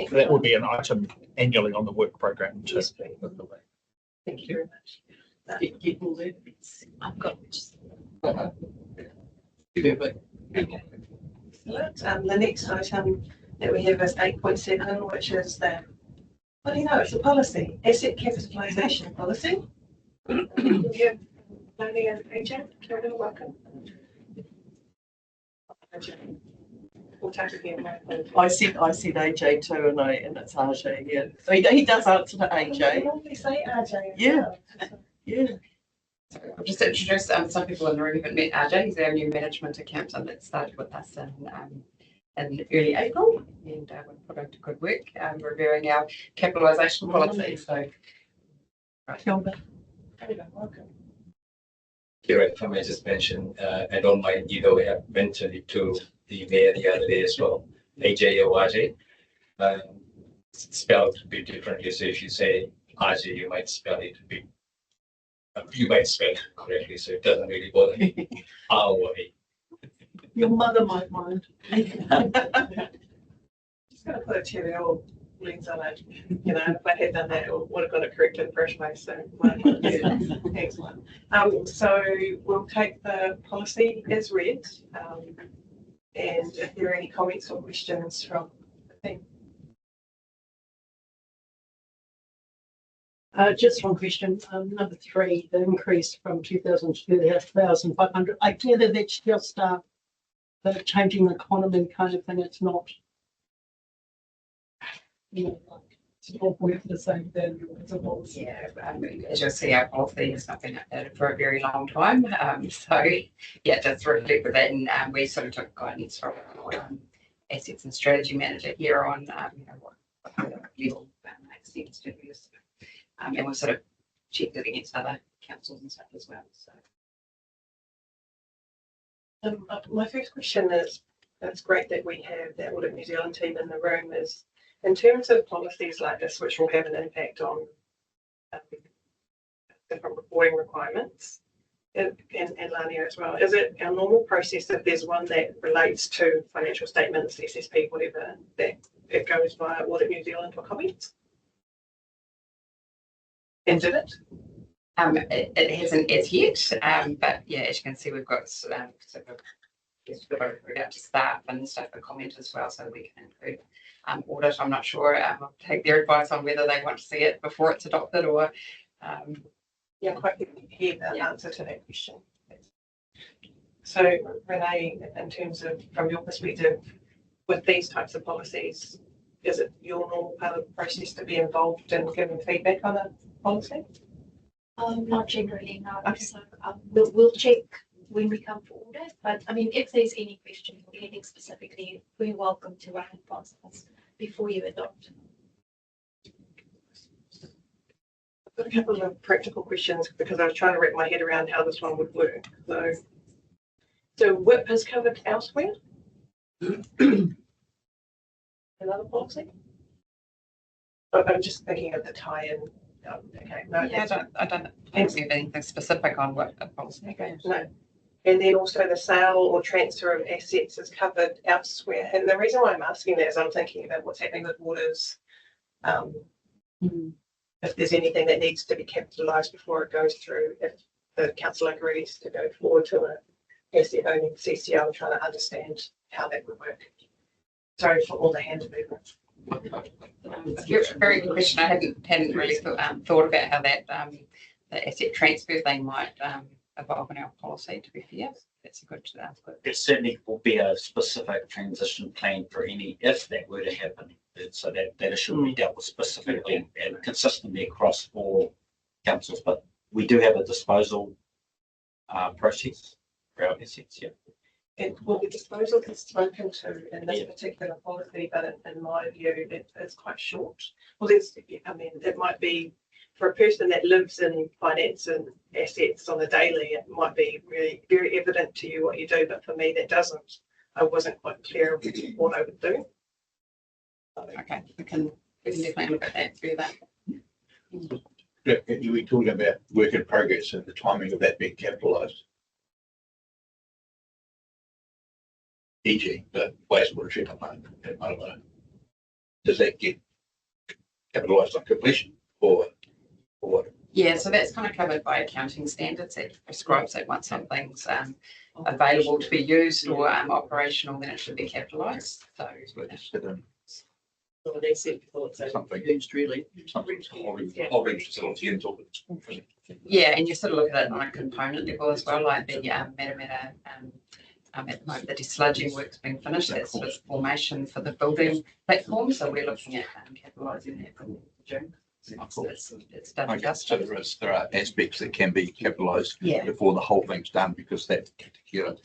So that would be an item annually on the work program too. Yes, please. Thank you very much. Get all that. I've got Perfect. Okay. Excellent. The next item that we have is 8.7, which is it's a policy, asset capitalisation policy. Yeah, Lady and AJ, welcome. We'll take it again. I said AJ too, and it's RJ. Yeah, so he does answer to AJ. I normally say RJ. Yeah. So I'll just introduce some people in the room who haven't met RJ. He's our new management accountant that started with us in early April, and we've put into good work reviewing our capitalisation policy. So, Welcome. Here, if I may just mention, I don't mind either way. I mentioned it to the mayor the other day as well. AJ or RJ, spelled a bit differently. So if you say RJ, you might spell it a bit. You might spell it correctly, so it doesn't really bother me. Our way. Your mother might mind. Just going to put a cherry or lens on it. You know, if I had done that, I would have got it correct in the first place. So, excellent. So we'll take the policy as read. And if there are any comments or questions from the team. Just one question, number 3, the increase from 2,000 to 2,500. I gather that's just the changing economy kind of thing. It's not, you know, like, it's not worth the same value as it was. Yeah, as you'll see, our policy has not been updated for a very long time. So yeah, just reflect with that, and we sort of took guidance from assets and strategy manager here on you know, what level makes sense to use. And we sort of checked it against other councils and stuff as well. So My first question is, it's great that we have the Audit New Zealand team in the room, is in terms of policies like this, which will have an impact on different reporting requirements, and Lania as well, is it our normal process if there's one that relates to financial statements, SSP, whatever, that it goes via Audit New Zealand for comments? And did it? it hasn't as yet, but yeah, as you can see, we've got sort of out to staff and staff a comment as well, so we can include audit. I'm not sure. I'll take their advice on whether they want to see it before it's adopted or. Yeah, quite good to hear the answer to that question. So Renee, in terms of from your perspective, with these types of policies, is it your normal part of the process to be involved in giving feedback on a policy? Not generally, no. Okay. So we'll check when we come for audit, but I mean, if there's any question or anything specifically, we're welcome to run it past us before you adopt. I've got a couple of practical questions because I was trying to wrap my head around how this one would work. So WIP is covered elsewhere? Another policy? I'm just thinking of the tie-in. Okay, no. Yeah, I don't think we have anything specific on what a policy goes. No. And then also the sale or transfer of assets is covered elsewhere. And the reason why I'm asking that is I'm thinking about what's happening with waters. If there's anything that needs to be capitalised before it goes through, if the council agrees to go forward to an asset owning CCO, I'm trying to understand how that would work. Sorry for all the hand movements. Very good question. I hadn't really thought about how that the asset transfer thing might evolve in our policy. To be fair, that's a good. There certainly will be a specific transition plan for any if that were to happen. So that issue will be dealt with specifically and consistently across all councils. But we do have a disposal process for our assets. Yeah. And well, the disposal is spoken to in this particular policy, but in my view, it's quite short. Well, I mean, it might be for a person that lives in finance and assets on a daily, it might be really very evident to you what you do, but for me, that doesn't. I wasn't quite clear what I would do. Okay, we can definitely look at that through that. Yeah, you were talking about work in progress and the timing of that being capitalised. E.g., the wastewater treatment plant at Matamata. Does that get capitalised on completion or what? Yeah, so that's kind of covered by accounting standards. It prescribes that once something's available to be used or operational, then it should be capitalised. So Well, they said before it's something used really. Holding facility until yeah, and you sort of look at it on a component level as well, like the Matamata at the moment, the desludging work's been finished. That's sort of formation for the building platform. So we're looking at capitalising that from June. It's done okay, justice. So there are aspects that can be capitalised Yeah. before the whole thing's done because that particular.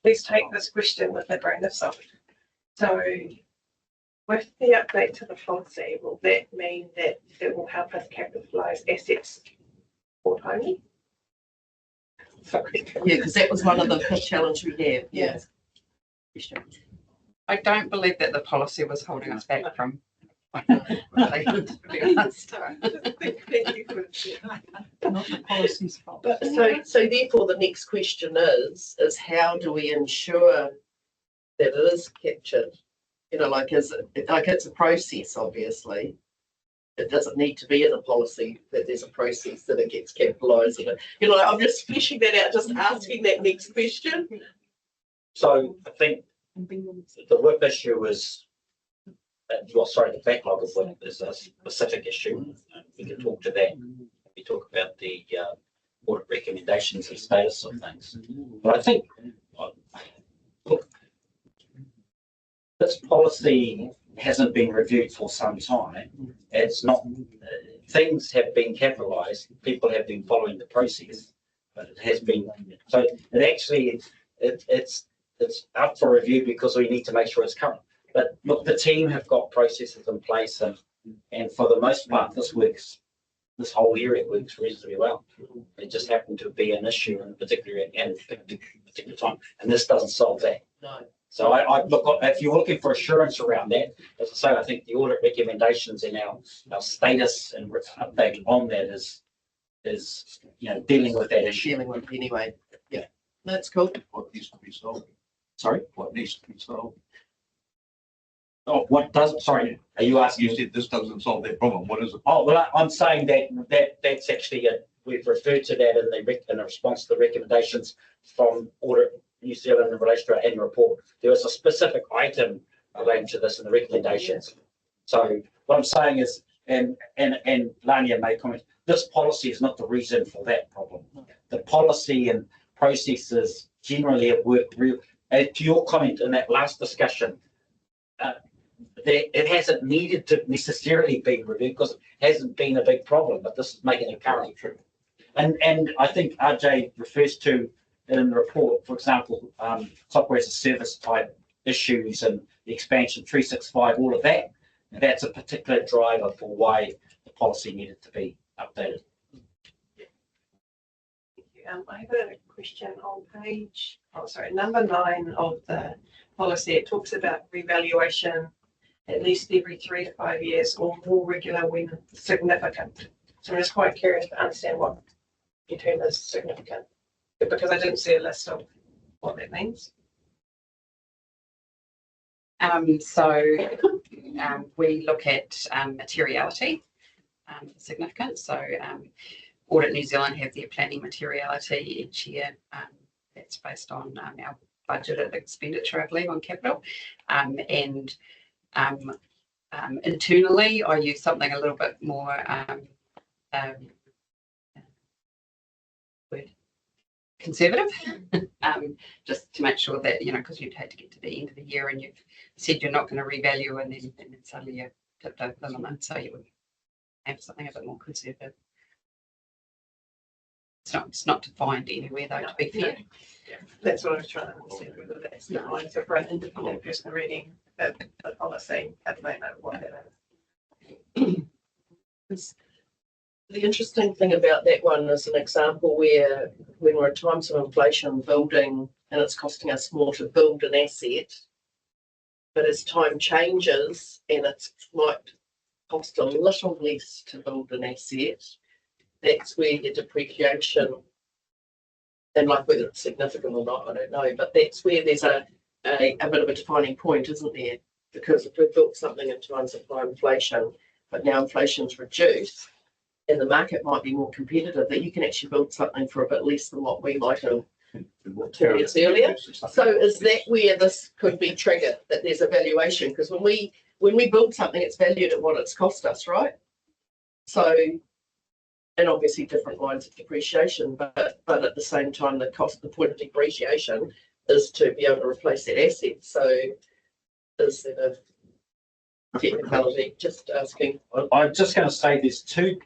Please take this question with a grain of salt. So with the update to the policy, will that mean that it will help us capitalise assets for only? Sorry. Yeah, because that was one of the challenge we have. Yeah. I don't believe that the policy was holding us back from. Not the policy's fault. But so therefore the next question is how do we ensure that it is captured You know, like it's a process, obviously. It doesn't need to be in a policy that there's a process that it gets capitalised. You know, I'm just fleshing that out, just asking that next question. So I think the WIP issue is, well, sorry, the backlog of WIP is a specific issue. We can talk to that. We talk about the audit recommendations and status of things. But I think, look, this policy hasn't been reviewed for some time. It's not, things have been capitalised, people have been following the process, but it has been, so it actually, it's up for review because we need to make sure it's current. But look, the team have got processes in place and for the most part, this whole area works reasonably well. It just happened to be an issue in a particular time, and this doesn't solve that. No. So I look, if you're looking for assurance around that, as I say, I think the audit recommendations in our status and update on that is dealing with that issue. Dealing with it anyway. Yeah, that's cool. What needs to be solved? Sorry, What needs to be solved? oh, what doesn't? Sorry, are you asking? You said this doesn't solve that problem. What is it? Oh well, I'm saying that's actually we've referred to that in the response to the recommendations from Audit New Zealand in relation to our annual report. There was a specific item relating to this in the recommendations. So what I'm saying is, and Lania made comment, this policy is not the reason for that problem. The policy and processes generally have worked real. To your comment in that last discussion, it hasn't needed to necessarily be reviewed because it hasn't been a big problem, but this is making it current. And I think RJ refers to in the report, for example, software as a service type issues and the expansion 365, all of that. And that's a particular driver for why the policy needed to be updated. I have a question on number 9 of the policy. It talks about revaluation at least every 3 to 5 years or more regular when significant. So I'm just quite curious to understand what you term as significant, because I didn't see a list of what that means. We look at materiality significance. So Audit New Zealand have their planning materiality each year. That's based on our budgeted expenditure, I believe, on capital. Internally, I use something a little bit more conservative, just to make sure that, because you'd hate to get to the end of the year and you've said you're not going to revalue and then suddenly you're tipped over the limit, so you would have something a bit more conservative. It's not defined anywhere though, to be fair. Yeah, that's what I was trying to understand, whether that's defined for an independent person reading the policy at the moment, what that is. The interesting thing about that one is an example where when we're at times of inflation building and it's costing us more to build an asset, but as time changes and it might cost a little less to build an asset, that's where the depreciation, and like whether it's significant or not, I don't know, but that's where there's a bit of a defining point, isn't there? Because if we've built something in times of high inflation, but now inflation's reduced, and the market might be more competitive, that you can actually build something for a bit less than what we might have 2 years earlier. So is that where this could be triggered, that there's a valuation? Because when we build something, it's valued at what it's cost us, right? So, and obviously different lines of depreciation, but at the same time, the point of depreciation is to be able to replace that asset. So is there a technicality? Just asking. I'm just going to say there's two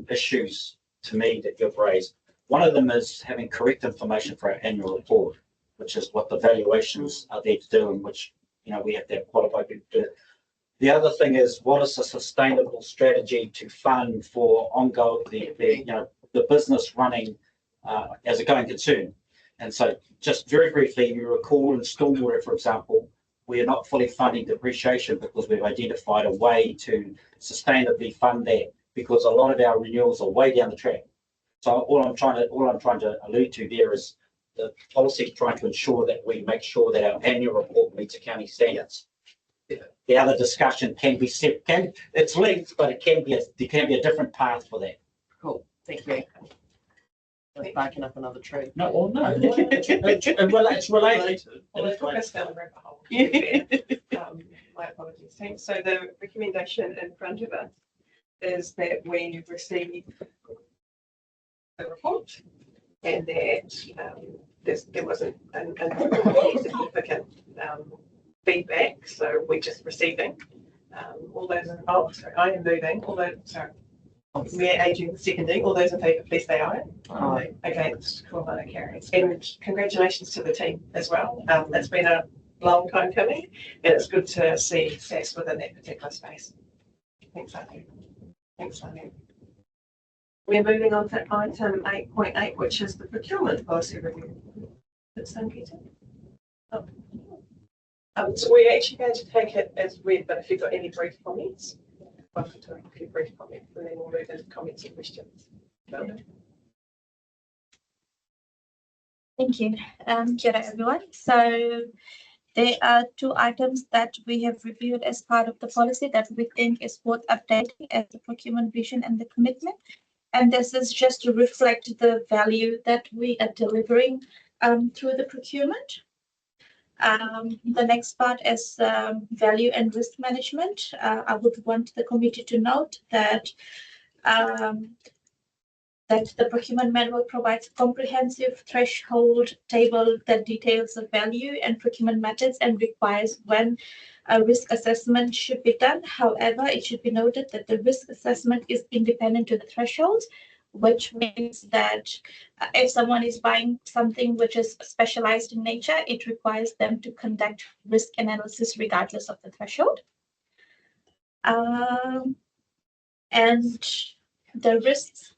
issues to me that you've raised. One of them is having correct information for our annual report, which is what the valuations are there to do, and which we have to have qualified people to do. The other thing is, what is a sustainable strategy to fund for ongoing the business running as a going concern? And so, just very briefly, you recall in stormwater, for example, we are not fully funding depreciation because we've identified a way to sustainably fund that, because a lot of our renewals are way down the track. So all I'm trying to allude to there is the policy is trying to ensure that we make sure that our annual report meets accounting standards. the other discussion can be it's linked, but there can be a different path for that. Cool, thank you. Like barking up another tree. No, well, no, it's related. Well, it took us down a rabbit hole. My apologies, team. So the recommendation in front of us is that we receive the report and that there wasn't a significant feedback, so we're just receiving all those. Sorry, I am moving. We're aging seconding. All those in favour, please say aye. Aye. Against, Corona carries. And congratulations to the team as well. It's been a long time coming, and it's good to see SAS within that particular space. Thanks, Anu. Thanks, Anu. We're moving on to item 8.8, which is the procurement policy review. It's done, Peter. So we're actually going to take it as read, but if you've got any brief comments, welcome to a few brief comments, and then we'll move into comments and questions. Thank you. Kia ora, everyone. So there are two items that we have reviewed as part of the policy that we think is worth updating as the procurement vision and the commitment. And this is just to reflect the value that we are delivering through the procurement. The next part is value and risk management. I would want the committee to note that the procurement manual provides comprehensive threshold table that details the value and procurement methods and requires when a risk assessment should be done. However, it should be noted that the risk assessment is independent to the thresholds, which means that if someone is buying something which is specialized in nature, it requires them to conduct risk analysis regardless of the threshold. And the risks.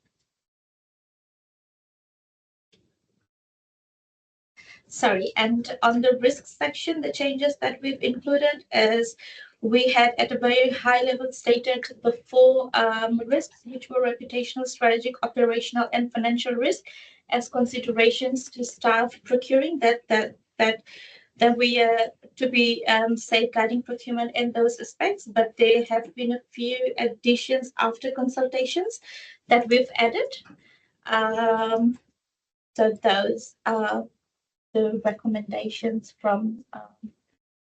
Sorry, and on the risk section, the changes that we've included is we had at a very high level stated the four risks, which were reputational, strategic, operational, and financial risk as considerations to staff procuring that we are to be safeguarding procurement in those aspects, but there have been a few additions after consultations that we've added. So those are the recommendations from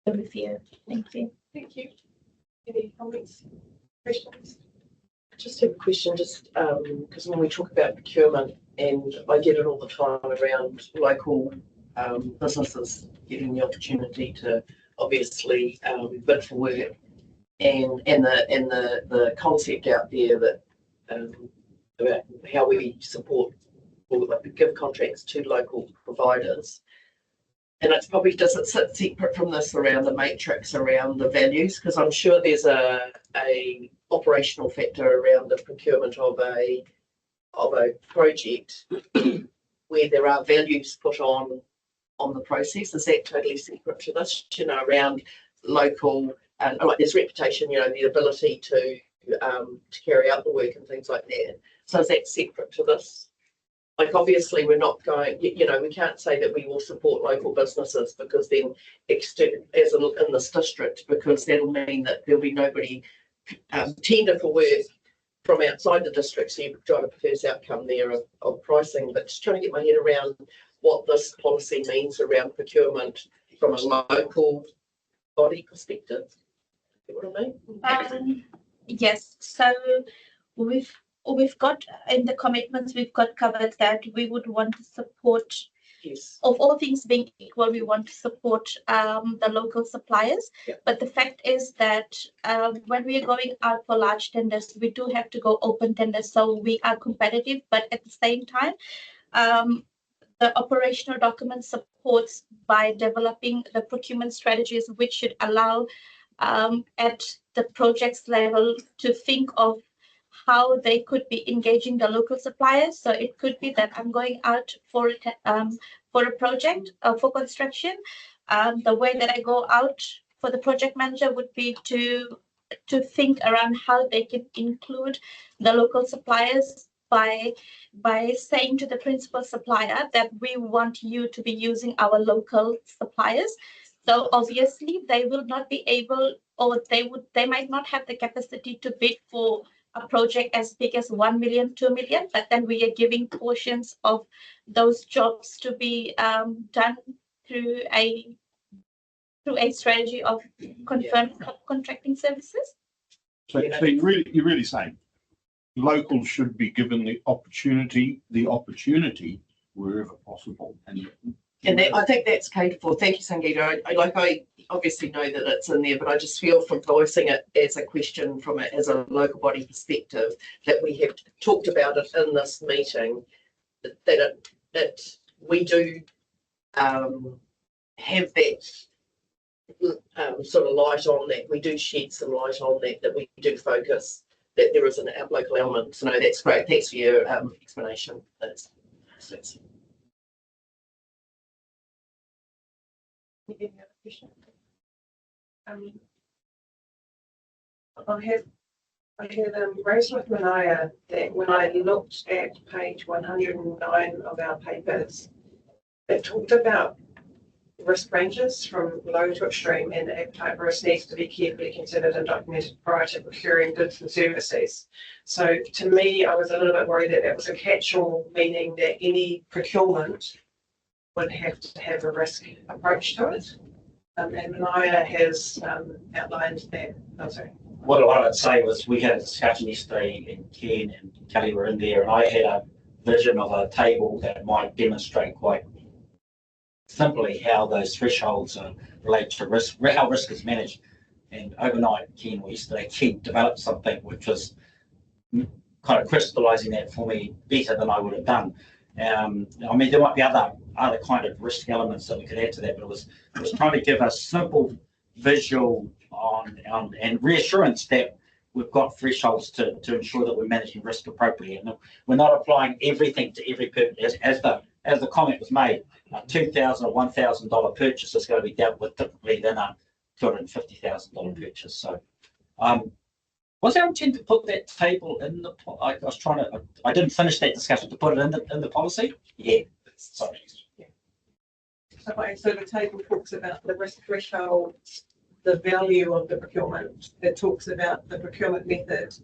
the review. Thank you. Thank you. Any comments, questions? I just have a question, just because when we talk about procurement, and I get it all the time around local businesses getting the opportunity to obviously bid for work, and the concept out there that about how we support or like give contracts to local providers. And it's probably doesn't sit separate from this around the matrix around the values, because I'm sure there's a operational factor around the procurement of a project where there are values put on the process. Is that totally separate to this? You know, around local and like there's reputation, you know, the ability to carry out the work and things like that. So is that separate to this? Like obviously we're not going, you know, we can't say that we will support local businesses because then as in this district, because that'll mean that there'll be nobody tender for work from outside the district. So you've got a first outcome there of pricing, but just trying to get my head around what this policy means around procurement from a local body perspective. You know what I mean? Yes, so we've got in the commitments we've got covered that we would want to support, yes, of all things being equal, we want to support the local suppliers. Yep. But the fact is that when we are going out for large tenders, we do have to go open tenders, so we are competitive, but at the same time the operational document supports by developing the procurement strategies which should allow at the projects level to think of how they could be engaging the local suppliers. So it could be that I'm going out for a project for construction. The way that I go out for the project manager would be to think around how they can include the local suppliers by saying to the principal supplier that we want you to be using our local suppliers. So obviously they will not be able, or they might not have the capacity to bid for a project as big as 1 million, 2 million, but then we are giving portions of those jobs to be done through a strategy of confirmed contracting services. So you're really saying locals should be given the opportunity wherever possible. And that, I think that's catered for. Thank you, Sangeeta. I obviously know that it's in there, but I just feel from voicing it as a question from it as a local body perspective that we have talked about it in this meeting, that we do have that sort of light on that. We do shed some light on that we do focus that there is an local element. So no, that's great. Thanks for your explanation. That's Any other questions? I had raised with Mania that when I looked at page 109 of our papers, it talked about risk ranges from low to extreme, and appetite risk needs to be carefully considered and documented prior to procuring goods and services. So to me, I was a little bit worried that that was a catch-all, meaning that any procurement would have to have a risk approach to it. And Mania has outlined that. Oh, sorry. What I would say was we had a discussion yesterday, and Ken and Kelly were in there, and I had a vision of a table that might demonstrate quite simply how those thresholds are related to risk, how risk is managed. And overnight, Ken, or yesterday, Ken developed something which was kind of crystallizing that for me better than I would have done. I mean, there might be other kind of risk elements that we could add to that, but it was trying to give a simple visual on and reassurance that we've got thresholds to ensure that we're managing risk appropriately, and we're not applying everything to every purpose. As the comment was made, a $2,000 or $1,000 purchase is going to be dealt with differently than a $250,000 purchase. So, was our intent to put that table in the? I was trying to. I didn't finish that discussion to put it in the policy. Yeah. Sorry. Okay, so the table talks about the risk thresholds, the value of the procurement. It talks about the procurement method,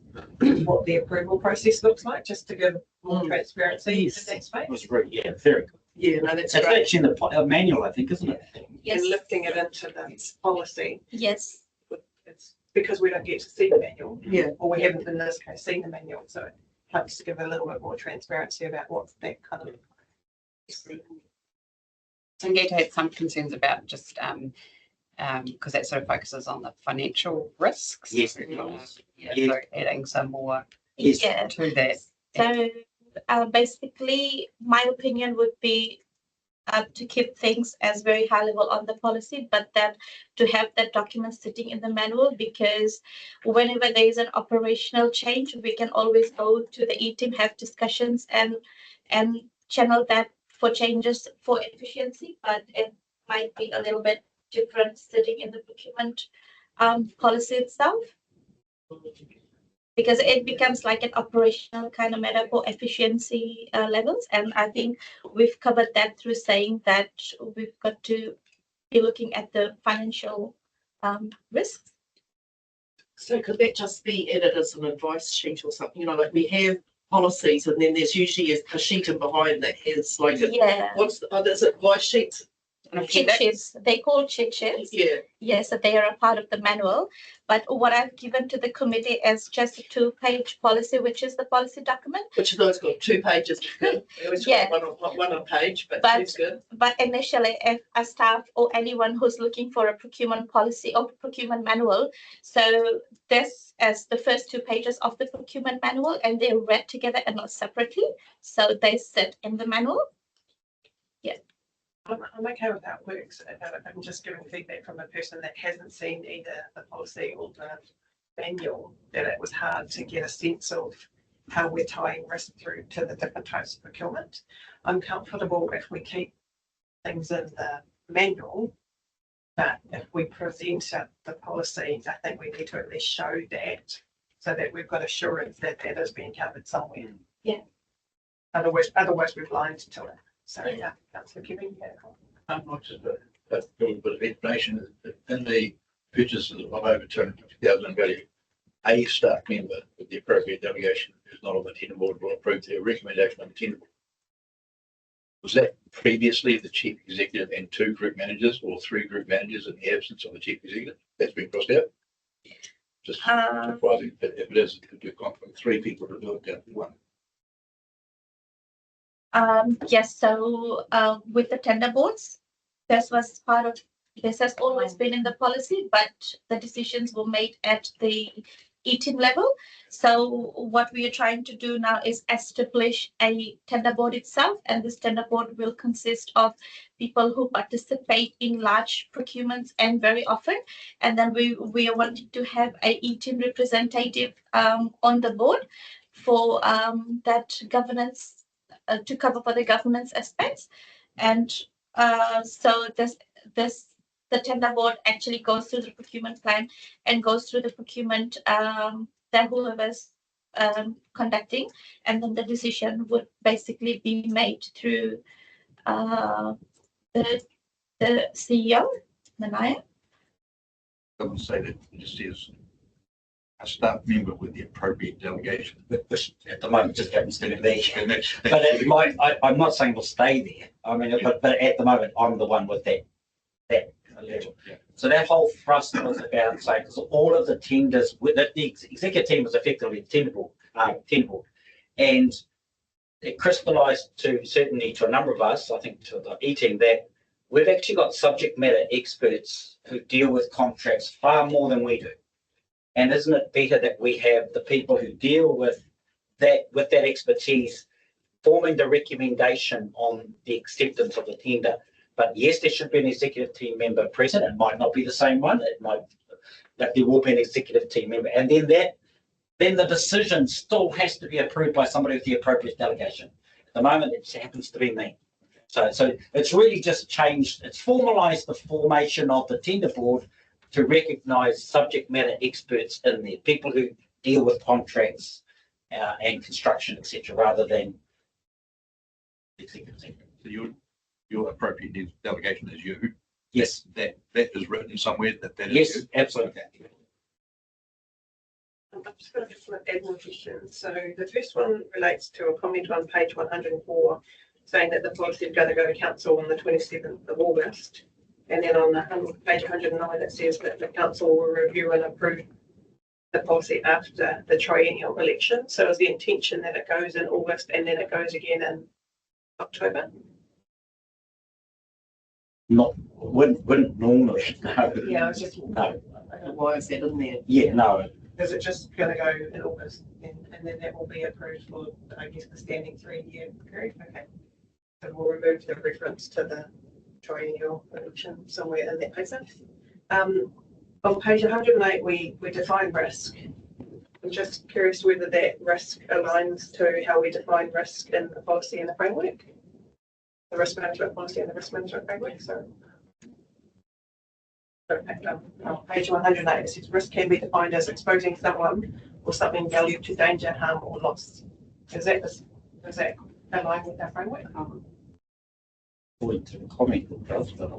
what the approval process looks like, just to give more transparency in that space. It was very very good. Yeah, no, that's It's great. actually in the manual, I think, isn't it? And lifting it into the policy. Yes. It's because we don't get to see the manual. Yeah. Or we haven't in this case seen the manual, so it helps to give a little bit more transparency about what's that kind of. Sangeeta had some concerns about just because that sort of focuses on the financial risks. Yes. So adding some more Yeah. to that. So basically, my opinion would be to keep things as very high level on the policy, but then to have that document sitting in the manual, because whenever there is an operational change, we can always go to the E-team, have discussions and channel that for changes for efficiency, but it might be a little bit different sitting in the procurement policy itself, because it becomes like an operational kind of matter for efficiency levels. And I think we've covered that through saying that we've got to be looking at the financial risks. So could that just be added as an advice sheet or something? You know, like we have policies and then there's usually a sheet in behind that has like there's advice sheets. Cheat sheets, they call cheat sheets. Yeah. Yes, so they are a part of the manual. But what I've given to the committee is just a 2-page policy, which is the policy document. Which has got 2 pages. Good. We always got one on page, but that's good. But initially, if a staff or anyone who's looking for a procurement policy or procurement manual, so this is the first 2 pages of the procurement manual, and they're read together and not separately. So they sit in the manual. Yeah. I'm okay with how it works. I'm just giving feedback from a person that hasn't seen either the policy or the manual, that it was hard to get a sense of how we're tying risk through to the different types of procurement. I'm comfortable if we keep things in the manual, but if we present the policy, I think we need to at least show that, so that we've got assurance that that is being covered somewhere. Yeah. Otherwise we're blind to it. So yeah, that's what giving you. How much is a little bit of information. In the purchases of over 250,000 in value, a staff member with the appropriate delegation who's not on the tender board will approve their recommendation on the tender board. Was that previously the chief executive and 2 group managers or 3 group managers in the absence of the chief executive? That's been crossed out. Just surprising if it is, you've gone from 3 people to do it down to 1. Yes, so with the tender boards, this was part of, this has always been in the policy, but the decisions were made at the E-team level. So what we are trying to do now is establish a tender board itself, and this tender board will consist of people who participate in large procurements and very often. And then we are wanting to have a E-team representative on the board for that governance, to cover for the governance aspects. And so the tender board actually goes through the procurement plan and goes through the procurement that whoever's conducting, and then the decision would basically be made through the CEO, Manaya. I would say that it just is a staff member with the appropriate delegation. Which at the moment just happens to be me. But it might, I'm not saying we'll stay there. I mean, but at the moment, I'm the one with that level. Yeah. So that whole thrust was about saying, because all of the tenders, the executive team was effectively the tender board, and it crystallised to certainly to a number of us, I think to the E-team, that we've actually got subject matter experts who deal with contracts far more than we do. And isn't it better that we have the people who deal with that expertise forming the recommendation on the acceptance of the tender? But yes, there should be an executive team member present. It might not be the same one. It might, but there will be an executive team member, and then the decision still has to be approved by somebody with the appropriate delegation. At the moment, it happens to be me. So it's really just changed. It's formalised the formation of the tender board to recognise subject matter experts in there, people who deal with contracts and construction, etc., rather than executive team. So your appropriate delegation is you. Yes. That is written somewhere that is yes, you. Absolutely. I've just got a couple of admin questions. So the first one relates to a comment on page 104, saying that the policy is going to go to council on the 27th of August. And then on the page 109, it says that the council will review and approve the policy after the triennial election. So is the intention that it goes in August and then it goes again in October? Not wouldn't normally. No. Yeah, I was just No. Why is that in there? Yeah, no. Is it just going to go in August and then that will be approved for, I guess, the standing 3-year period? Okay. So we'll remove the reference to the triennial election somewhere in that place. On page 108, we define risk. I'm just curious whether that risk aligns to how we define risk in the policy and the framework, the risk management policy and the risk management framework. So on page 108, it says risk can be defined as exposing someone or something valued to danger, harm, or loss. Does that align with our framework? According to the comment, it does, but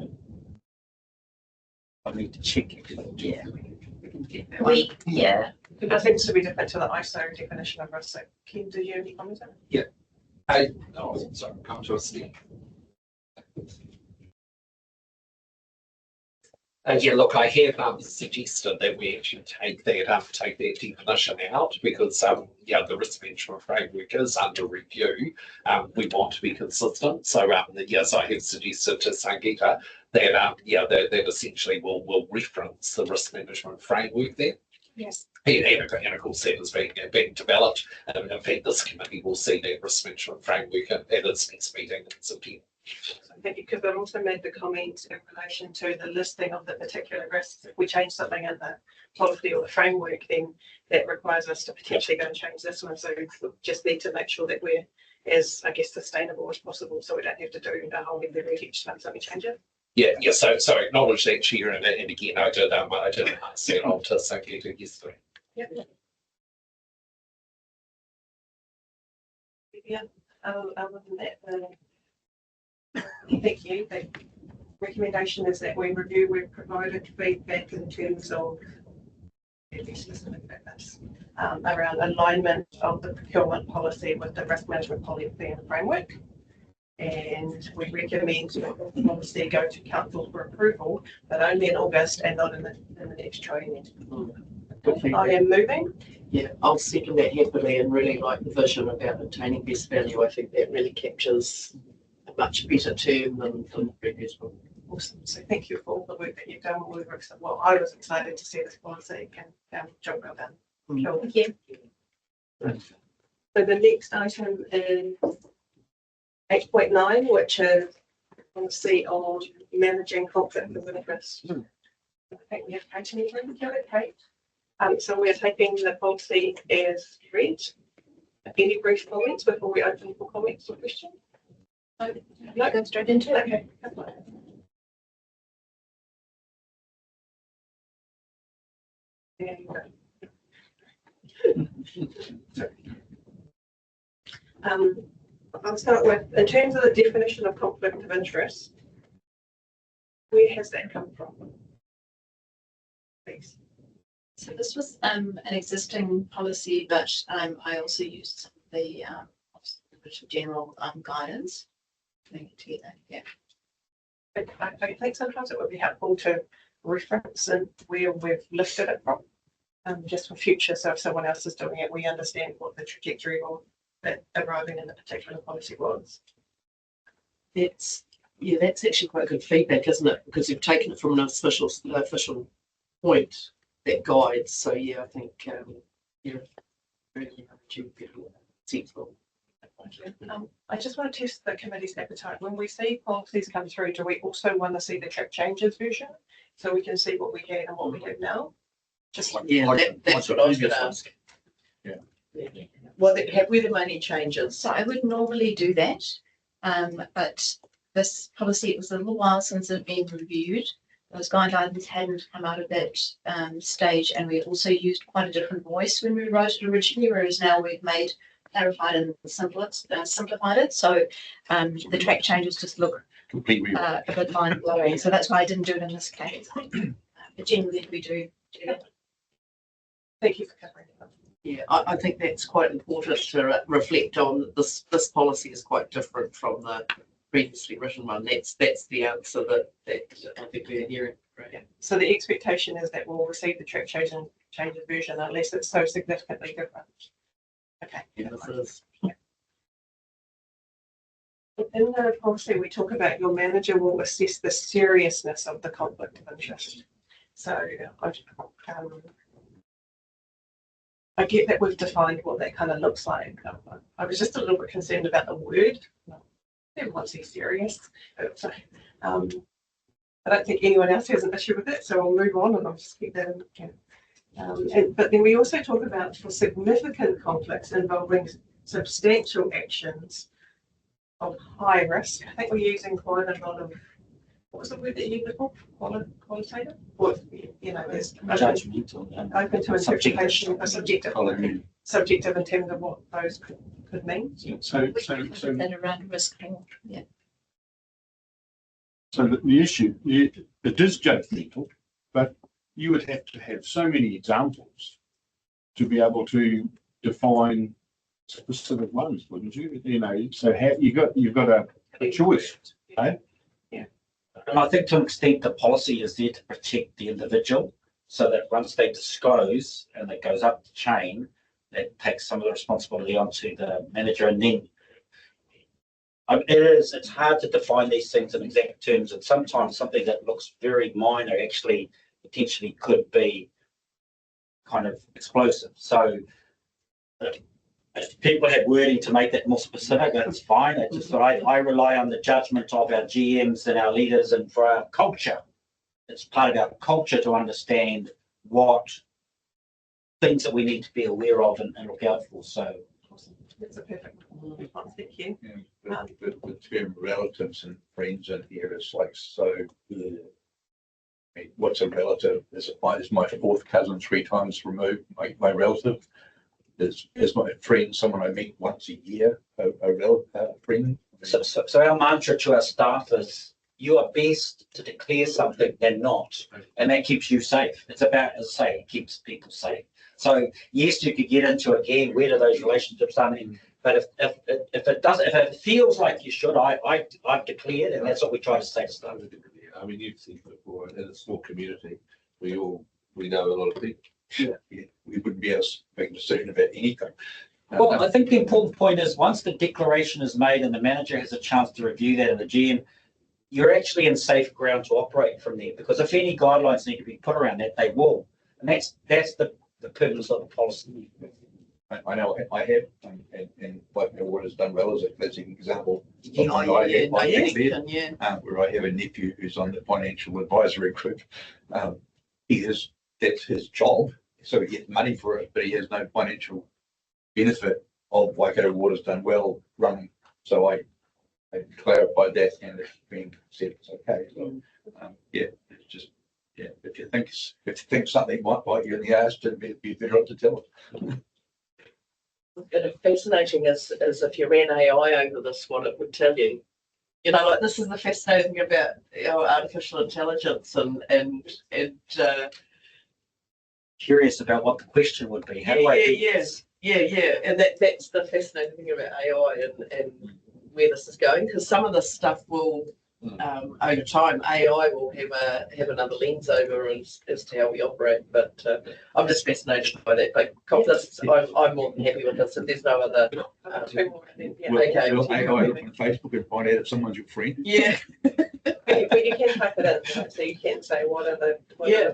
I need to check it. Yeah. It seems to be different to the ISO definition of risk. So, Ken, do you have any comments on it? Sorry, come to a step. Yeah, look, I have suggested that we actually take that definition out because the risk management framework is under review. We want to be consistent, so yes, I have suggested to Sangeeta that that essentially will reference the risk management framework there. Yes. And of course, that is being developed. And in fact, this committee will see that risk management framework at its next meeting in September. Thank you, because I've also made the comment in relation to the listing of the particular risks. If we change something in the policy or the framework, then that requires us to potentially go and change this one. So we just need to make sure that we're as, I guess, sustainable as possible, so we don't have to do a whole heavy lift each time something changes. Yeah. So acknowledge that, Chair, and again, I did ask that on to Sangeeta yesterday. Yeah. Other than that, thank you. recommendation is that we review, we've provided feedback in terms of be specific about this, around alignment of the procurement policy with the risk management policy and framework. And we recommend that the policy go to council for approval, but only in August and not in the next training. I am moving. Yeah, I'll second that happily and really like the vision about obtaining best value. I think that really captures a much better term than the previous one. Awesome. So thank you for all the work that you've done. Well, I was excited to see this policy and job well done. Cool. Thank you. So the next item is 8.9, which is policy on managing conflict of interest. I think we have Kate in the room. Kate. So we're taking the policy as read. Any brief comments before we open for comments or questions? No, Go straight into it. okay. There you go. I'll start with, in terms of the definition of conflict of interest, where has that come from? Please. So this was an existing policy, but I also used some of the general guidance. Yeah. I think sometimes it would be helpful to reference and where we've lifted it from, just for future. So if someone else is doing it, we understand what the trajectory of that arriving in a particular policy was. That's actually quite good feedback, isn't it? Because you've taken it from an official point that guides. So yeah, I think really sensible. I just want to test the committee's appetite. When we see policies come through, do we also want to see the track changes version so we can see what we had and what we have now? Just like, Yeah, that's what I was going to ask. Yeah. Well, have we the money changes? So I would normally do that, but this policy, it was a little while since it had been reviewed. Those guidelines hadn't come out of that stage, and we also used quite a different voice when we wrote it originally, whereas now we've clarified and simplified it. So the track changes just look Completely. A bit mind blowing. So that's why I didn't do it in this case. But generally we do that. thank you for covering it. Yeah, I think that's quite important to reflect on. This policy is quite different from the previously written one. That's the answer that I think we're hearing. Right. Yeah. So the expectation is that we'll receive the track changes version unless it's so significantly different. Okay. Yeah, this is. In the policy, we talk about your manager will assess the seriousness of the conflict of interest. So I get that we've defined what that kind of looks like. I was just a little bit concerned about the word. Everyone sees serious. So, I don't think anyone else has an issue with it, so I'll move on and I'll just keep that in. But then we also talk about for significant conflicts involving substantial actions of high risk. I think we're using quite a lot of, what was the word that you used before? Qualitative? Or, there's Judgmental. open to interpretation, or subjective in terms of what those could mean. So Then around risk. Yeah. So the issue, it is judgmental, but you would have to have so many examples to be able to define specific ones, wouldn't you? So you've got a choice, eh? Yeah. And I think to an extent the policy is there to protect the individual, so that once they disclose and it goes up the chain, that takes some of the responsibility onto the manager. And then it's hard to define these things in exact terms, and sometimes something that looks very minor actually potentially could be kind of explosive. So if people have wording to make that more specific, that's fine. It's just that I rely on the judgment of our GMs and our leaders, and for our culture, it's part of our culture to understand what things that we need to be aware of and look out for. So that's a perfect response. Thank you. Yeah, the term relatives and friends in here is like so. I mean, what's a relative? Is my fourth cousin 3 times removed? My relative is my friend someone I meet once a year. A friend. So our mantra to our staff is, you are best to declare something than not, and that keeps you safe. It's about, as I say, it keeps people safe. So yes, you could get into again, where do those relationships come in? But if it doesn't, if it feels like you should, I've declared, and that's what we try to say to staff. I mean, you've seen before, in a small community, we know a lot of people. Yeah. We wouldn't be able to make a decision about anything. Well, I think the important point is once the declaration is made and the manager has a chance to review that and the GM, you're actually in safe ground to operate from there, because if any guidelines need to be put around that, they will. And that's the purpose of the policy. I know I have, and what has done well is a classic example. Yeah, Where I have a nephew who's on the financial advisory group. That's his job, so he gets money for it, but he has no financial benefit of Waikato Water's done well running. So I clarified that, and it's been said it's okay. So yeah, it's just if you think something might bite you in the ass, then be better off to tell it. And fascinating is if you ran AI over this, what it would tell you. You know, like this is the fascinating thing about artificial intelligence and Curious about what the question would be. How do I do this? Yeah, and that's the fascinating thing about AI and where this is going, because some of this stuff will over time AI will have another lens over as to how we operate. But I'm just fascinated by that. But I'm more than happy with this. If there's no other, okay. Will AI look on Facebook and find out if someone's your friend? Yeah. But you can type it in, right? So you can say what are the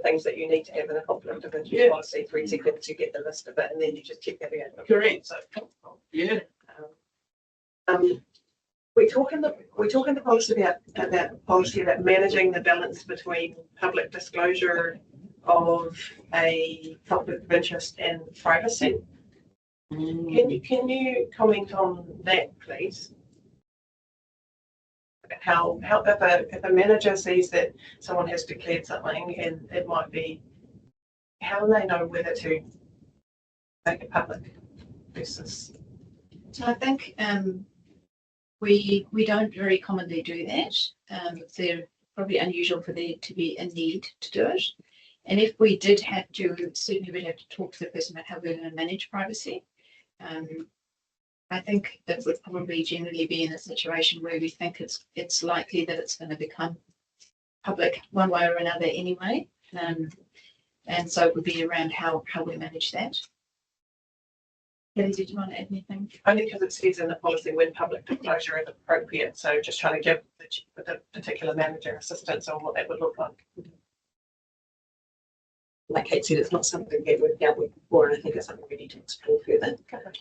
things that you need to have in a conflict of interest policy. 3 seconds, you get the list of it, and then you just check that out. Correct. So yeah. We talk in the policy about managing the balance between public disclosure of a conflict of interest and privacy. Can you comment on that, please? How if a manager sees that someone has declared something and it might be, how do they know whether to make it public versus? So I think we don't very commonly do that. They're probably unusual for there to be a need to do it. And if we did have to, certainly we'd have to talk to the person about how we're going to manage privacy. I think that would probably generally be in a situation where we think it's likely that it's going to become public one way or another anyway. And so it would be around how we manage that. Kelly, did you want to add anything? Only because it says in the policy when public disclosure is appropriate. So just trying to give the particular manager assistance on what that would look like. Like Kate said, it's not something that we've dealt with before, and I think it's something we need to explore further.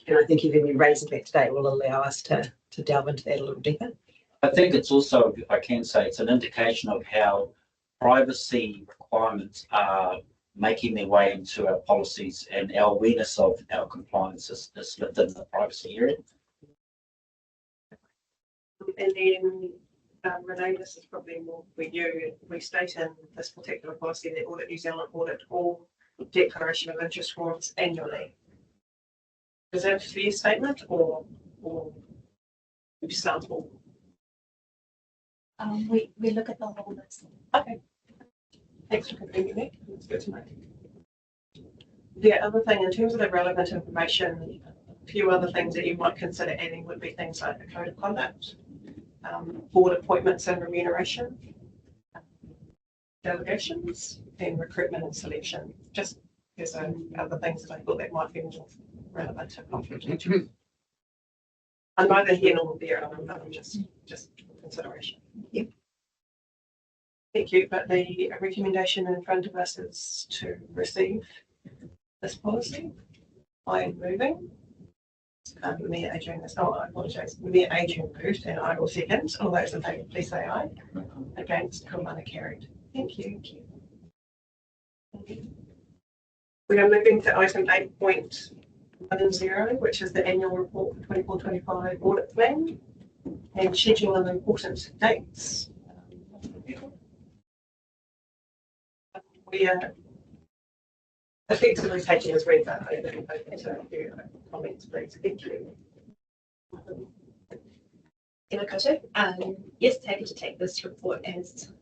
And I think even you raising that today will allow us to delve into that a little deeper. I think it's also, I can say, it's an indication of how privacy requirements are making their way into our policies, and our awareness of our compliance is within the privacy area. And then Renee, this is probably more for you. We state in this particular policy that Audit New Zealand audit all declaration of interest forms annually. Is that a fair statement or sample? We look at the whole list. Okay. Thanks for confirming that. That's good to know. The other thing, in terms of the relevant information, a few other things that you might consider adding would be things like the code of conduct, board appointments and remuneration, delegations, and recruitment and selection. Just there's other things that I thought that might be more relevant to conflict of interest. I'm neither here nor there. I'm just consideration. Yep. Thank you. But the recommendation in front of us is to receive this policy. I am moving. Mayor Adrian is, I apologise. Mayor Adrian moved and I will second. All those in favour, please say aye. Against, Kumana carried. Thank you. We are moving to item 8.10, which is the annual report for 24-25 audit plan and scheduling of important dates. We are effectively taking as read that open to comments, please. Thank you. Tēnā koutou. Yes, happy to take this report as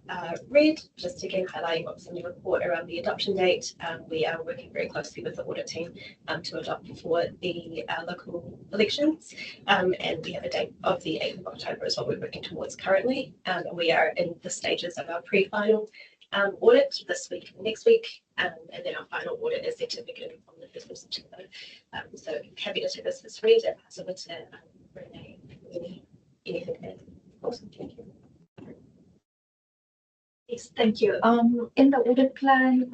read, just to again highlight what's in the report around the adoption date. We are working very closely with the audit team to adopt for the local elections, and we have a date of the 8th of October is what we're working towards currently. We are in the stages of our pre-final audit this week and next week, and then our final audit is set to begin on the 5th of September. So happy to take this as read and pass over to Renee. Anything to add? Awesome, thank you. Yes, thank you. In the audit plan,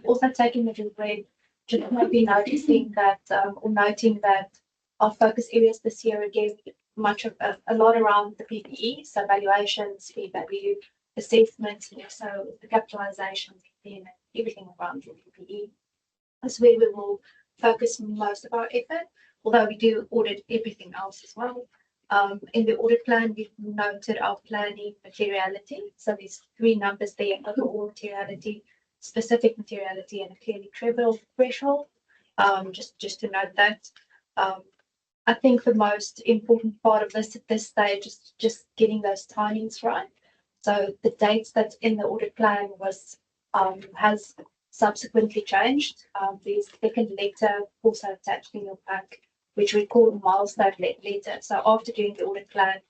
also taking the read, just maybe noticing that, or noting that our focus areas this year again, much of a lot around the PPE, so valuations, fee value, assessments, and also the capitalization, and everything around the PPE. That's where we will focus most of our effort, although we do audit everything else as well. In the audit plan, we've noted our planning materiality. So there's 3 numbers there: overall materiality, specific materiality, and a clearly trivial threshold. Just to note that. I think the most important part of this at this stage is just getting those timings right. So the dates that's in the audit plan was has subsequently changed. There's a second letter also attached in your pack, which we call milestone letter. So after doing the audit plan,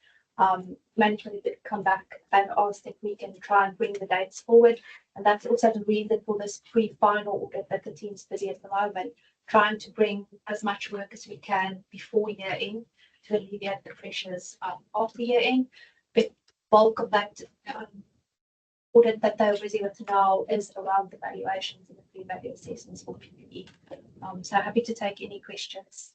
management did come back and asked if we can try and bring the dates forward. And that's also the reason for this pre-final audit that the team's busy at the moment, trying to bring as much work as we can before year end to alleviate the pressures after year end. But bulk of that audit that they're busy with now is around the valuations and the fee value assessments for PPE. So happy to take any questions.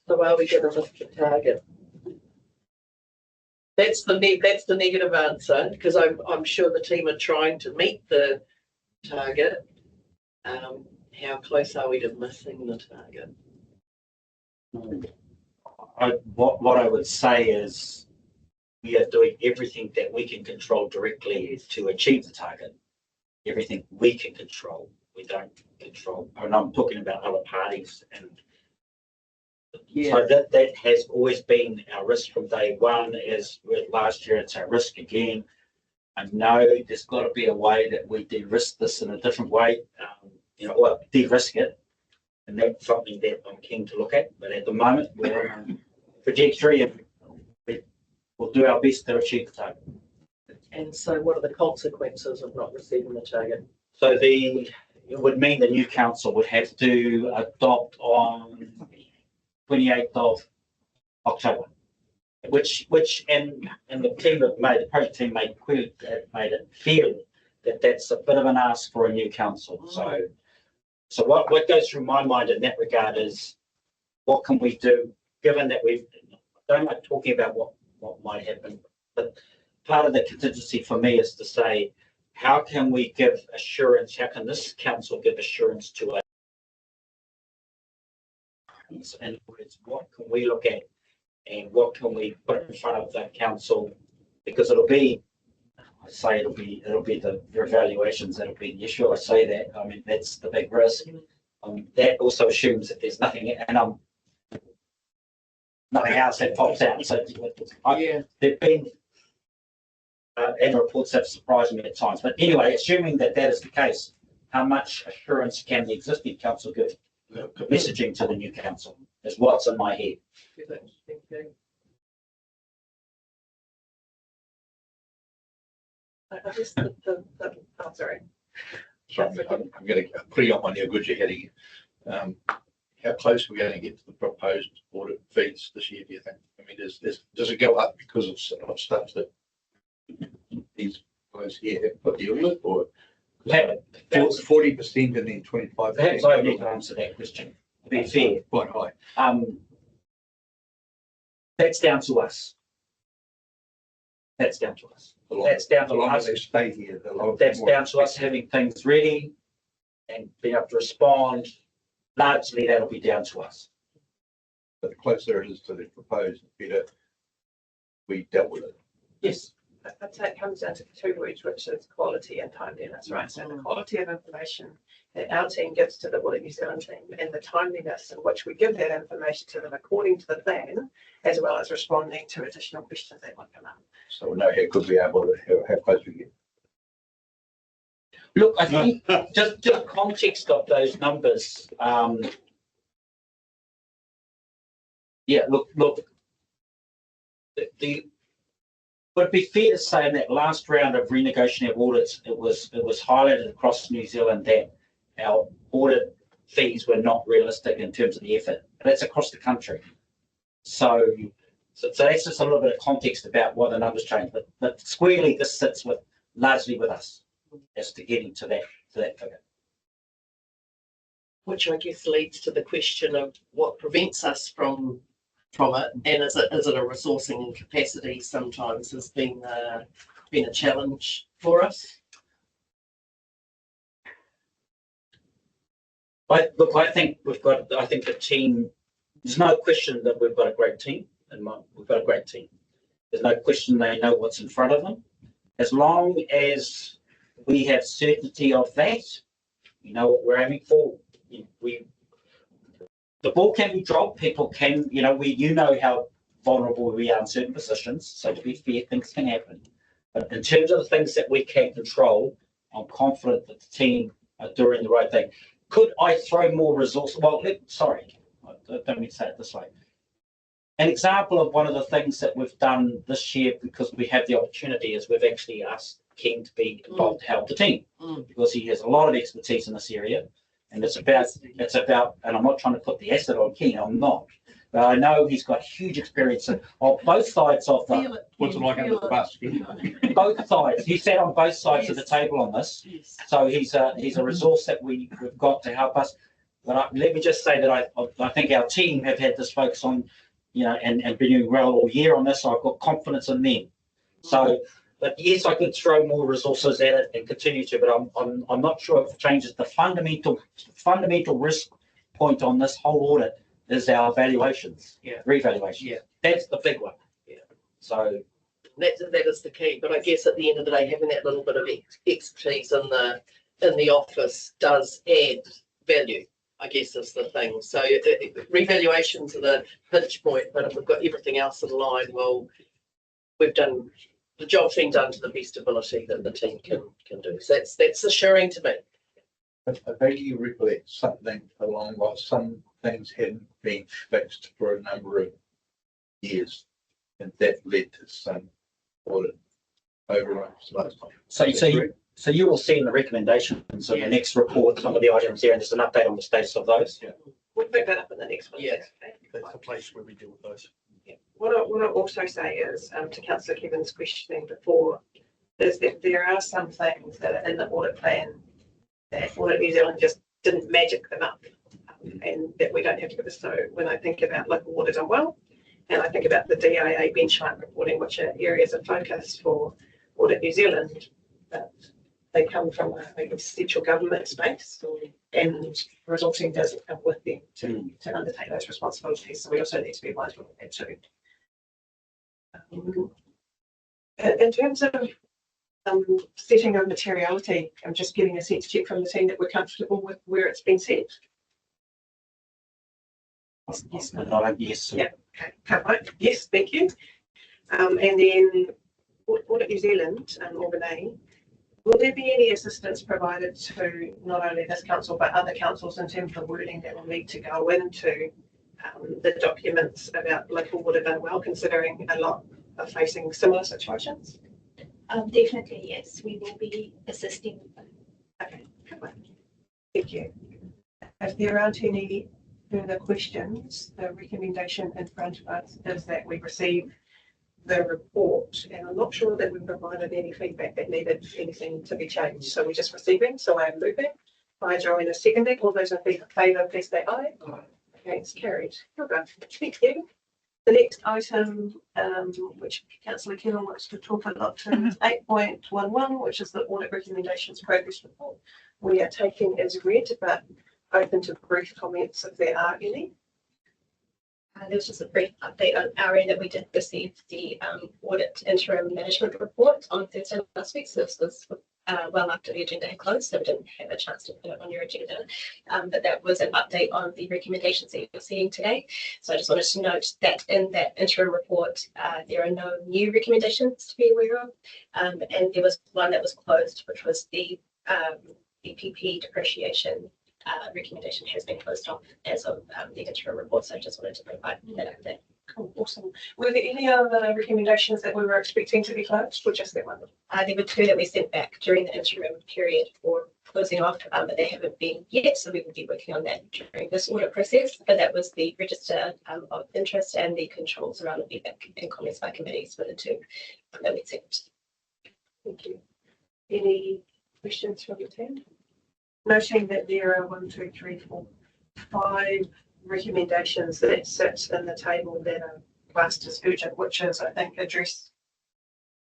So are we going to lift the target? That's the negative answer, because I'm sure the team are trying to meet the target. How close are we to missing the target? What I would say is we are doing everything that we can control directly to achieve the target. Everything we can control, we don't control. And I'm talking about other parties, and so that has always been our risk from day one. As with last year, it's our risk again. I know there's got to be a way that we de-risk this in a different way. Well, de-risk it, and that's something that I'm keen to look at. But at the moment, we're on a trajectory, and we'll do our best to achieve the target. And so, what are the consequences of not receiving the target? So it would mean the new council would have to adopt on 28th of October, which and the team have made, the project team made it clear that that's a bit of an ask for a new council. So what goes through my mind in that regard is, what can we do, given that I don't like talking about what might happen, but part of the contingency for me is to say, how can we give assurance, how can this council give assurance to us? In other words, what can we look at and what can we put in front of that council? Because it'll be the evaluations that'll be the issue. I say that, I mean, that's the big risk. That also assumes that there's nothing, and nothing else that pops out. So there've been annual reports have surprised me at times. But anyway, assuming that is the case, how much assurance can the existing council give messaging to the new council is what's in my head. Sorry. I'm going to put you on your goods you're heading. How close are we going to get to the proposed audit fees this year, do you think? I mean, does it go up because of stuff that these guys here have put deal with, or 40% and then 25%? Perhaps I need to answer that question. To be fair, quite high. That's down to us. That's down to us. That's down to us. They stay here. That's down to us having things ready and being able to respond. Largely, that'll be down to us. But the closer it is to the proposed, the better we dealt with it. Yes. I'd say it comes down to two words, which is quality and timeliness, right? So the quality of information that our team gives to the Audit New Zealand team and the timeliness in which we give that information to them according to the plan, as well as responding to additional questions that might come up. So we know how good we are, how close we get. Look, I think just the context of those numbers. Yeah, look. Would it be fair to say in that last round of renegotiating of audits, it was highlighted across New Zealand that our audit fees were not realistic in terms of the effort. That's across the country. So that's just a little bit of context about why the numbers changed. But squarely, this sits largely with us as to getting to that figure. Which I guess leads to the question of what prevents us from it, and is it a resourcing and capacity sometimes has been a challenge for us. I think the team. There's no question that we've got a great team, and we've got a great team. There's no question they know what's in front of them. As long as we have certainty of that, you know what we're aiming for. The ball can be dropped. People can, how vulnerable we are in certain positions. So to be fair, things can happen. But in terms of the things that we can control, I'm confident that the team are doing the right thing. Could I throw more resources? Well, sorry, I don't mean to say it this way. An example of one of the things that we've done this year, because we have the opportunity, is we've actually asked Ken to be involved to help the team because he has a lot of expertise in this area. And it's about, and I'm not trying to put the acid on Ken, I'm not. But I know he's got huge experience on both sides of the. What's it like under the bus? Both sides. He sat on both sides of the table on this. Yes. So he's a resource that we've got to help us. But let me just say that I think our team have had this focus on, and been doing well all year on this. So I've got confidence in them. So. But yes, I could throw more resources at it and continue to, but I'm not sure if it changes the fundamental risk point on this whole audit is our valuations, revaluations. Yeah, that's the big one. Yeah. So that is the key. But I guess at the end of the day, having that little bit of expertise in the office does add value, I guess is the thing. So revaluations are the pinch point, but if we've got everything else in line, well, we've done. The job's been done to the best ability that the team can do. So that's assuring to me. I vaguely recollect something along like some things hadn't been fixed for a number of years, and that led to some audit overruns last time. So you will see in the recommendations in the next report some of the items there, and there's an update on the status of those. Yeah. We'll pick that up in the next one. Yeah, that's the place where we deal with those. Yeah. What I also say is to Councillor Kevin's questioning before is that there are some things that are in the audit plan that Audit New Zealand just didn't magic them up, and that we don't have to give us. So when I think about local audit done well, and I think about the DIA benchmark reporting, which are areas of focus for Audit New Zealand, but they come from a central government space, and resourcing doesn't come with them to undertake those responsibilities. So we also need to be mindful of that too. In terms of setting of materiality, I'm just getting a sense check from the team that we're comfortable with where it's been set. Yes. Yeah. Okay. Yes. Thank you. And then Audit New Zealand, or Renee, will there be any assistance provided to not only this council but other councils in terms of the wording that will need to go into the documents about local audit done well, considering a lot are facing similar situations? Definitely, yes. We will be assisting with that. Okay. Thank you. If there aren't any further questions, the recommendation in front of us is that we receive the report, and I'm not sure that we provided any feedback that needed anything to be changed. So we're just receiving. So I am moving. By Joanna seconding. All those in favour, please say aye. Aye. Okay, it's carried. Okay. Thank you. The next item, which Councillor Kennell wants to talk a lot to, is 8.11, which is the audit recommendations progress report. We are taking as read, but open to brief comments if there are any. There was just a brief update on our end that we did receive the audit interim management report on Thursday last week. So this was well after the agenda had closed, so we didn't have a chance to put it on your agenda. But that was an update on the recommendations that you're seeing today. So I just wanted to note that in that interim report, there are no new recommendations to be aware of. And there was one that was closed, which was the PP depreciation recommendation has been closed off as of the interim report. So I just wanted to provide that update. Cool, awesome. Were there any other recommendations that we were expecting to be closed, or just that one? There were two that we sent back during the interim period for closing off, but they haven't been yet. So we will be working on that during this audit process. But that was the register of interest and the controls around the feedback and comments by committees for the two that we sent. Thank you. Any questions from the team? Noting that there are 5 recommendations that sit in the table that are classed as urgent, which is, I think, addressed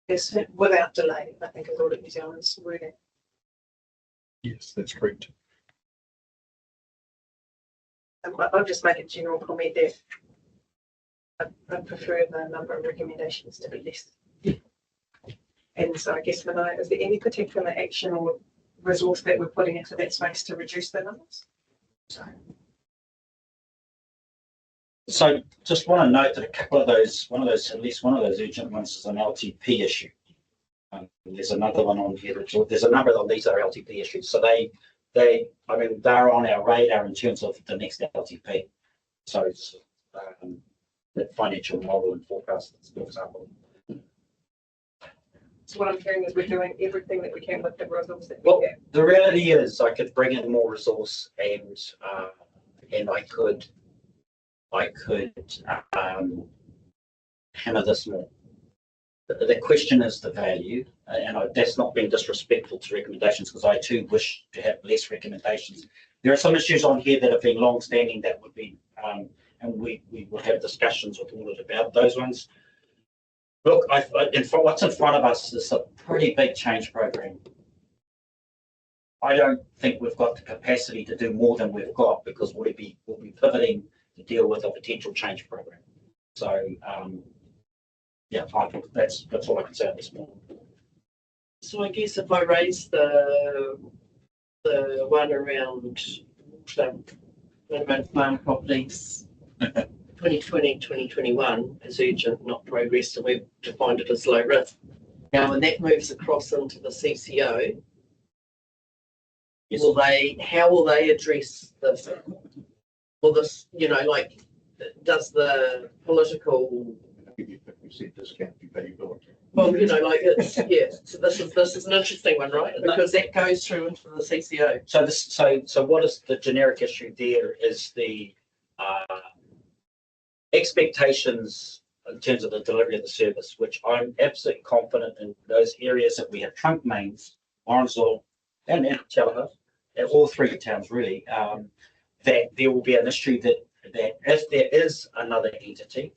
this without delay, I think is all of New Zealand's wording. Yes, that's correct. I'll just make a general comment there. I prefer the number of recommendations to be less. And so I guess, Manai, is there any particular action or resource that we're putting into that space to reduce the numbers? So just want to note that a couple of those, at least one of those urgent ones is an LTP issue. There's another one on here. There's a number of these are LTP issues. So I mean, they're on our radar in terms of the next LTP. So it's the financial model and forecast, for example. So what I'm hearing is we're doing everything that we can with the resource that we Well, have. the reality is I could bring in more resource and I could hammer this more. The question is the value, and that's not being disrespectful to recommendations, because I too wish to have less recommendations. There are some issues on here that have been long-standing that would be, and we will have discussions with audit about those ones. Look, what's in front of us is a pretty big change program. I don't think we've got the capacity to do more than we've got, because we'll be pivoting to deal with a potential change program. So yeah, I think that's all I can say at this point. So I guess if I raise the one around farm properties 2020, 2021 as urgent, not progress, and we've defined it as low risk. Now, when that moves across into the CCO, yes. How will they address this? Will this, like, does the political give you 50% discount if you pay your bill? Well, like it's So this is an interesting one, right? Because that goes through into the CCO. So what is the generic issue there is the expectations in terms of the delivery of the service, which I'm absolutely confident in those areas that we have trunk mains, Orangeville and Tallahassee, all three towns really, that there will be an issue that if there is another entity,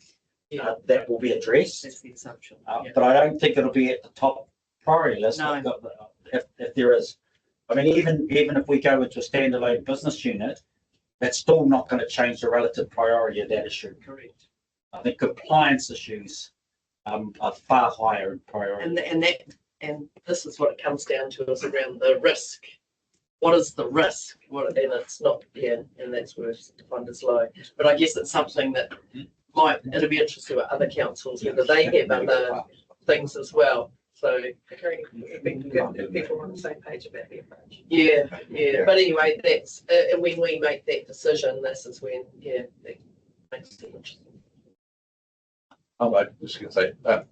that will be addressed. That's the assumption. But I don't think it'll be at the top priority list. No. If there is, I mean, even if we go into a standalone business unit, that's still not going to change the relative priority of that issue. Correct. I think compliance issues are far higher in priority. And this is what it comes down to, is around the risk. What is the risk? And it's not, and that's where it's defined as low. But I guess it's something that it'll be interesting with other councils, whether they have other things as well. So it'd be good if people are on the same page about the approach. Yeah. But anyway, that's and when we make that decision, this is when that makes it interesting. I was just going to say the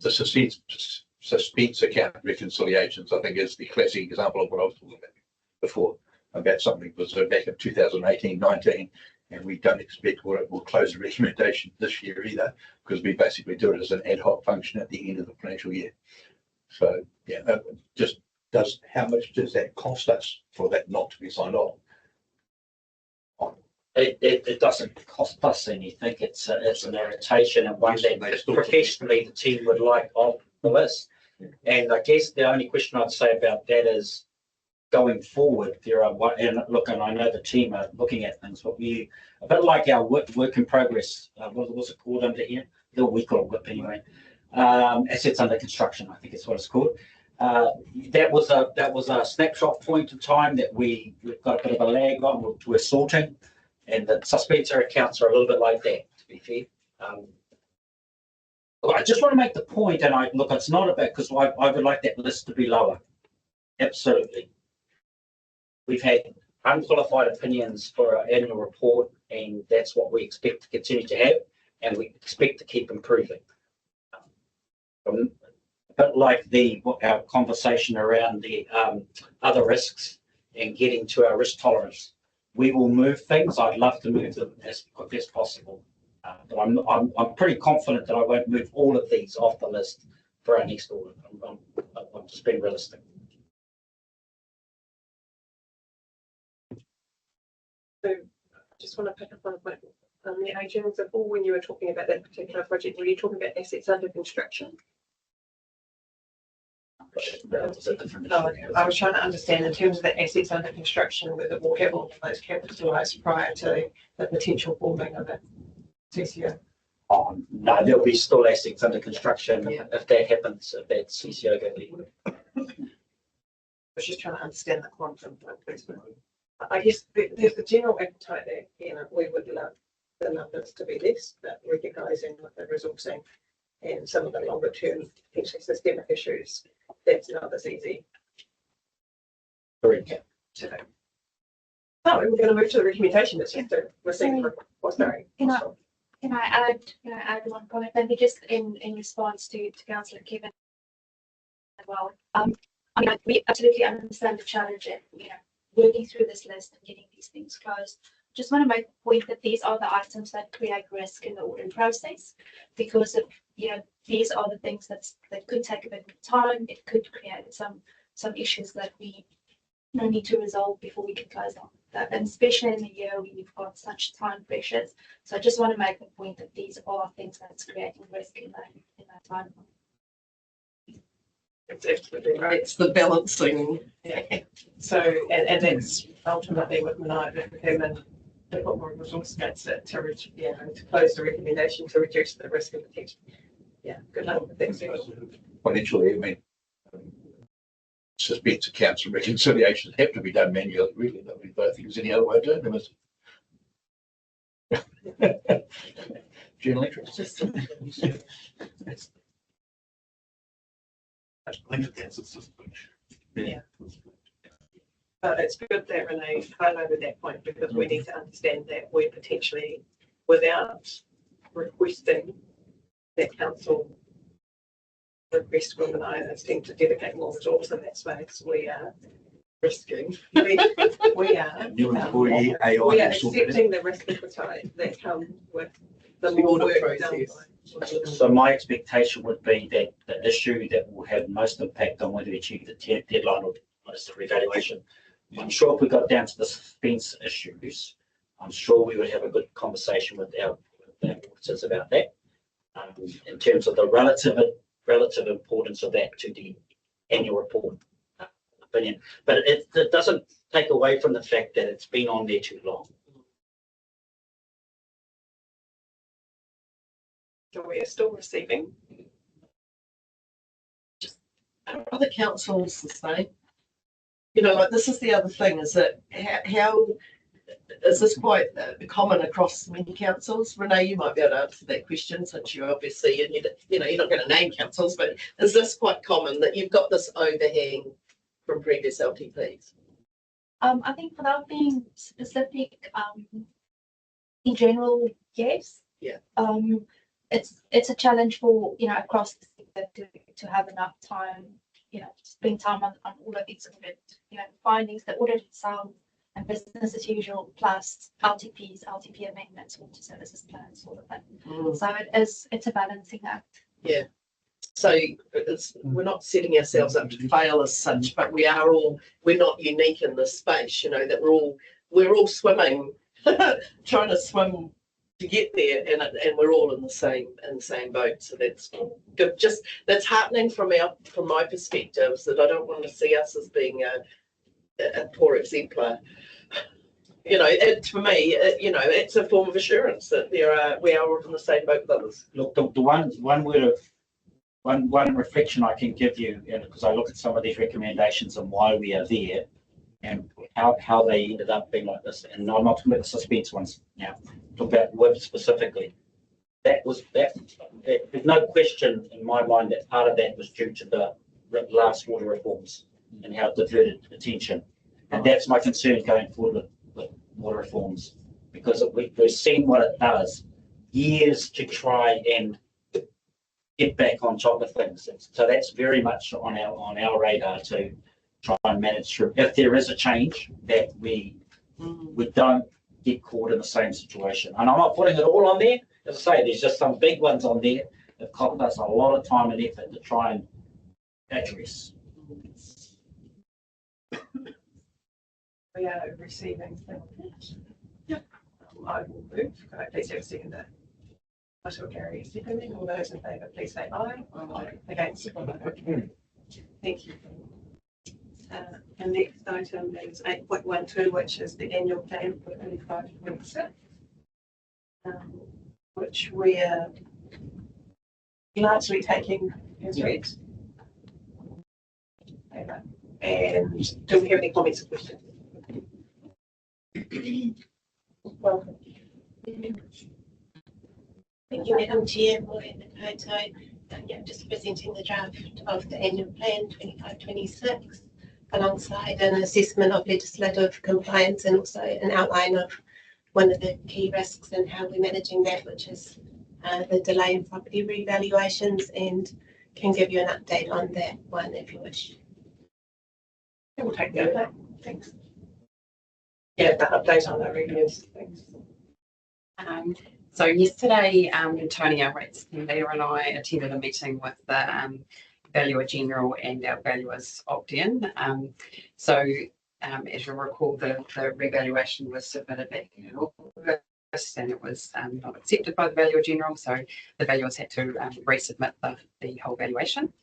suspense account reconciliations, I think, is the classic example of what I was talking about before, about something that was back in 2018-19, and we don't expect we'll close the recommendation this year either, because we basically do it as an ad hoc function at the end of the financial year. So how much does that cost us for that not to be signed off? It doesn't cost us anything. It's an irritation, and one that professionally the team would like off the list. And I guess the only question I'd say about that is, going forward, there are what, and look, and I know the team are looking at things, but we, a bit like our work in progress, what was it called under here? We call it WIP anyway. Assets under construction, I think is what it's called. That was a snapshot point in time that we've got a bit of a lag on. We're sorting, and the suspensory accounts are a little bit like that, to be fair. I just want to make the point, and it's not about, because I would like that list to be lower. Absolutely. We've had unqualified opinions for our annual report, and that's what we expect to continue to have, and we expect to keep improving. A bit like our conversation around the other risks and getting to our risk tolerance. We will move things. I'd love to move them as quickly as possible. But I'm pretty confident that I won't move all of these off the list for our next audit. I'm just being realistic. So I just want to pick up on a point. The agents of all, when you were talking about that particular project, were you talking about assets under construction? No, I was trying to understand in terms of the assets under construction, whether we'll have all of those capitalised prior to the potential forming of it. CCO. Oh, no, there'll be still assets under construction if that happens, if that CCO goes. I was just trying to understand the quantum. I guess there's the general appetite there. We would love the numbers to be less, but recognising with the resourcing and some of the longer term potentially systemic issues, that's not as easy. Correct. Oh, we're going to move to the recommendation that's just to receive. Sorry. Can I add one comment? Maybe just in response to Councillor Kevin as well. We absolutely understand the challenge in working through this list and getting these things closed. Just want to make the point that these are the items that create risk in the audit process, because of these are the things that could take a bit of time. It could create some issues that we need to resolve before we can close down. And especially in the year when you've got such time pressures. So I just want to make the point that these are things that's creating risk in that time. It's absolutely right. It's the balancing. Yeah. So, and that's ultimately what Manai determined to put more resource against it to close the recommendation to reduce the risk of potential. Yeah, good luck with that. Financially, I mean, suspense accounts and reconciliations have to be done manually, really. I mean, I don't think there's any other way of doing them. Journal entries. Yeah. But it's good that Renee highlighted that point, because we need to understand that we're potentially, without requesting that council request from an INS team to dedicate more resources in that space, we are risking. We are accepting the risk appetite that comes with the more work done. So my expectation would be that the issue that will have most impact on whether we achieve the deadline or the revaluation. I'm sure if we got down to the suspense issues, I'm sure we would have a good conversation with our auditors about that. In terms of the relative importance of that to the annual report opinion, but it doesn't take away from the fact that it's been on there too long. So we are still receiving. Other councils the same. Like this is the other thing, is that how is this quite common across many councils? Renee, you might be able to answer that question, since you obviously, and you're not going to name councils, but is this quite common that you've got this overhang from previous LTPs? I think without being specific, in general, yes. Yeah. It's a challenge for across the sector to have enough time, spend time on all of these audit, findings, the audit itself, and business as usual, plus LTPs, LTP amendments, water services plans, sort of thing. So it's a balancing act. Yeah. So we're not setting ourselves up to fail as such, but we're not unique in this space, that we're all swimming, trying to swim to get there, and we're all in the same boat. So that's good. That's heartening from my perspective, that I don't want to see us as being a poor exemplar. You know, for me, you know, it's a form of assurance that we are all in the same boat with others. Look, the one word of one reflection I can give you, because I look at some of these recommendations and why we are there, and how they ended up being like this. And I'm not talking about the suspense ones now. Talk about WIB specifically. There's no question in my mind that part of that was due to the last water reforms and how it diverted attention. And that's my concern going forward with water reforms, because we've seen what it does. Years to try and get back on top of things. So that's very much on our radar to try and manage through. If there is a change, that we don't get caught in the same situation. And I'm not putting it all on there. As I say, there's just some big ones on there that cost us a lot of time and effort to try and address. We are receiving. Yep. I will move. Can I please have a second there? I shall carry a seconding. All those in favour, please say aye. Aye. Against. Thank you. The next item is 8.12, which is the annual plan for 25-26, which we are largely taking as read. And do we have any comments or questions? Welcome. Thank you, Madam Chair, for the photo. Yeah, just presenting the draft of the annual plan 25-26 alongside an assessment of legislative compliance and also an outline of one of the key risks and how we're managing that, which is the delay in property revaluations, and can give you an update on that one if you wish. We'll take the update. Thanks. Yeah, that update on the reviews. Thanks. So yesterday, Tony, our rates leader, and I attended a meeting with the Valuer General and our valuers opt-in. As you'll recall, the revaluation was submitted back in August and it was not accepted by the Valuer General, so the valuers had to resubmit the whole valuation.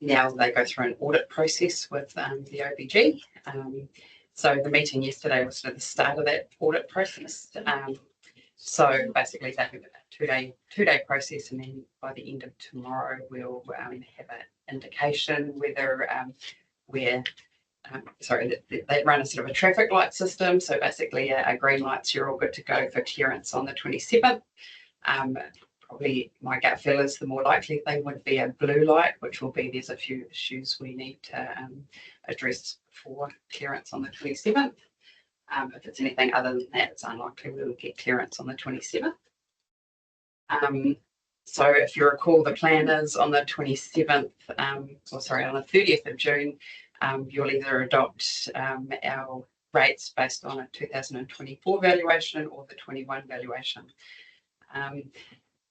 Now they go through an audit process with the OBG. So the meeting yesterday was sort of the start of that audit process. So basically they have a two-day process, and then by the end of tomorrow we'll have an indication whether they run a sort of a traffic light system. So basically a green lights, you're all good to go for clearance on the 27th. Probably my gut feel is the more likely thing would be a blue light, which will be there's a few issues we need to address for clearance on the 27th. If it's anything other than that, it's unlikely we will get clearance on the 27th. So if you recall, the plan is on the 27th, on the 30th of June, you'll either adopt our rates based on a 2024 valuation or the 21 valuation.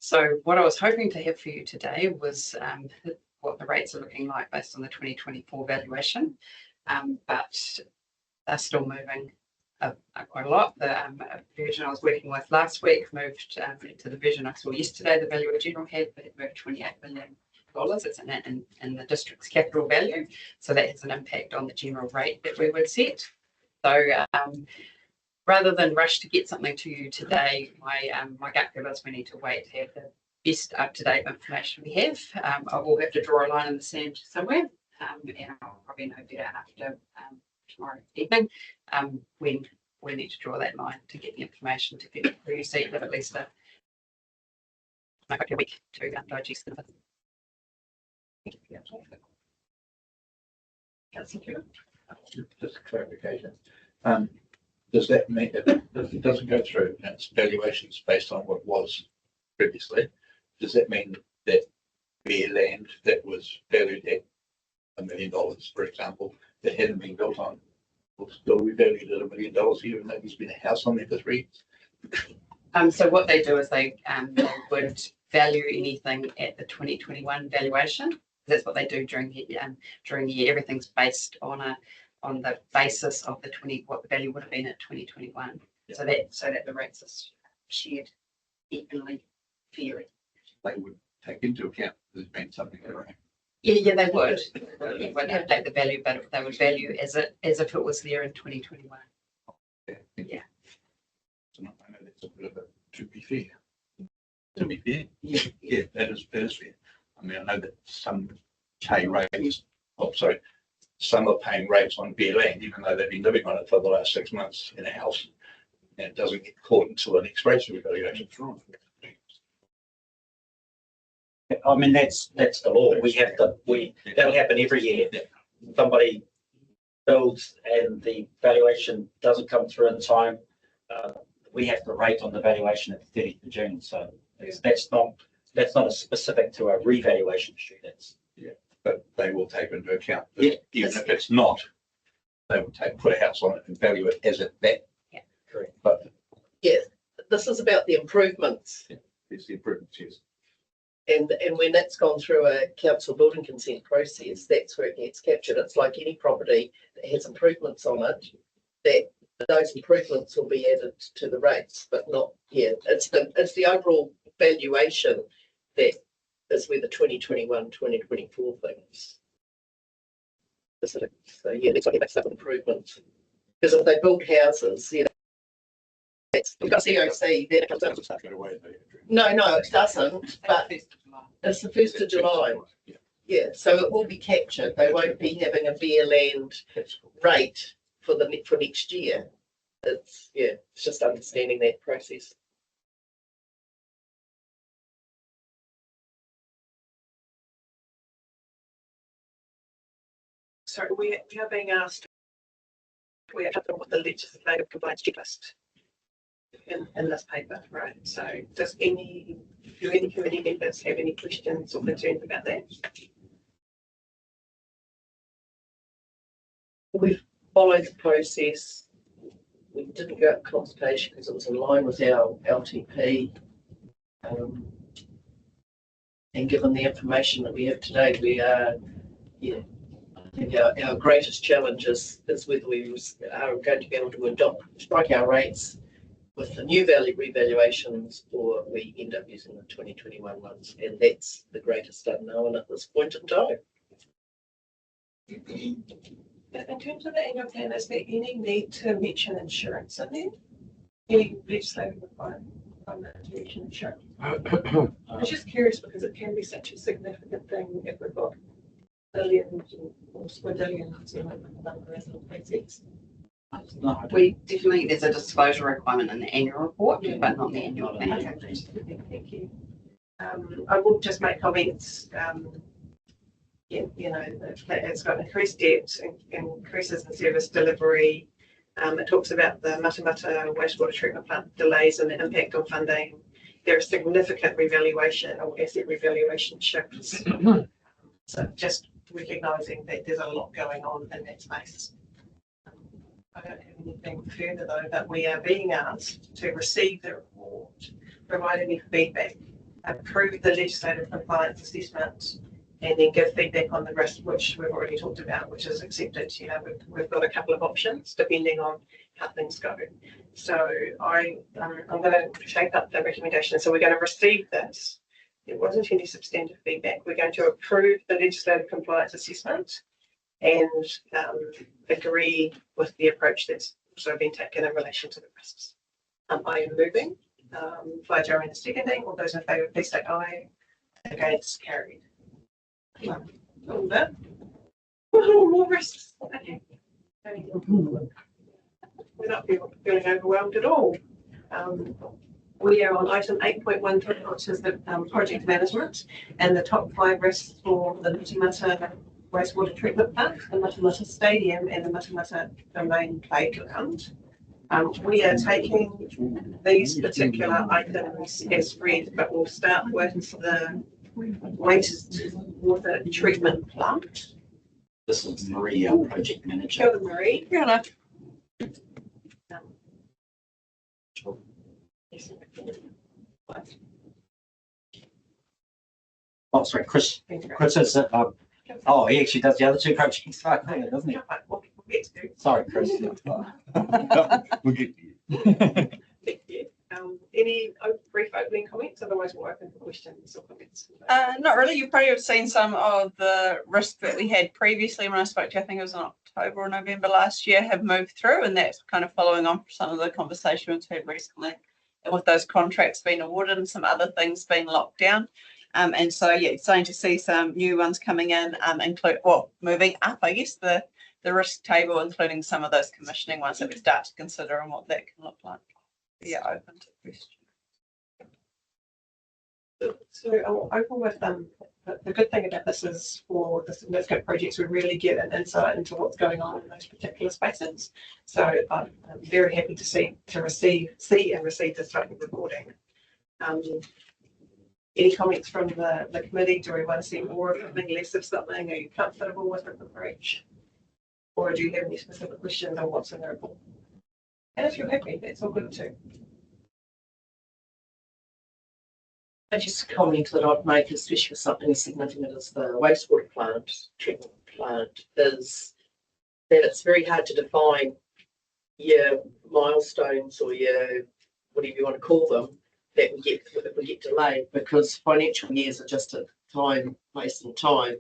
So what I was hoping to have for you today was what the rates are looking like based on the 2024 valuation, but they're still moving quite a lot. The version I was working with last week moved to the version I saw yesterday. The Valuer General had moved $28 million. It's in the district's capital value, so that has an impact on the general rate that we would set. So rather than rush to get something to you today, my gut feel is we need to wait to have the best up-to-date information we have. I will have to draw a line in the sand somewhere, and I'll probably know better after tomorrow evening when we need to draw that line to get the information to get through you, so you have at least a week to digest it. Just a clarification. Does that mean that if it doesn't go through and its valuations based on what was previously, does that mean that bare land that was valued at $1 million, for example, that hadn't been built on, will still be valued at $1 million even though there's been a house on there for 3 years? So what they do is they would value anything at the 2021 valuation. That's what they do during the year. Everything's based on the basis of what the value would have been at 2021. Yeah. So that the rates are shared equally, fairly. They would take into account there's been something around. Yeah, they would. They would update the value, but they would value as if it was there in 2021. Yeah. So I know that's a bit of a, to be fair. To be fair, yeah, that is fair. I mean, I know that some pay rates, some are paying rates on bare land, even though they've been living on it for the last 6 months in a house. And it doesn't get caught until the next rates revaluation. I mean, that's the law. That'll happen every year. Somebody builds and the valuation doesn't come through in time. We have to rate on the valuation at the 30th of June. So that's not a specific to a revaluation issue. That's but they will take into account that even if it's not, they will put a house on it and value it as it that. Yeah, correct. But This is about the improvements. it's the improvements, yes. And when that's gone through a council building consent process, that's where it gets captured. It's like any property that has improvements on it, that those improvements will be added to the rates, but not it's the overall valuation that is where the 2021, 2024 things. So that's what makes up improvements. Because if they build houses, it's you've got COC, then it comes up. No, it doesn't, but it's the 1st of July. Yeah, so it will be captured. They won't be having a bare land rate for next year. It's just understanding that process. So we are being asked, we have to put the legislative compliance checklist in this paper, right? So do any committee members have any questions or concerns about that? We've followed the process. We didn't go up consultation because it was in line with our LTP. And given the information that we have today, we are, I think our greatest challenge is whether we are going to be able to strike our rates with the new value revaluations, or we end up using the 2021 ones. And that's the greatest unknown at this point in time. In terms of the annual plan, is there any need to mention insurance in there? Any legislative requirement to mention insurance? I'm just curious because it can be such a significant thing if we've got billions or squadrillions in a number of places. We definitely, there's a disclosure requirement in the annual report, but not the annual plan. Okay. Thank you. I will just make comments. It's got increased debt, increases in service delivery. It talks about the Matamata wastewater treatment plant delays and the impact on funding. There are significant revaluation or asset revaluation shifts. So just recognising that there's a lot going on in that space. I don't have anything further though, but we are being asked to receive the report, provide any feedback, approve the legislative compliance assessment, and then give feedback on the risk, which we've already talked about, which is accepted. We've got a couple of options depending on how things go. So I'm going to shape up the recommendation. So we're going to receive this. There wasn't any substantive feedback. We're going to approve the legislative compliance assessment and agree with the approach that's also been taken in relation to the risks. I am moving. Joanne is seconding. All those in favour, please say aye. Against, carried. All that. More risks. Okay. We're not feeling overwhelmed at all. We are on item 8.13, which is the project management, and the top 5 risks for the Matamata wastewater treatment plant, the Matamata Stadium, and the Matamata Domain Playground. We are taking these particular items as read, but we'll start with the wastewater treatment plant. This is Marie, our project manager. Kia ora, Marie. Kia ora. Oh, sorry, Chris. Chris is he actually does the other 2 projects, doesn't he? Sorry, Chris. We'll get to you. Thank you. any brief opening comments? Otherwise, we'll open for questions or comments. Not really. You probably have seen some of the risks that we had previously when I spoke to you, I think it was in October or November last year, have moved through, and that's kind of following on from some of the conversations we've had recently. And with those contracts being awarded and some other things being locked down. And so, yeah, starting to see some new ones coming in, moving up, I guess, the risk table, including some of those commissioning ones that we start to consider and what that can look like. Yeah, open to questions. So I'll open with the good thing about this is for the significant projects, we really get an insight into what's going on in those particular spaces. So I'm very happy to see and receive this type of reporting. Any comments from the committee? Do we want to see more of something, less of something? Are you comfortable with the approach? Or do you have any specific questions on what's in the report? And if you're happy, that's all good too. Just a comment that I'd make, especially with something as significant as the wastewater treatment plant, is that it's very hard to define your milestones or your whatever you want to call them that we get delayed, because financial years are just a time, place and time,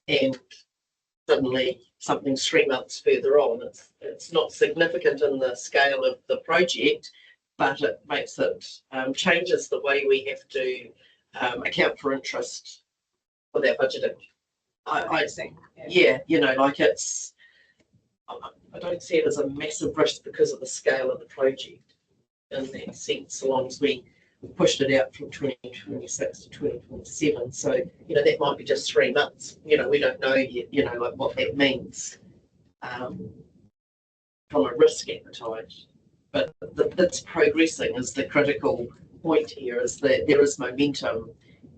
and suddenly something's 3 months further on. It's not significant in the scale of the project, but it makes it changes the way we have to account for interest for that budgeting. Yeah, you know, like I don't see it as a massive risk because of the scale of the project in that sense, so long as we pushed it out from 2026 to 2027. So, you know, that might be just 3 months. You know, we don't know yet, you know, like what that means from a risk appetite. But it's progressing is the critical point here, is that there is momentum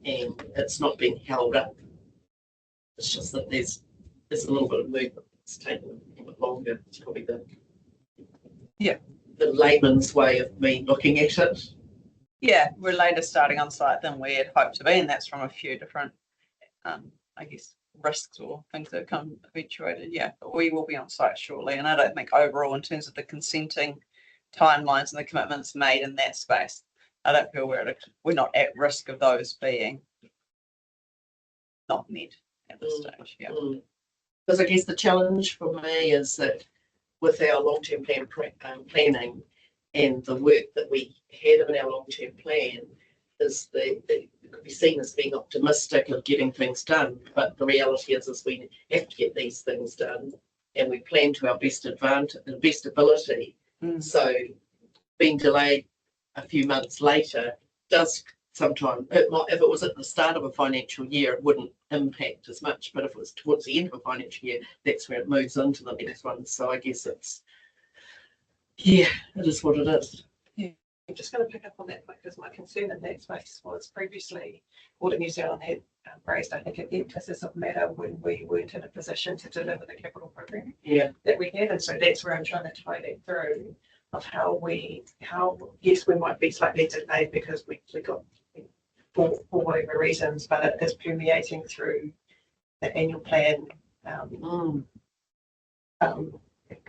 and it's not being held up. It's just that there's a little bit of movement. It's taking a little bit longer. It's probably the layman's way of me looking at it. Yeah, we're later starting on site than we had hoped to be, and that's from a few different, I guess, risks or things that come eventuated. Yeah, but we will be on site shortly, and I don't think overall, in terms of the consenting timelines and the commitments made in that space, I don't feel we're not at risk of those being not met at this stage. Yeah, because I guess the challenge for me is that with our long-term plan planning and the work that we had in our long-term plan, is that it could be seen as being optimistic of getting things done, but the reality is we have to get these things done, and we plan to our best advantage and best ability. So being delayed a few months later does sometimes, if it was at the start of a financial year, it wouldn't impact as much, but if it was towards the end of a financial year, that's where it moves into the next one. So I guess it is what it is. Yeah, I'm just going to pick up on that because my concern in that space was previously Audit New Zealand had raised, I think, the emphasis of matter when we weren't in a position to deliver the capital program that we had, and so that's where I'm trying to tie that through of how yes, we might be slightly delayed because we got for whatever reasons, but it is permeating through the annual plan.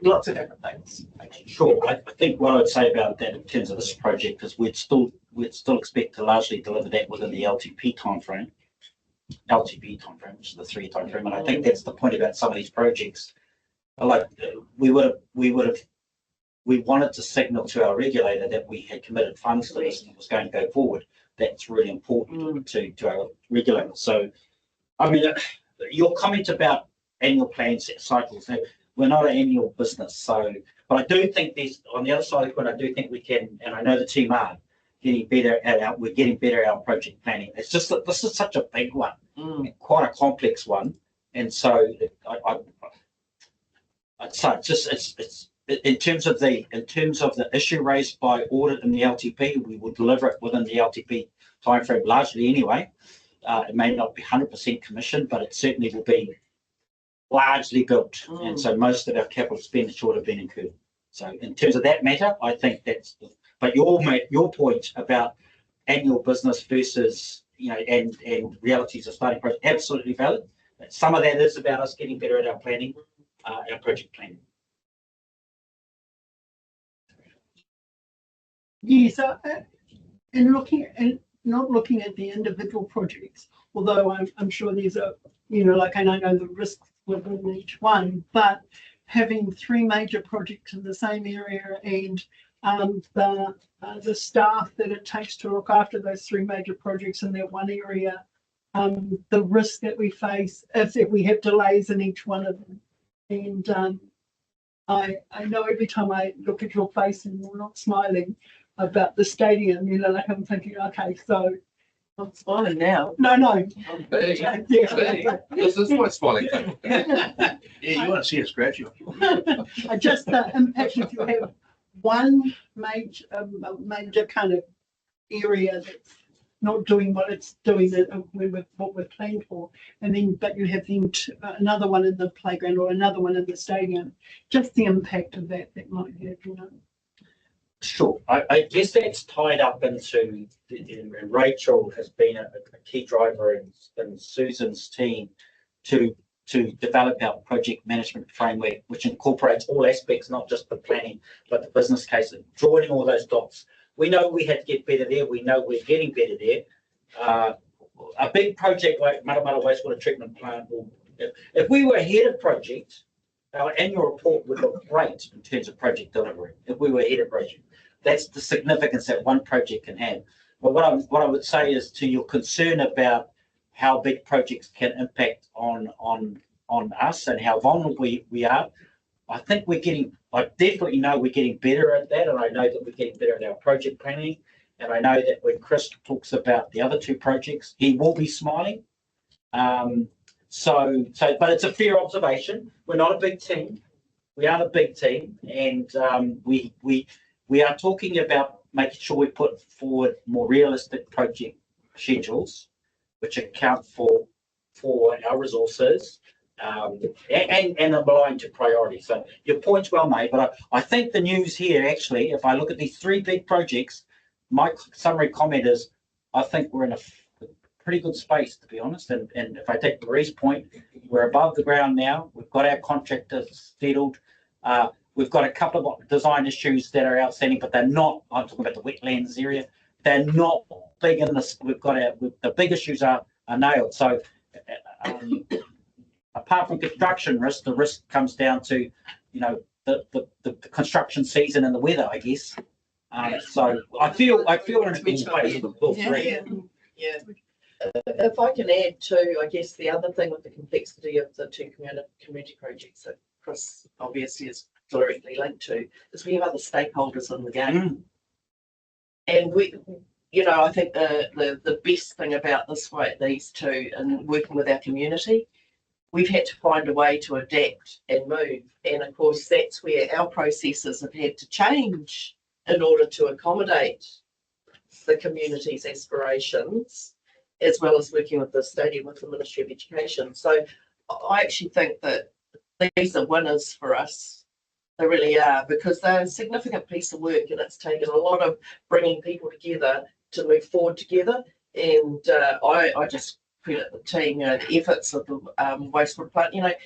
Lots of different things. Sure. I think what I'd say about that in terms of this project is we'd still expect to largely deliver that within the LTP timeframe, which is the 3-year timeframe. And I think that's the point about some of these projects. Like we wanted to signal to our regulator that we had committed funds to this and it was going to go forward. That's really important to our regulator. So, I mean, your comment about annual plan cycles. We're not an annual business, so, but I do think there's, on the other side of the coin, I do think we can, and I know the team are getting better at our project planning. It's just that this is such a big one, quite a complex one, and so I'd say it's in terms of the issue raised by audit in the LTP, we will deliver it within the LTP timeframe largely anyway. It may not be 100% commissioned, but it certainly will be largely built, and so most of our capital expenditure would have been incurred. So in terms of that matter, I think that's. But your point about annual business versus and realities of starting project, absolutely valid. Some of that is about us getting better at our planning, our project planning. Yes, and not looking at the individual projects, although I'm sure there's a, like, and I know the risks within each one, but having three major projects in the same area and the staff that it takes to look after those three major projects in that one area, the risk that we face if we have delays in each one of them. And I know every time I look at your face and you're not smiling about the stadium, like I'm thinking, okay, so I'm smiling now. No. This is my smiling thing. Yeah, you want to see us graduate. I just impact if you have one major kind of area that's not doing what it's doing what we're planned for, and then but you have then another one in the playground or another one in the stadium. Just the impact of that might have, Sure, I guess that's tied up into, and Rachel has been a key driver in Susan's team to develop our project management framework, which incorporates all aspects, not just the planning, but the business case, joining all those dots. We know we had to get better there. We know we're getting better there. A big project like Matamata wastewater treatment plant, if we were ahead of project, our annual report would look great in terms of project delivery. If we were ahead of project, that's the significance that one project can have. But what I would say is, to your concern about how big projects can impact on us and how vulnerable we are, I think I definitely know we're getting better at that, and I know that we're getting better at our project planning. And I know that when Chris talks about the other two projects, he will be smiling. But it's a fair observation. We're not a big team. We are a big team, and we are talking about making sure we put forward more realistic project schedules, which account for our resources and are aligned to priority. So your point's well made, but I think the news here, actually, if I look at these three big projects, my summary comment is I think we're in a pretty good space, to be honest. And if I take Marie's point, we're above the ground now. We've got our contractors settled. We've got a couple of design issues that are outstanding, but they're not, I'm talking about the wetlands area, they're not big in this. The big issues are nailed. So apart from construction risk, the risk comes down to, the construction season and the weather, I guess. So I feel we're in a good space with all three. Yeah. If I can add to, I guess the other thing with the complexity of the two community projects that Chris obviously is directly linked to, is we have other stakeholders in the game. And I think the best thing about these two and working with our community, we've had to find a way to adapt and move. And of course, that's where our processes have had to change in order to accommodate the community's aspirations, as well as working with the stadium with the Ministry of Education. So I actually think that these are winners for us. They really are, because they're a significant piece of work, and it's taken a lot of bringing people together to move forward together. And I just credit the team, the efforts of the wastewater plant.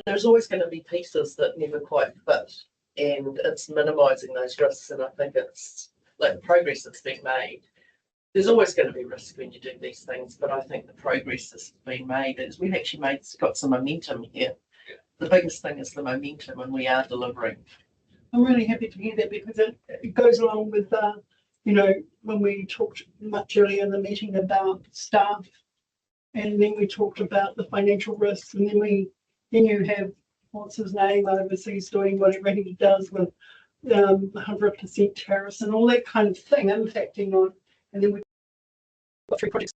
There's always going to be pieces that never quite fit, and it's minimising those risks. And I think it's like the progress that's been made. There's always going to be risk when you do these things, but I think the progress that's been made is we've actually got some momentum here. The biggest thing is the momentum, and we are delivering. I'm really happy to hear that, because it goes along with, when we talked much earlier in the meeting about staff, and then we talked about the financial risks, and then you have, what's his name, overseas doing whatever he does with 100% tariffs and all that kind of thing impacting on, and then we've got three projects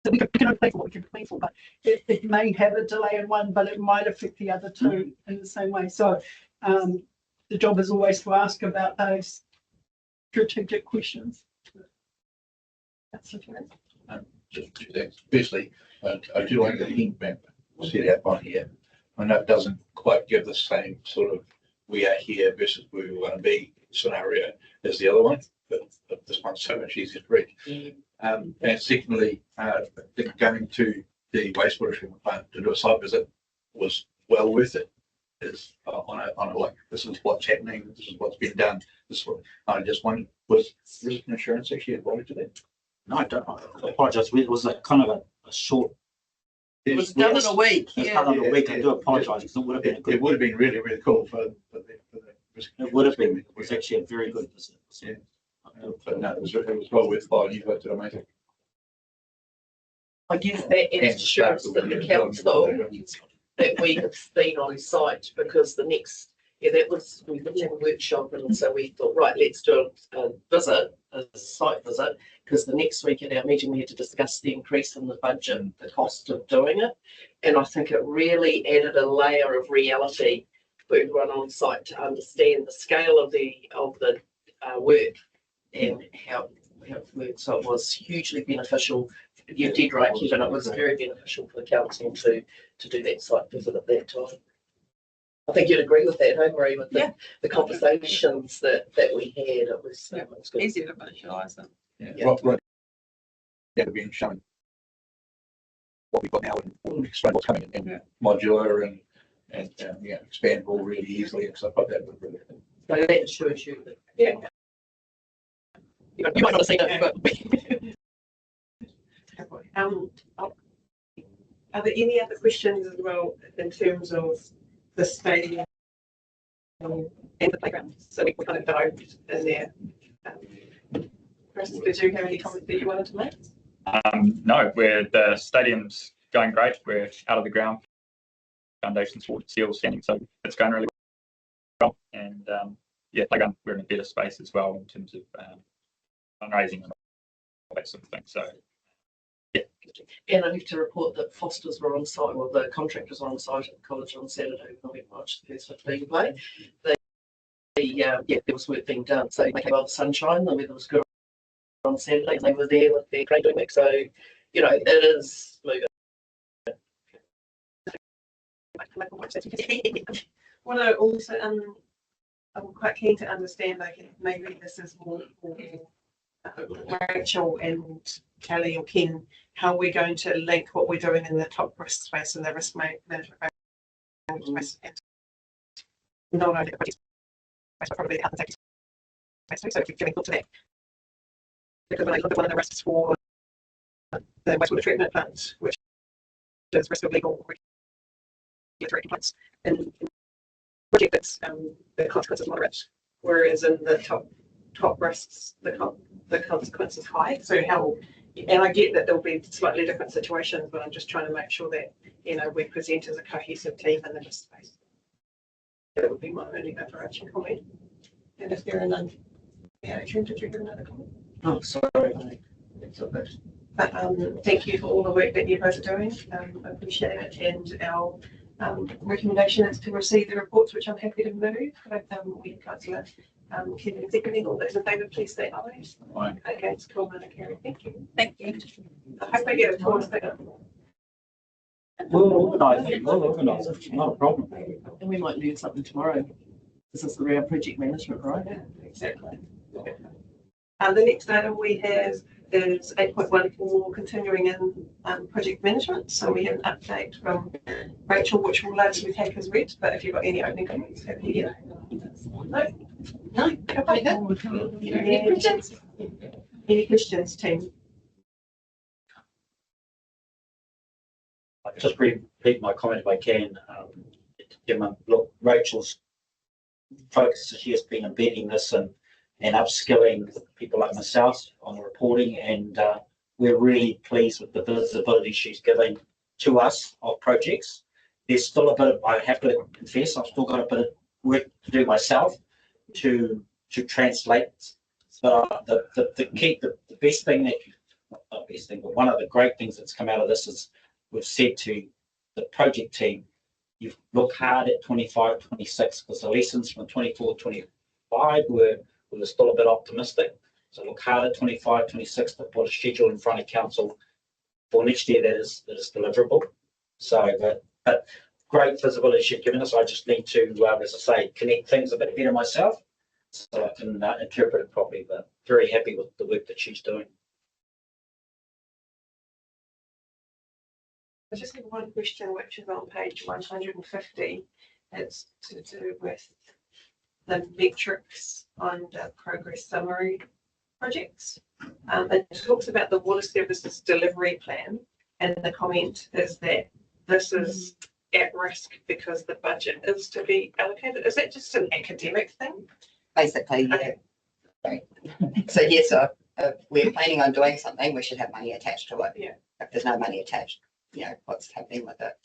that we can only plan for what we can plan for, but it may have a delay in one, but it might affect the other two in the same way. So the job is always to ask about those strategic questions. That's okay. Just two things. Firstly, I do like the heat map set out on here. I know it doesn't quite give the same sort of we are here versus where we want to be scenario as the other one, but this one's so much easier to read. And secondly, going to the wastewater treatment plant to do a site visit was well worth it. is on a like, this is what's happening, this is what's been done, this is what, I just wondered, was risk and insurance actually involved to that? No, I don't, I apologise, it was a kind of a short. It was done in a week. It was done in a week, I do apologise, because it would have been a good. It would have been really, really cool for the risk. It would have been, it was actually a very good visit. Yeah. But no, it was well worthwhile, you guys did amazing. I guess that ensures that the council that we have been on site, because the next, that was, we didn't have a workshop, and so we thought, right, let's do a visit, a site visit, because the next week at our meeting, we had to discuss the increase in the budget, the cost of doing it. And I think it really added a layer of reality for everyone on site to understand the scale of the work and how it worked. So it was hugely beneficial. You did right, Kevin, it was very beneficial for the council to do that site visit at that time. I think you'd agree with that, hey, Marie, with the conversations that we had. It was good. Easy to visualise it. Yeah. Right. Yeah, being shown what we've got now and explain what's coming in modular and expandable really easily and stuff like that. So that shows you that. Yeah. You might not have seen it, but are there any other questions as well in terms of the stadium and the playground? So we kind of dived in there. Chris, did you have any comments that you wanted to make? No, the stadium's going great. We're out of the ground, foundations, water, seal, standing, so it's going really well. And playground, we're in a better space as well in terms of fundraising and all that sort of thing. So. And I have to report that Foster's were on site, or the contractors were on site at the college on Saturday when we watched the first 15 play. There was work being done. So they came out the sunshine, the weather was good on Saturday, and they were there with their crane doing it. So, you know, it is moving. Well, no, also, I'm quite keen to understand, like, maybe this is more for Rachel and Kelly or Ken, how we're going to link what we're doing in the top risk space and the risk management space, and not only the space, but probably the health and safety space. So if you're giving thought to that, because when I look at one of the risks for the wastewater treatment plant, which is risk of legal regulatory compliance, and project that's the consequences moderate, whereas in the top risks, the consequence is high. So how, and I get that there'll be slightly different situations, but I'm just trying to make sure that, you know, we present as a cohesive team in the risk space. That would be my only overarching comment. And if there are none, Adrian, did you have another comment? Oh, sorry. It's all good. But thank you for all the work that you guys are doing. I appreciate it. And our recommendation is to receive the reports, which I'm happy to move. We have Councillor Kevin seconding. All those in favour, please say aye. Aye. Okay, it's cool. Carry. Thank you. Thank you. I hope I get a tour. We'll organise it, not a problem. And we might learn something tomorrow. This is around project management, right? Yeah, exactly. The next item we have is 8.14, continuing in project management. So we have an update from Rachel, which will largely take as read, but if you've got any opening comments, happy to hear. No. Any questions? Any questions, team? I'll just repeat my comment if I can. Look, Rachel's focus this year has been embedding this and upskilling people like myself on the reporting, and we're really pleased with the visibility she's giving to us of projects. There's still a bit of, I have to confess, I've still got a bit of work to do myself to translate. But the key, the best thing that, not best thing, but one of the great things that's come out of this is we've said to the project team, you've looked hard at 25, 26, because the lessons from 24, 25 were still a bit optimistic. So look hard at 25, 26 to put a schedule in front of council for next year that is deliverable. So, but great visibility she's given us. I just need to, as I say, connect things a bit better myself so I can interpret it properly. But very happy with the work that she's doing. I just have one question, which is on page 150, It's to do with the metrics on the progress summary projects. It talks about the water services delivery plan, and the comment is that this is at risk because the budget is to be allocated. Is that just an academic thing? Basically, yeah. Right. So yes, if we're planning on doing something, we should have money attached to it. Yeah. If there's no money attached, what's happening with it?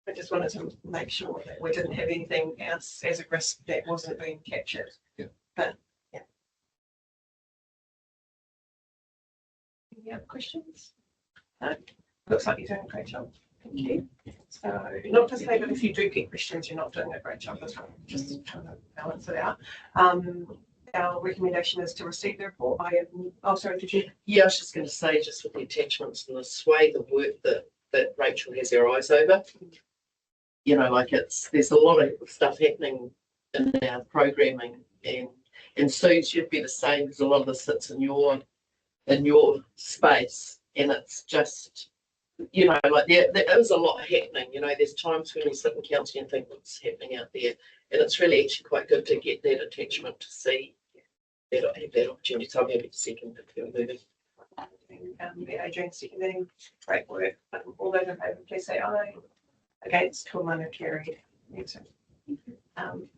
I just wanted to make sure that we didn't have anything else as a risk that wasn't being captured. Yeah. But yeah. Any other questions? No? Looks like you're doing a great job. Thank you. So not to say that if you do get questions, you're not doing a great job as well, just trying to balance it out. Our recommendation is to receive the report. Sorry, did you? Yeah, I was just going to say, just with the attachments and the swathe of work that Rachel has her eyes over, like there's a lot of stuff happening in our programming, and Sue's should be the same because a lot of this sits in your space, and it's just, like there is a lot happening. There's times when we sit in council and think what's happening out there, and it's really actually quite good to get that attachment to see that I have that opportunity. So I'm happy to second if you're moving. Adrian seconding, great work. All those in favour, please say aye. Against, Kumana carried.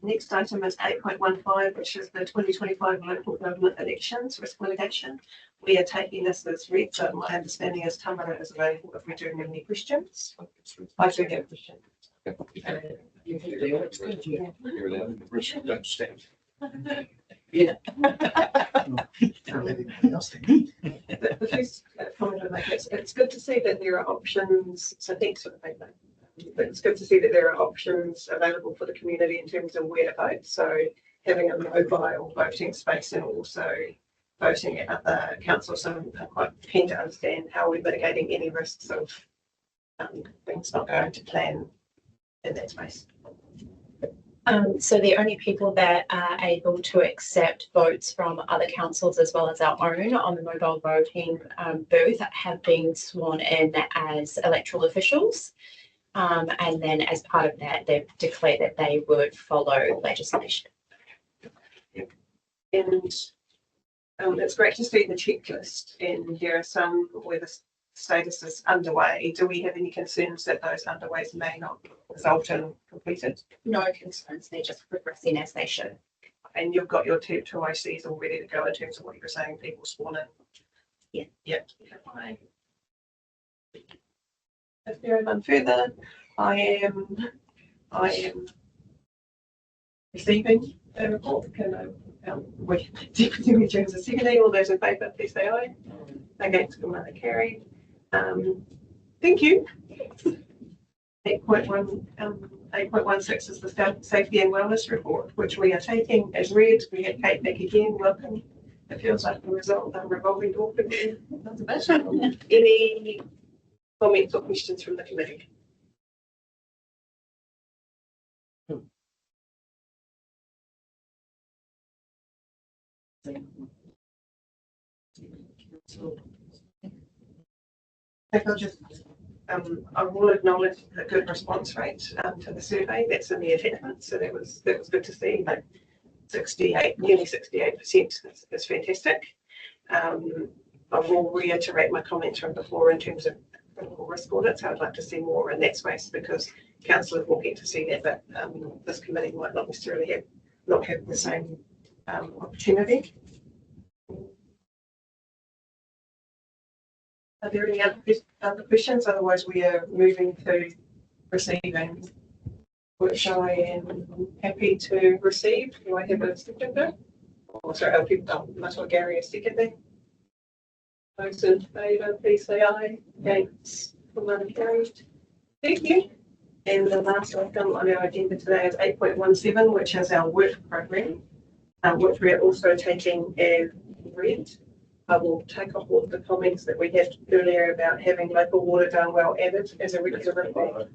Next item is 8.15, which is the 2025 local government elections risk mitigation. We are taking this as read, so my understanding is Tamara is available if we do have any questions. I do have questions. Yeah. The first comment I make is it's good to see that there are options. So thanks for the feedback. But it's good to see that there are options available for the community in terms of where to vote. So having a mobile voting space and also voting at other councils. So I'm quite keen to understand how we're mitigating any risks of things not going to plan in that space. So the only people that are able to accept votes from other councils as well as our own on the mobile voting booth have been sworn in as electoral officials. And then as part of that, they've declared that they would follow legislation. And it's great to see the checklist, and there are some where the status is underway. Do we have any concerns that those underways may not result in completed? No concerns, they're just progressing as they should. And you've got your two ICs all ready to go in terms of what you're saying, people sworn in? Yeah. Yep. If there are none further, I am receiving the report. Can I, Deputy Mayor Jones is seconding. All those in favour, please say aye. Against, Kumana carried. Thank you. 8.16 is the safety and wellness report, which we are taking as read. We had Kate back again. Welcome. It feels like a revolving door. Any comments or questions from the committee? I will acknowledge the good response rate to the survey. That's in the attachment, so that was good to see. Like 68, nearly 68% is fantastic. I will reiterate my comments from before in terms of critical risk audits. I would like to see more in that space because councillors will get to see that, but this committee might not necessarily have the same opportunity. Are there any other questions? Otherwise, we are moving to receiving, which I am happy to receive. Do I have a seconder? Oh, sorry, Gary is seconding. Those in favour, please say aye. Against, carried. Thank you. And the last item on our agenda today is 8.17, which is our work program, which we are also taking as read. I will take off all of the comments that we had earlier about having local water done well added as a regular report.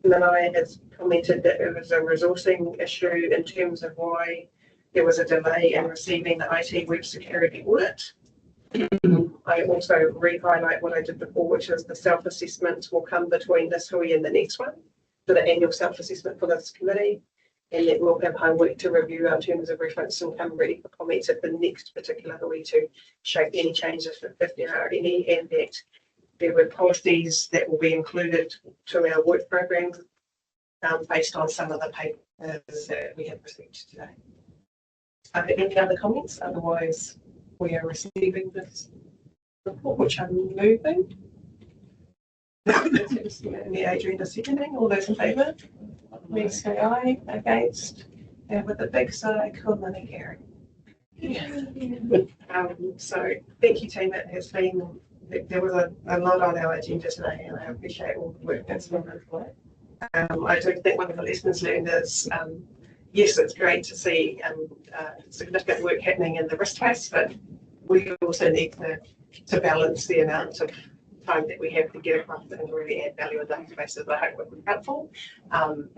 Manai has commented that it was a resourcing issue in terms of why there was a delay in receiving the IT web security audit. I also re-highlight what I did before, which is the self-assessment will come between this hui and the next one. for the annual self-assessment for this committee. And that we'll have homework to review our terms of reference and come ready for comments at the next particular hui to shape any changes if there are any, and that there were policies that will be included to our work program based on some of the papers that we have received today. Are there any other comments? Otherwise, we are receiving this report, which I'm moving. The agenda seconding, all those in favour? Please say aye. Against? And with a big sigh, cool money carry. So thank you, team. It has been, there was a lot on our agenda today, and I appreciate all the work that's been done. I do think one of the lessons learned is, yes, it's great to see significant work happening in the risk space, but we also need to balance the amount of time that we have to get across and really add value in those spaces. I hope we're helpful, and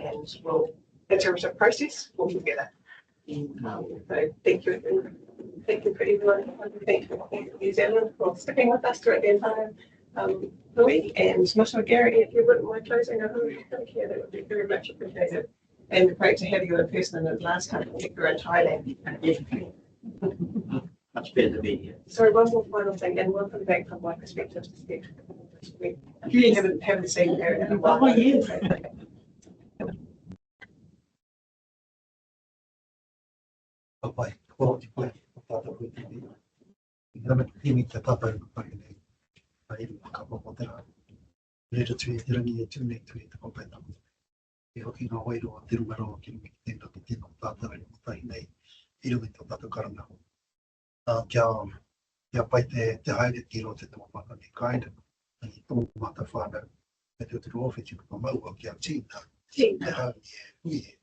we'll, in terms of process, we'll get better. So thank you. Thank you for everyone. Thank you, New Zealand, for sticking with us throughout the entire week. And Mr. Gary, if you wouldn't mind closing a hui, thank you. That would be very much appreciated. And great to have you in person. And last time you were in Thailand. Much better to be here. Sorry, one more final thing, and welcome back from my perspective. We haven't seen her in a while. Oh, yes. Papai, ko ti pai, papa ko ti ni. Ina me te papa ko pai nei. Ai ka po tera. Le te tui tera ni tu nei tui te papai ta. E hoki nga wai ro te rumaro ki me te no te no tata ni pai nei. I ro te tata karanga. Kia pai te haere tiro te tō papa ni kaina. Ani tō mata whāna. Me te tū ofi ti ko maua kia tīna. Tīna haere hui.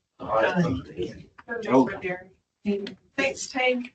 Thanks, team.